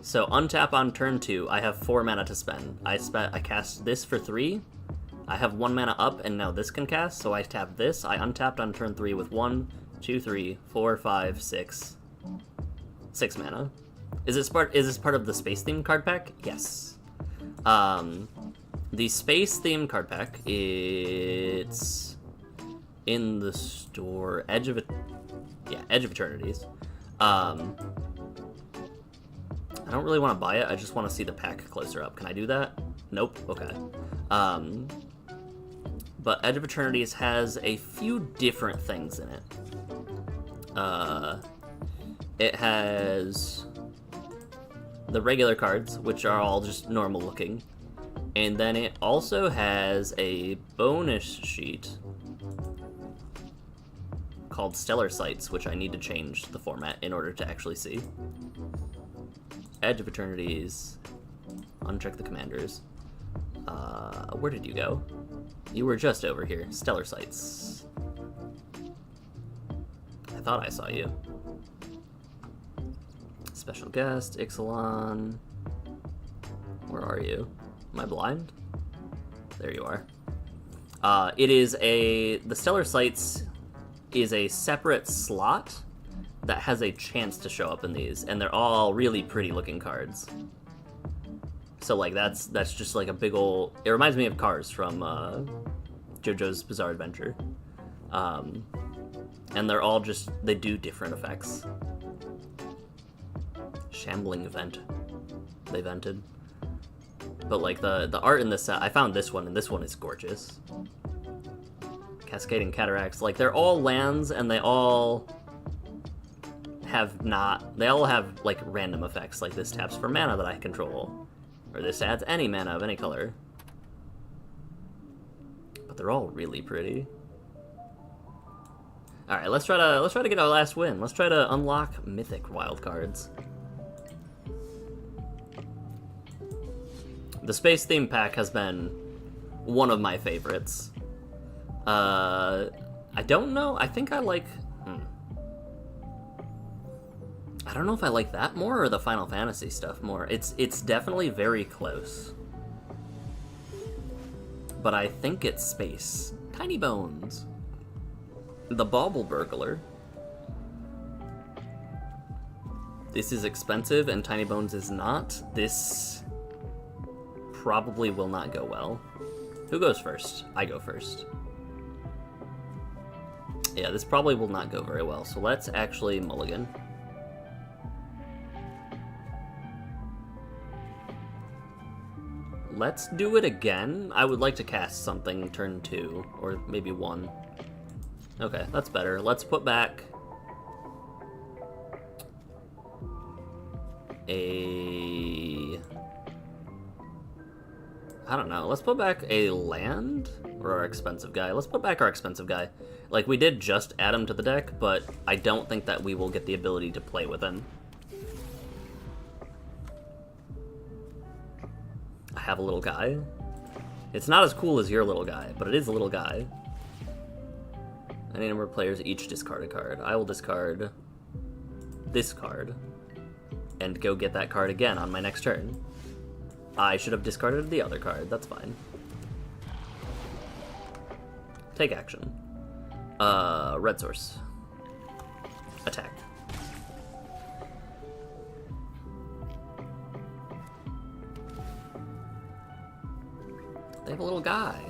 So untap on turn 2, I have 4 mana to spend. I cast this for 3, I have 1 mana up, and now this can cast, so I tap this, I untapped on turn 3 with 1, 2, 3, 4, 5, 6 mana. Is this part of the space theme card pack? Yes. The space theme card pack, it's in the store. Edge of Eternities. I don't really want to buy it. I just want to see the pack closer up. Can I do that? Nope. Okay. But Edge of Eternities has a few different things in it. It has the regular cards, which are all just normal looking. And then it also has a bonus sheet called Stellar Sights, which I need to change the format in order to actually see. Edge of Eternities. Uncheck the commanders. Where did you go? You were just over here. Stellar Sights. I thought I saw you. Special guest, Ixalan. Where are you? Am I blind? There you are. The Stellar Sights is a separate slot that has a chance to show up in these, and they're all really pretty looking cards. So like that's just like a big ol'... It reminds me of Cars from JoJo's Bizarre Adventure. And they're all just... They do different effects. Shambling Event. They vented. But like the art in this set, I found this one, and this one is gorgeous. Cascading Cataracts, like they're all lands, and they all have like random effects, like this taps for mana that I control, or this adds any mana of any color. But they're all really pretty. All right, let's try to get our last win. Let's try to unlock mythic wildcards. The space theme pack has been one of my favorites. I don't know. I think I like... I don't know if I like that more or the Final Fantasy stuff more. It's definitely very close. But I think it's space. Tiny Bones. The Bauble Burglar. This is expensive and Tiny Bones is not. This probably will not go well. Who goes first? I go first. Yeah, this probably will not go very well. So let's actually mulligan. Let's do it again. I would like to cast something turn 2, or maybe 1. Okay, that's better. Let's put back a... I don't know. Let's put back a land? Or our expensive guy? Let's put back our expensive guy. Like, we did just add him to the deck, but I don't think that we will get the ability to play with him. I have a little guy. It's not as cool as your little guy, but it is a little guy. Any number of players each discard a card. I will discard this card and go get that card again on my next turn. I should have discarded the other card. That's fine. Take action. Red source. Attack. They have a little guy.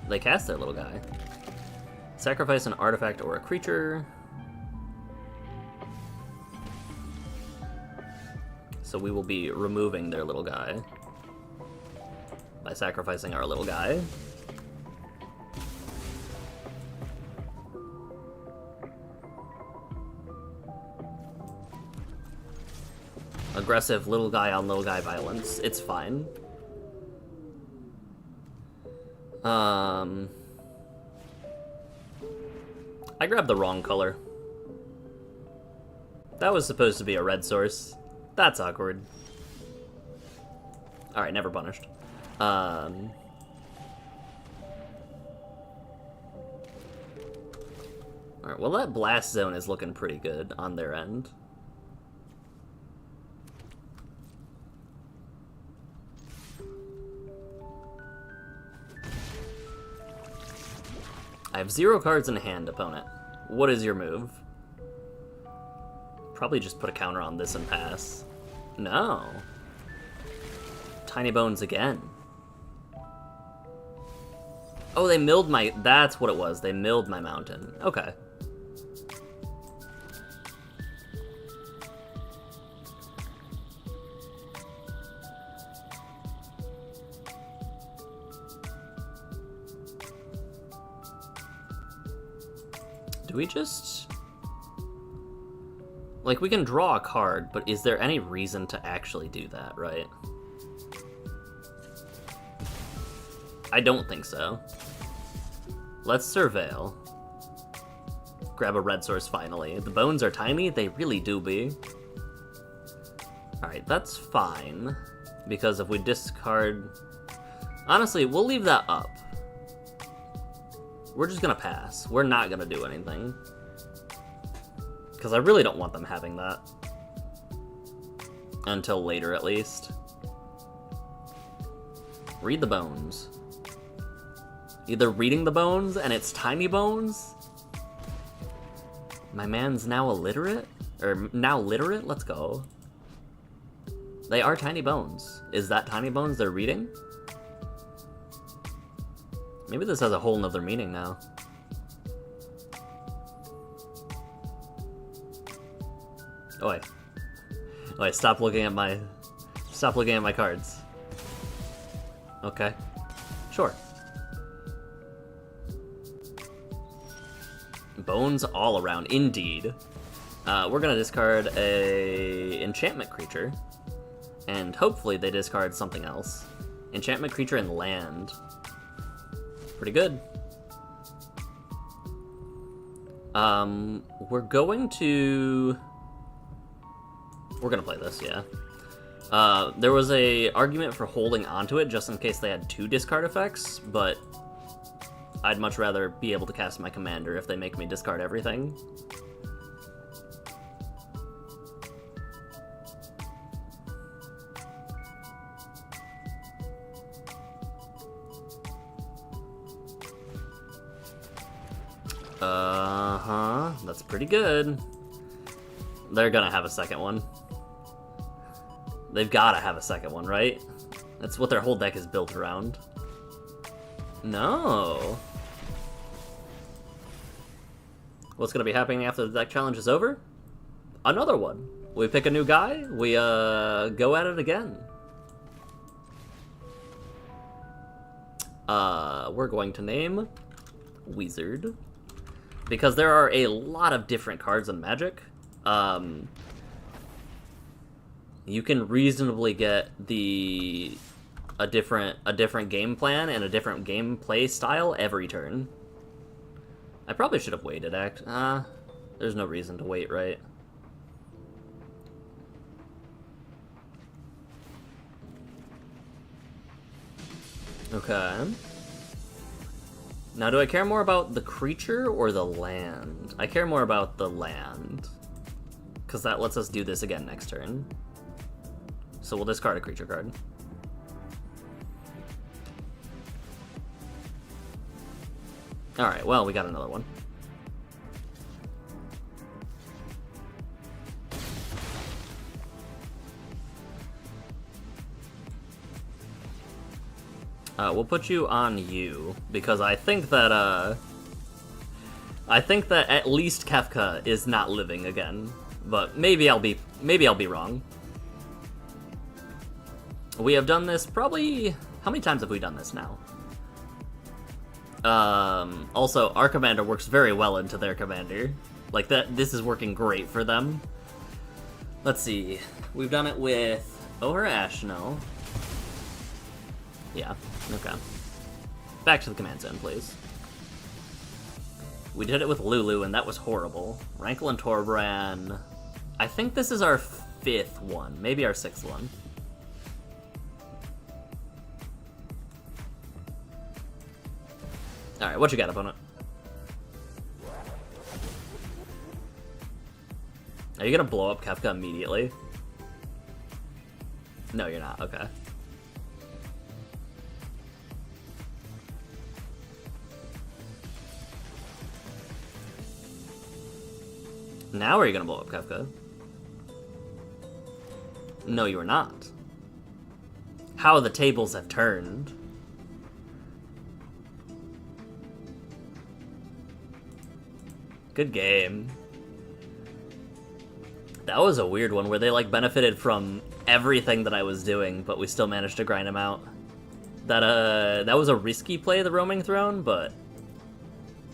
They cast their little guy. Sacrifice an artifact or a creature. So we will be removing their little guy by sacrificing our little guy. Aggressive little guy on little guy violence. It's fine. I grabbed the wrong color. That was supposed to be a red source. That's awkward. Alright, never punished. Alright, well that blast zone is looking pretty good on their end. I have 0 cards in hand, opponent. What is your move? Probably just put a counter on this and pass. No. Tiny Bones again. Oh, they milled my... That's what it was. They milled my mountain. Okay. Do we just... Like, we can draw a card, but is there any reason to actually do that, right? I don't think so. Let's surveil. Grab a red source finally. The bones are tiny? They really do be. Alright, that's fine. Because if we discard... Honestly, we'll leave that up. We're just gonna pass. We're not gonna do anything. Because I really don't want them having that. Until later, at least. Read the bones. Either reading the bones and it's tiny bones? My man's now illiterate? Or now literate? Let's go. They are tiny bones. Is that tiny bones they're reading? Maybe this has a whole nother meaning now. Oh wait. Oh wait, stop looking at my cards. Okay. Sure. Bones all around, indeed. We're gonna discard a enchantment creature. And hopefully they discard something else. Enchantment creature and land. Pretty good. We're gonna play this, yeah. There was a argument for holding onto it just in case they had 2 discard effects, but I'd much rather be able to cast my commander if they make me discard everything. Uh-huh, that's pretty good. They're gonna have a second one. They've gotta have a second one, right? That's what their whole deck is built around. No. What's gonna be happening after the deck challenge is over? Another one. We pick a new guy, we go at it again. We're going to name Wizard. Because there are a lot of different cards in Magic. You can reasonably get a different game plan and a different gameplay style every turn. I probably should have waited, there's no reason to wait, right? Okay. Now, do I care more about the creature or the land? I care more about the land. Because that lets us do this again next turn. So we'll discard a creature card. Alright, well, we got another one. We'll put you on you, because I think that at least Kefka is not living again. But maybe I'll be wrong. We have done this probably... How many times have we done this now? Also, our commander works very well into their commander. Like, this is working great for them. Let's see. We've done it with Ohra Ashnell. Yeah, okay. Back to the command zone, please. We did it with Lulu, and that was horrible. Rankle and Torbran. I think this is our 5th one, maybe our 6th one. Alright, what you got, opponent? Are you gonna blow up Kefka immediately? No, you're not, okay. Now are you gonna blow up Kefka? No, you are not. How the tables have turned. Good game. That was a weird one where they like benefited from everything that I was doing, but we still managed to grind them out. That was a risky play, the Roaming Throne, but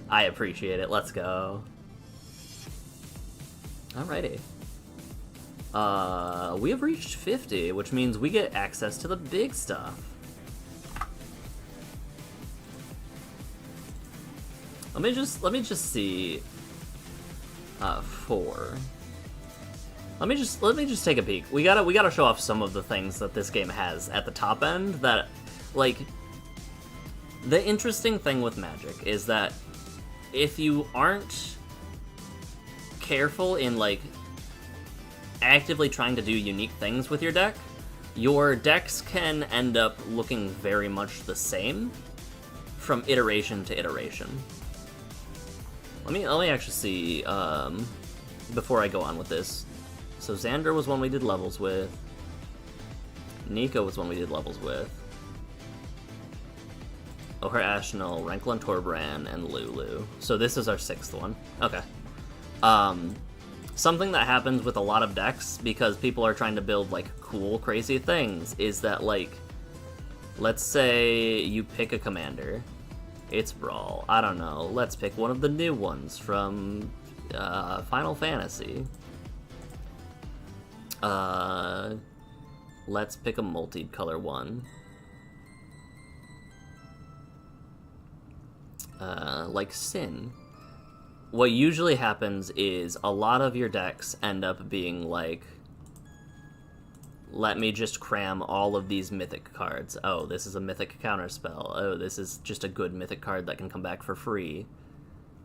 I appreciate it. Let's go. Alrighty. We have reached 50, which means we get access to the big stuff. Let me just see. 4. Let me just take a peek. We gotta show off some of the things that this game has at the top end that, like, the interesting thing with Magic is that if you aren't careful in, like, actively trying to do unique things with your deck, your decks can end up looking very much the same from iteration to iteration. Let me actually see, before I go on with this. So Xander was one we did levels with. Nico was one we did levels with. Ohra Ashnell, Rankle and Torbran, and Lulu. So this is our 6th one. Okay. Something that happens with a lot of decks, because people are trying to build, like, cool, crazy things, is that, like, let's say you pick a commander. It's Brawl. I don't know. Let's pick one of the new ones from Final Fantasy. Let's pick a multicolor one. Like Sin. What usually happens is a lot of your decks end up being like let me just cram all of these mythic cards. Oh, this is a mythic counterspell. Oh, this is just a good mythic card that can come back for free.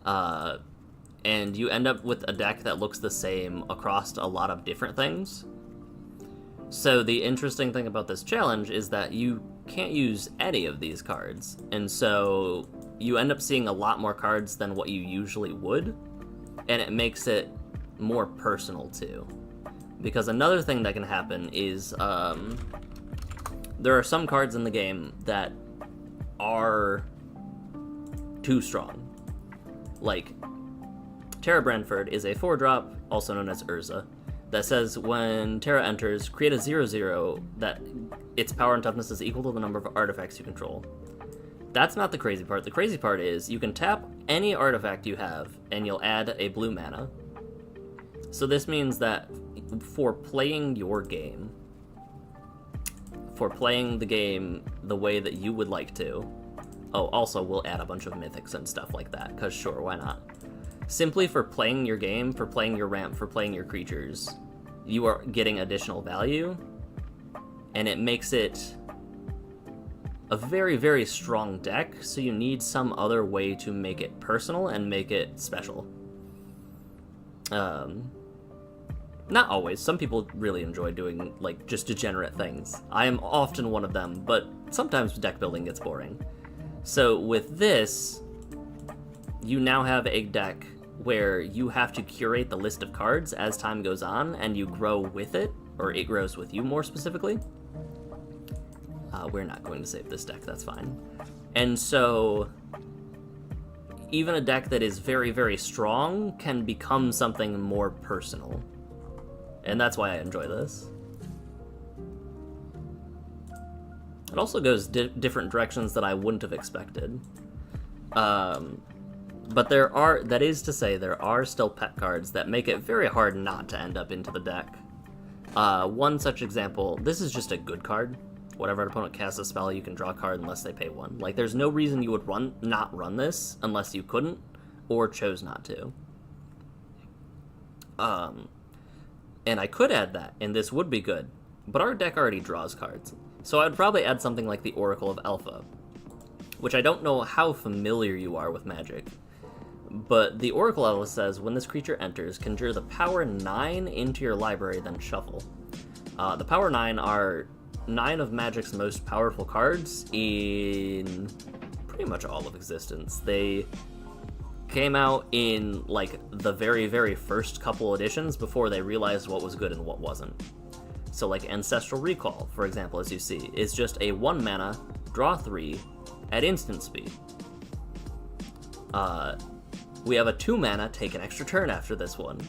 And you end up with a deck that looks the same across a lot of different things. So the interesting thing about this challenge is that you can't use any of these cards, and so you end up seeing a lot more cards than what you usually would, and it makes it more personal too. Because another thing that can happen is there are some cards in the game that are too strong. Like, Terra Brentford is a 4-drop, also known as Urza, that says when Terra enters, create a 0/0 that its power and toughness is equal to the number of artifacts you control. That's not the crazy part. The crazy part is you can tap any artifact you have, and you'll add a blue mana. So this means that for playing your game, for playing the game the way that you would like to, oh, also we'll add a bunch of mythics and stuff like that, because sure, why not? Simply for playing your game, for playing your ramp, for playing your creatures, you are getting additional value, and it makes it a very, very strong deck, so you need some other way to make it personal and make it special. Not always. Some people really enjoy doing, like, just degenerate things. I am often one of them, but sometimes deck building gets boring. So with this, you now have a deck where you have to curate the list of cards as time goes on, and you grow with it, or it grows with you more specifically. We're not going to save this deck, that's fine. And so, even a deck that is very, very strong can become something more personal. And that's why I enjoy this. It also goes different directions that I wouldn't have expected. But that is to say, there are still pet cards that make it very hard not to end up into the deck. One such example, this is just a good card. Whatever an opponent casts a spell, you can draw a card unless they pay 1. Like, there's no reason you would not run this unless you couldn't, or chose not to. And I could add that, and this would be good, but our deck already draws cards. So I'd probably add something like the Oracle of Alpha, which I don't know how familiar you are with Magic. But the Oracle Alpha says, when this creature enters, conjure the power 9 into your library, then shuffle. The power 9 are 9 of Magic's most powerful cards in pretty much all of existence. They came out in, like, the very, very first couple editions before they realized what was good and what wasn't. So, like, Ancestral Recall, for example, as you see, is just a 1 mana, draw 3, at instant speed. We have a 2 mana, take an extra turn after this one.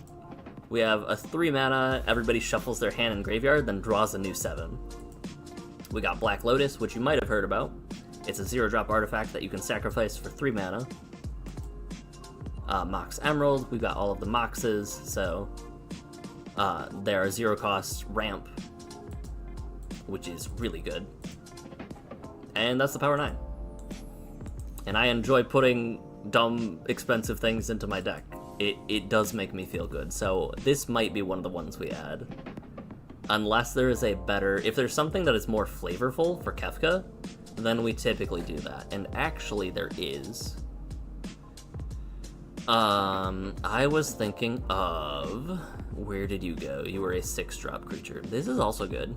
We have a 3 mana, everybody shuffles their hand in graveyard, then draws a new 7. We got Black Lotus, which you might have heard about. It's a 0-drop artifact that you can sacrifice for 3 mana. Mox Emerald, we've got all of the Moxes, so they're a 0-cost ramp, which is really good. And that's the power 9. And I enjoy putting dumb, expensive things into my deck. It does make me feel good, so this might be one of the ones we add. Unless there is a better... If there's something that is more flavorful for Kefka, then we typically do that. And actually, there is. I was thinking of... Where did you go? You were a 6-drop creature. This is also good.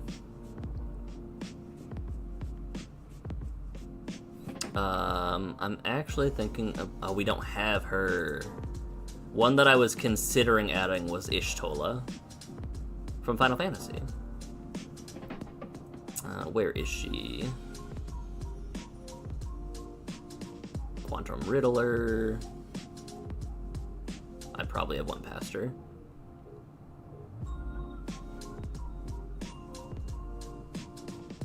I'm actually thinking of... Oh, we don't have her. One that I was considering adding was Ishtola from Final Fantasy. Where is she? Quantum Riddler. I probably have one past her.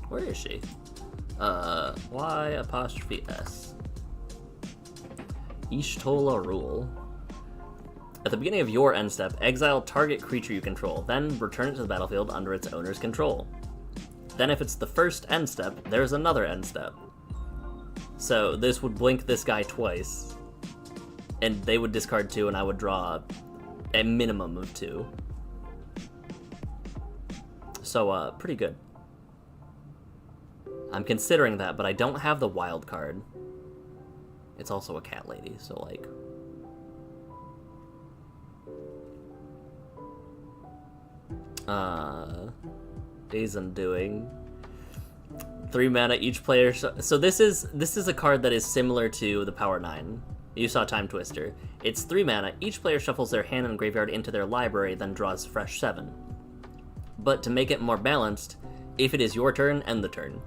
Where is she? Y''S. Ishtola Rule. At the beginning of your end step, exile target creature you control, then return it to the battlefield under its owner's control. Then if it's the first end step, there's another end step. So this would blink this guy twice, and they would discard 2, and I would draw a minimum of 2. So, pretty good. I'm considering that, but I don't have the wild card. It's also a cat lady, so, like... Days Undoing. 3 mana, each player... So this is a card that is similar to the Power 9. You saw Time Twister. It's 3 mana, each player shuffles their hand and graveyard into their library, then draws fresh 7. But to make it more balanced, if it is your turn, end the turn.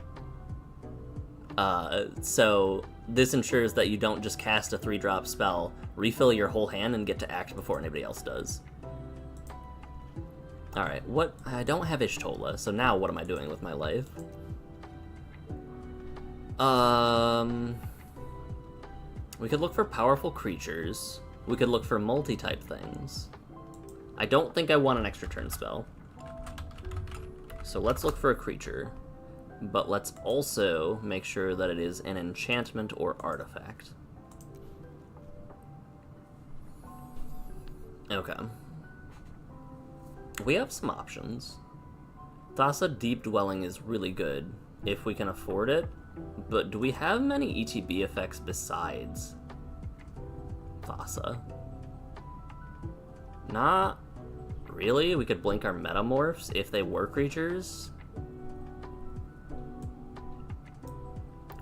So this ensures that you don't just cast a 3-drop spell, refill your whole hand, and get to act before anybody else does. Alright, what... I don't have Ishtola, so now what am I doing with my life? We could look for powerful creatures. We could look for multi-type things. I don't think I want an extra turn spell. So let's look for a creature. But let's also make sure that it is an enchantment or artifact. Okay. We have some options. Thassa Deep Dwelling is really good, if we can afford it. But do we have many ETB effects besides Thassa? Not really. We could blink our Metamorphs if they were creatures.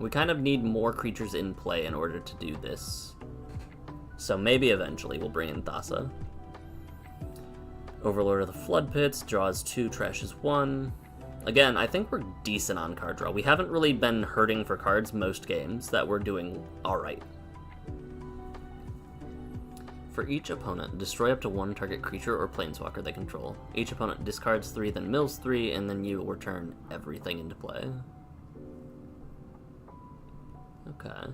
We kind of need more creatures in play in order to do this. So maybe eventually we'll bring in Thassa. Overlord of the Flood Pits draws 2, trashes 1. Again, I think we're decent on card draw. We haven't really been hurting for cards most games, that we're doing alright. For each opponent, destroy up to 1 target creature or planeswalker they control. Each opponent discards 3, then mills 3, and then you return everything into play. Okay.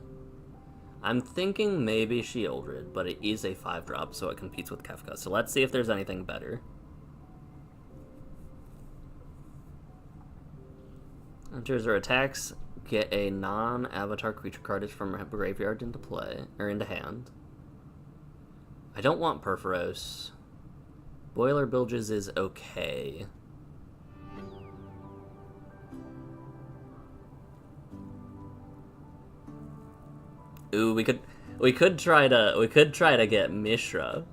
I'm thinking maybe Shieldred, but it is a 5-drop, so it competes with Kefka. So let's see if there's anything better. Enters or attacks, get a non-avatar creature card from a graveyard into play, or into hand. I don't want Purphoros. Boiler Bilges is okay. Ooh, we could try to get Mishra.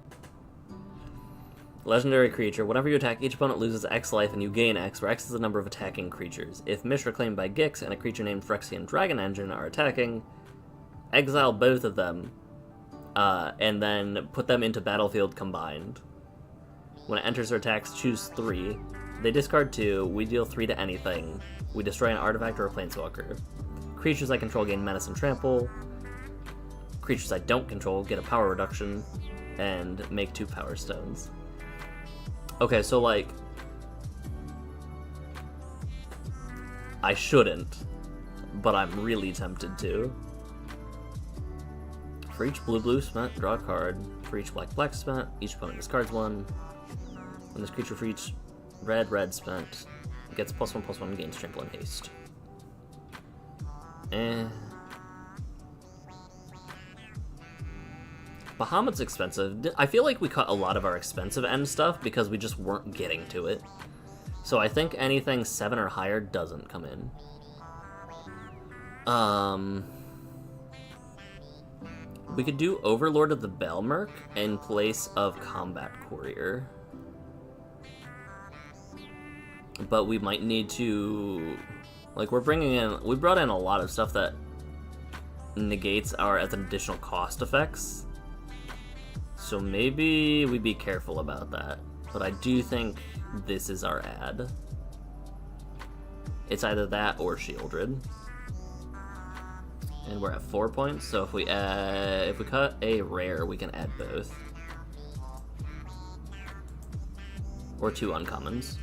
Legendary creature. Whenever you attack, each opponent loses X life and you gain X, where X is the number of attacking creatures. If Mishra claimed by Gix and a creature named Phyrexian Dragon Engine are attacking, exile both of them, and then put them into battlefield combined. When it enters or attacks, choose 3. They discard 2, we deal 3 to anything. We destroy an artifact or a planeswalker. Creatures I control gain menace and trample. Creatures I don't control get a power reduction, and make 2 power stones. Okay, so, like... I shouldn't, but I'm really tempted to. For each blue spent, draw a card. For each black spent, each opponent discards 1. When this creature for each red spent gets +1/+1 and gains trample and haste. Bahamut's expensive. I feel like we cut a lot of our expensive end stuff because we just weren't getting to it. So I think anything 7 or higher doesn't come in. We could do Overlord of the Belmerk in place of Combat Courier. But we might need to... Like, we brought in a lot of stuff that negates our as an additional cost effects. So maybe we be careful about that. But I do think this is our ad. It's either that or Shieldred. And we're at 4 points, so if we cut a rare, we can add both. Or 2 uncommons.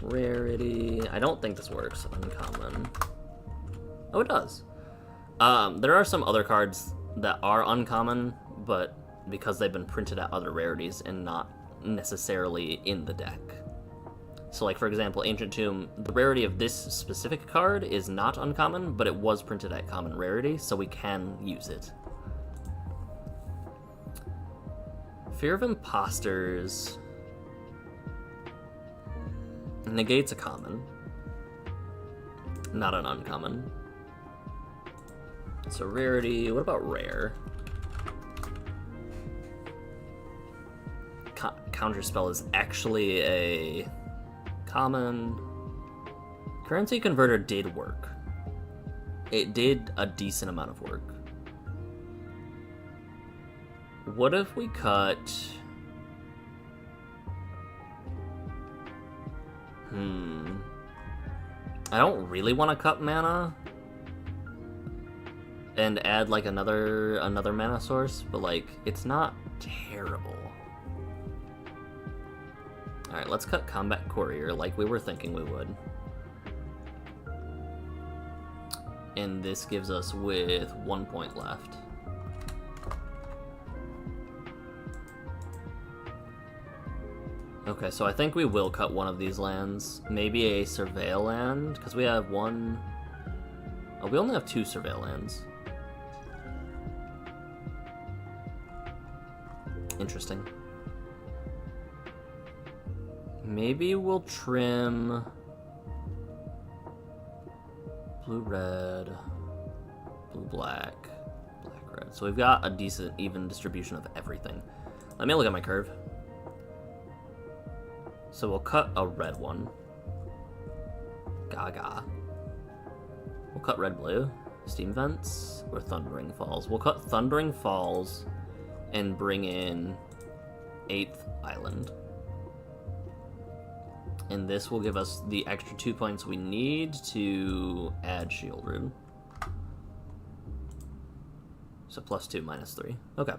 Rarity. I don't think this works. Uncommon. Oh, it does. There are some other cards that are uncommon, but because they've been printed at other rarities and not necessarily in the deck. So, like, for example, Ancient Tomb, the rarity of this specific card is not uncommon, but it was printed at common rarity, so we can use it. Fear of Imposters negates a common, not an uncommon. So rarity, what about rare? Counterspell is actually a common. Currency Converter did work. It did a decent amount of work. What if we cut... I don't really want to cut mana and add like another mana source, but like it's not terrible. Alright, let's cut Combat Courier like we were thinking we would. And this gives us with 1 point left. Okay, so I think we will cut one of these lands. Maybe a Surveil land, because we have one... Oh, we only have 2 Surveil lands. Interesting. Maybe we'll trim... Blue-red, blue-black, black-red. So we've got a decent, even distribution of everything. Let me look at my curve. So we'll cut a red one. Gaga. We'll cut red-blue. Steam Vents or Thundering Falls. We'll cut Thundering Falls and bring in 8th Island. And this will give us the extra 2 points we need to add Shield Rune. So +2, -3. Okay.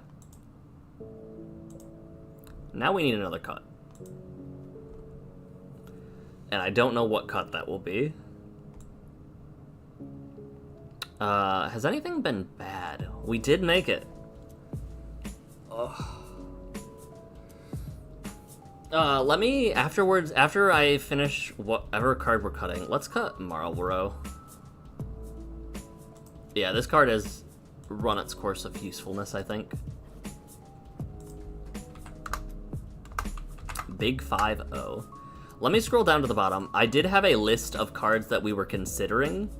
Now we need another cut. And I don't know what cut that will be. Has anything been bad? We did make it. Ugh. Let me, afterwards, after I finish whatever card we're cutting, let's cut Marlborough. Yeah, this card has run its course of usefulness, I think. Big 5-0. Let me scroll down to the bottom. I did have a list of cards that we were considering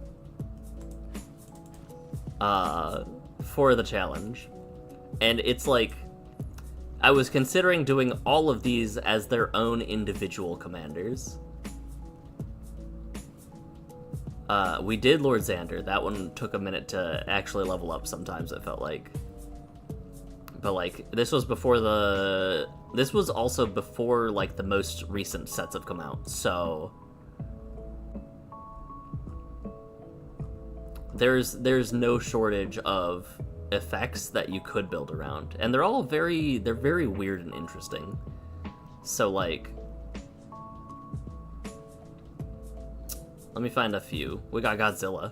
for the challenge. And it's like, I was considering doing all of these as their own individual commanders. We did Lord Xander. That one took a minute to actually level up sometimes, it felt like. But, like, this was before the... This was also before, like, the most recent sets have come out, so... There's no shortage of effects that you could build around. And they're all very weird and interesting. So, like... Let me find a few. We got Godzilla.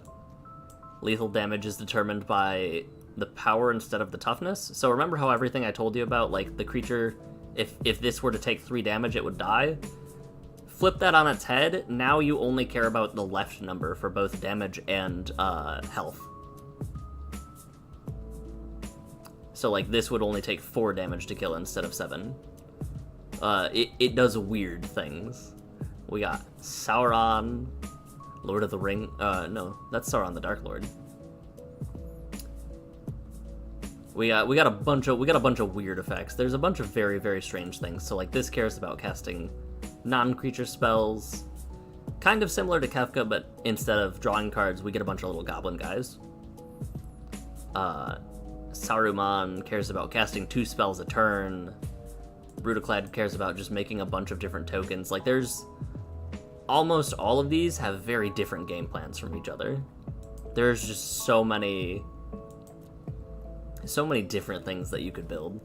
Lethal damage is determined by the power instead of the toughness. So remember how everything I told you about, like, the creature, if this were to take 3 damage, it would die? Flip that on its head, now you only care about the left number for both damage and health. So, like, this would only take 4 damage to kill instead of 7. It does weird things. We got Sauron, Lord of the Ring. No, that's Sauron the Dark Lord. We got a bunch of weird effects. There's a bunch of very, very strange things. So, like, this cares about casting non-creature spells, kind of similar to Kefka, but instead of drawing cards, we get a bunch of little goblin guys. Saruman cares about casting 2 spells a turn. Brutaclad cares about just making a bunch of different tokens. Like, there's... Almost all of these have very different game plans from each other. There's just so many different things that you could build.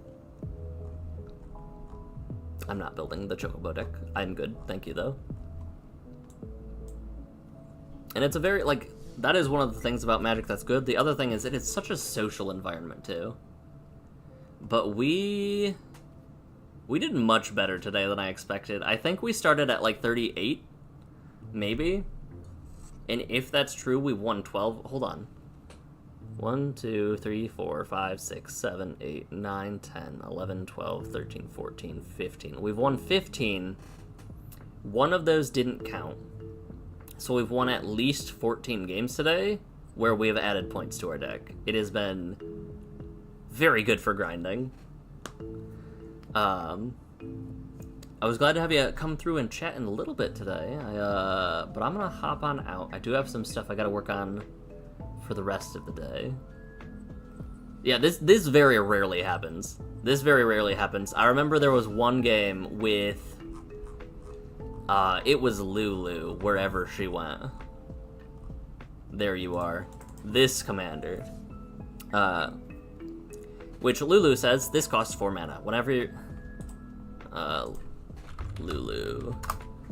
I'm not building the Chocobo deck. I'm good, thank you, though. And it's a very, like, that is one of the things about Magic that's good. The other thing is it's such a social environment, too. But we did much better today than I expected. I think we started at, like, 38, maybe? And if that's true, we won 12. Hold on. 1, 2, 3, 4, 5, 6, 7, 8, 9, 10, 11, 12, 13, 14, 15. We've won 15. One of those didn't count. So we've won at least 14 games today where we have added points to our deck. It has been very good for grinding. I was glad to have you come through and chat in a little bit today. But I'm going to hop on out. I do have some stuff I got to work on for the rest of the day. Yeah, this very rarely happens. This very rarely happens. I remember there was one game with... it was Lulu, wherever she went. There you are. This commander. Which Lulu says, this costs 4 mana. Whenever you're... Lulu...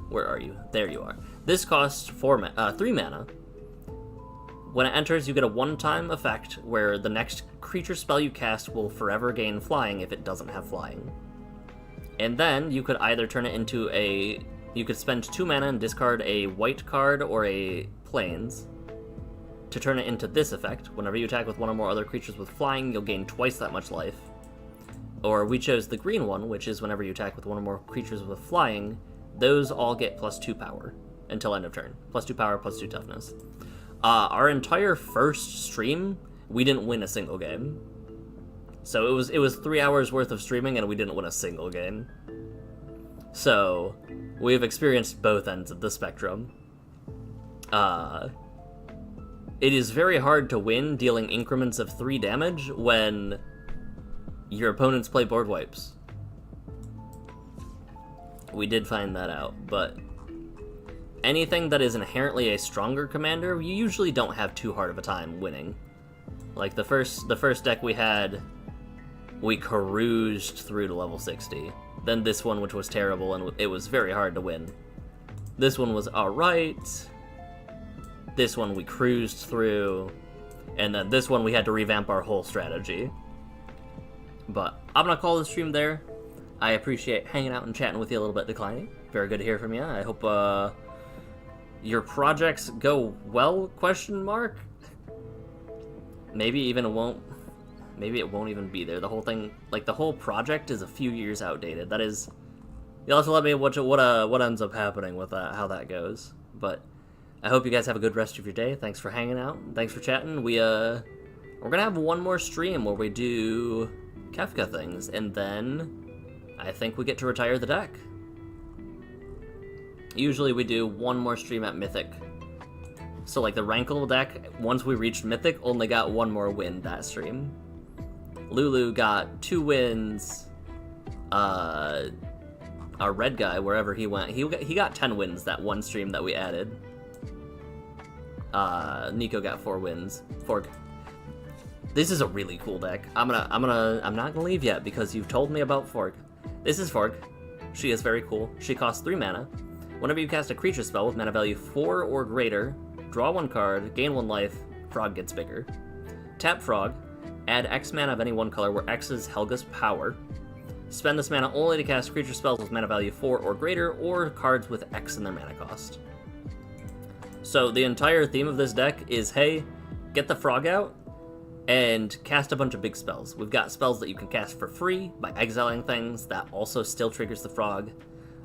Where are you? There you are. This costs 3 mana. When it enters, you get a one-time effect where the next creature spell you cast will forever gain flying if it doesn't have flying. And then you could either turn it into a... You could spend 2 mana and discard a white card or a plains to turn it into this effect. Whenever you attack with one or more other creatures with flying, you'll gain twice that much life. Or we chose the green one, which is whenever you attack with one or more creatures with flying, those all get +2 power until end of turn. +2 power, +2 toughness. Our entire first stream, we didn't win a single game. So it was 3 hours worth of streaming and we didn't win a single game. So we've experienced both ends of the spectrum. It is very hard to win dealing increments of 3 damage when your opponents play board wipes. We did find that out, but anything that is inherently a stronger commander, you usually don't have too hard of a time winning. Like the first deck we had, we cruised through to level 60. Then this one, which was terrible, and it was very hard to win. This one was alright. This one we cruised through. And then this one we had to revamp our whole strategy. But I'm gonna call the stream there. I appreciate hanging out and chatting with you a little bit, Declining. Very good to hear from you. I hope your projects go well, question mark? Maybe it won't even be there. The whole thing, like the whole project is a few years outdated. That is, you'll have to let me know what ends up happening with that, how that goes. But I hope you guys have a good rest of your day. Thanks for hanging out. Thanks for chatting. We're gonna have one more stream where we do Kefka things, and then I think we get to retire the deck. Usually we do one more stream at Mythic. So like the Rankle deck, once we reached Mythic, only got one more win that stream. Lulu got 2 wins. Our red guy, wherever he went, he got 10 wins that one stream that we added. Nico got 4 wins. Fork. This is a really cool deck. I'm not gonna leave yet because you've told me about Fork. This is Fork. She is very cool. She costs 3 mana. Whenever you cast a creature spell with mana value 4 or greater, draw 1 card, gain 1 life, Frog gets bigger. Tap Frog, add X mana of any one color where X is Helga's power. Spend this mana only to cast creature spells with mana value 4 or greater, or cards with X in their mana cost. So the entire theme of this deck is, hey, get the Frog out, and cast a bunch of big spells. We've got spells that you can cast for free by exiling things, that also still triggers the Frog.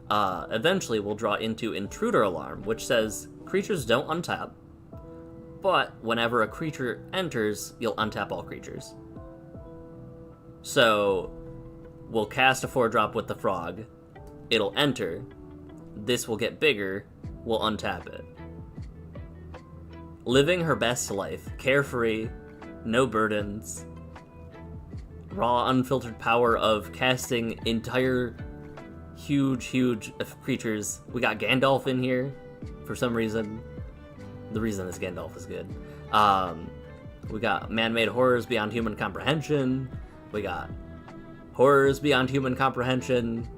Eventually we'll draw into Intruder Alarm, which says creatures don't untap, but whenever a creature enters, you'll untap all creatures. So we'll cast a 4-drop with the Frog, it'll enter, this will get bigger, we'll untap it. Living her best life, carefree, no burdens, raw unfiltered power of casting entire huge creatures. We got Gandalf in here for some reason. The reason is Gandalf is good. We got man-made horrors beyond human comprehension. We got horrors beyond human comprehension.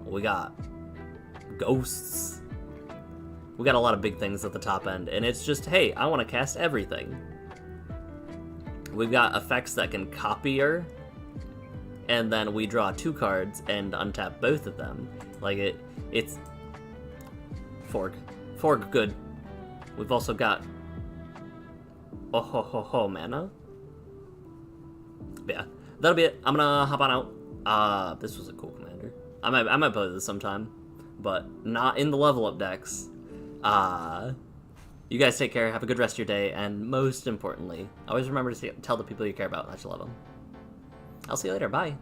We got ghosts. We got a lot of big things at the top end, and it's just, hey, I want to cast everything. We've got effects that can copy her, and then we draw 2 cards and untap both of them. Like it's Fork, good. We've also got Oh ho ho ho mana. But yeah, that'll be it. I'm gonna hop on out. This was a cool commander. I might play this sometime, but not in the level up decks. You guys take care, have a good rest of your day, and most importantly, always remember to tell the people you care about that you love them. I'll see you later, bye!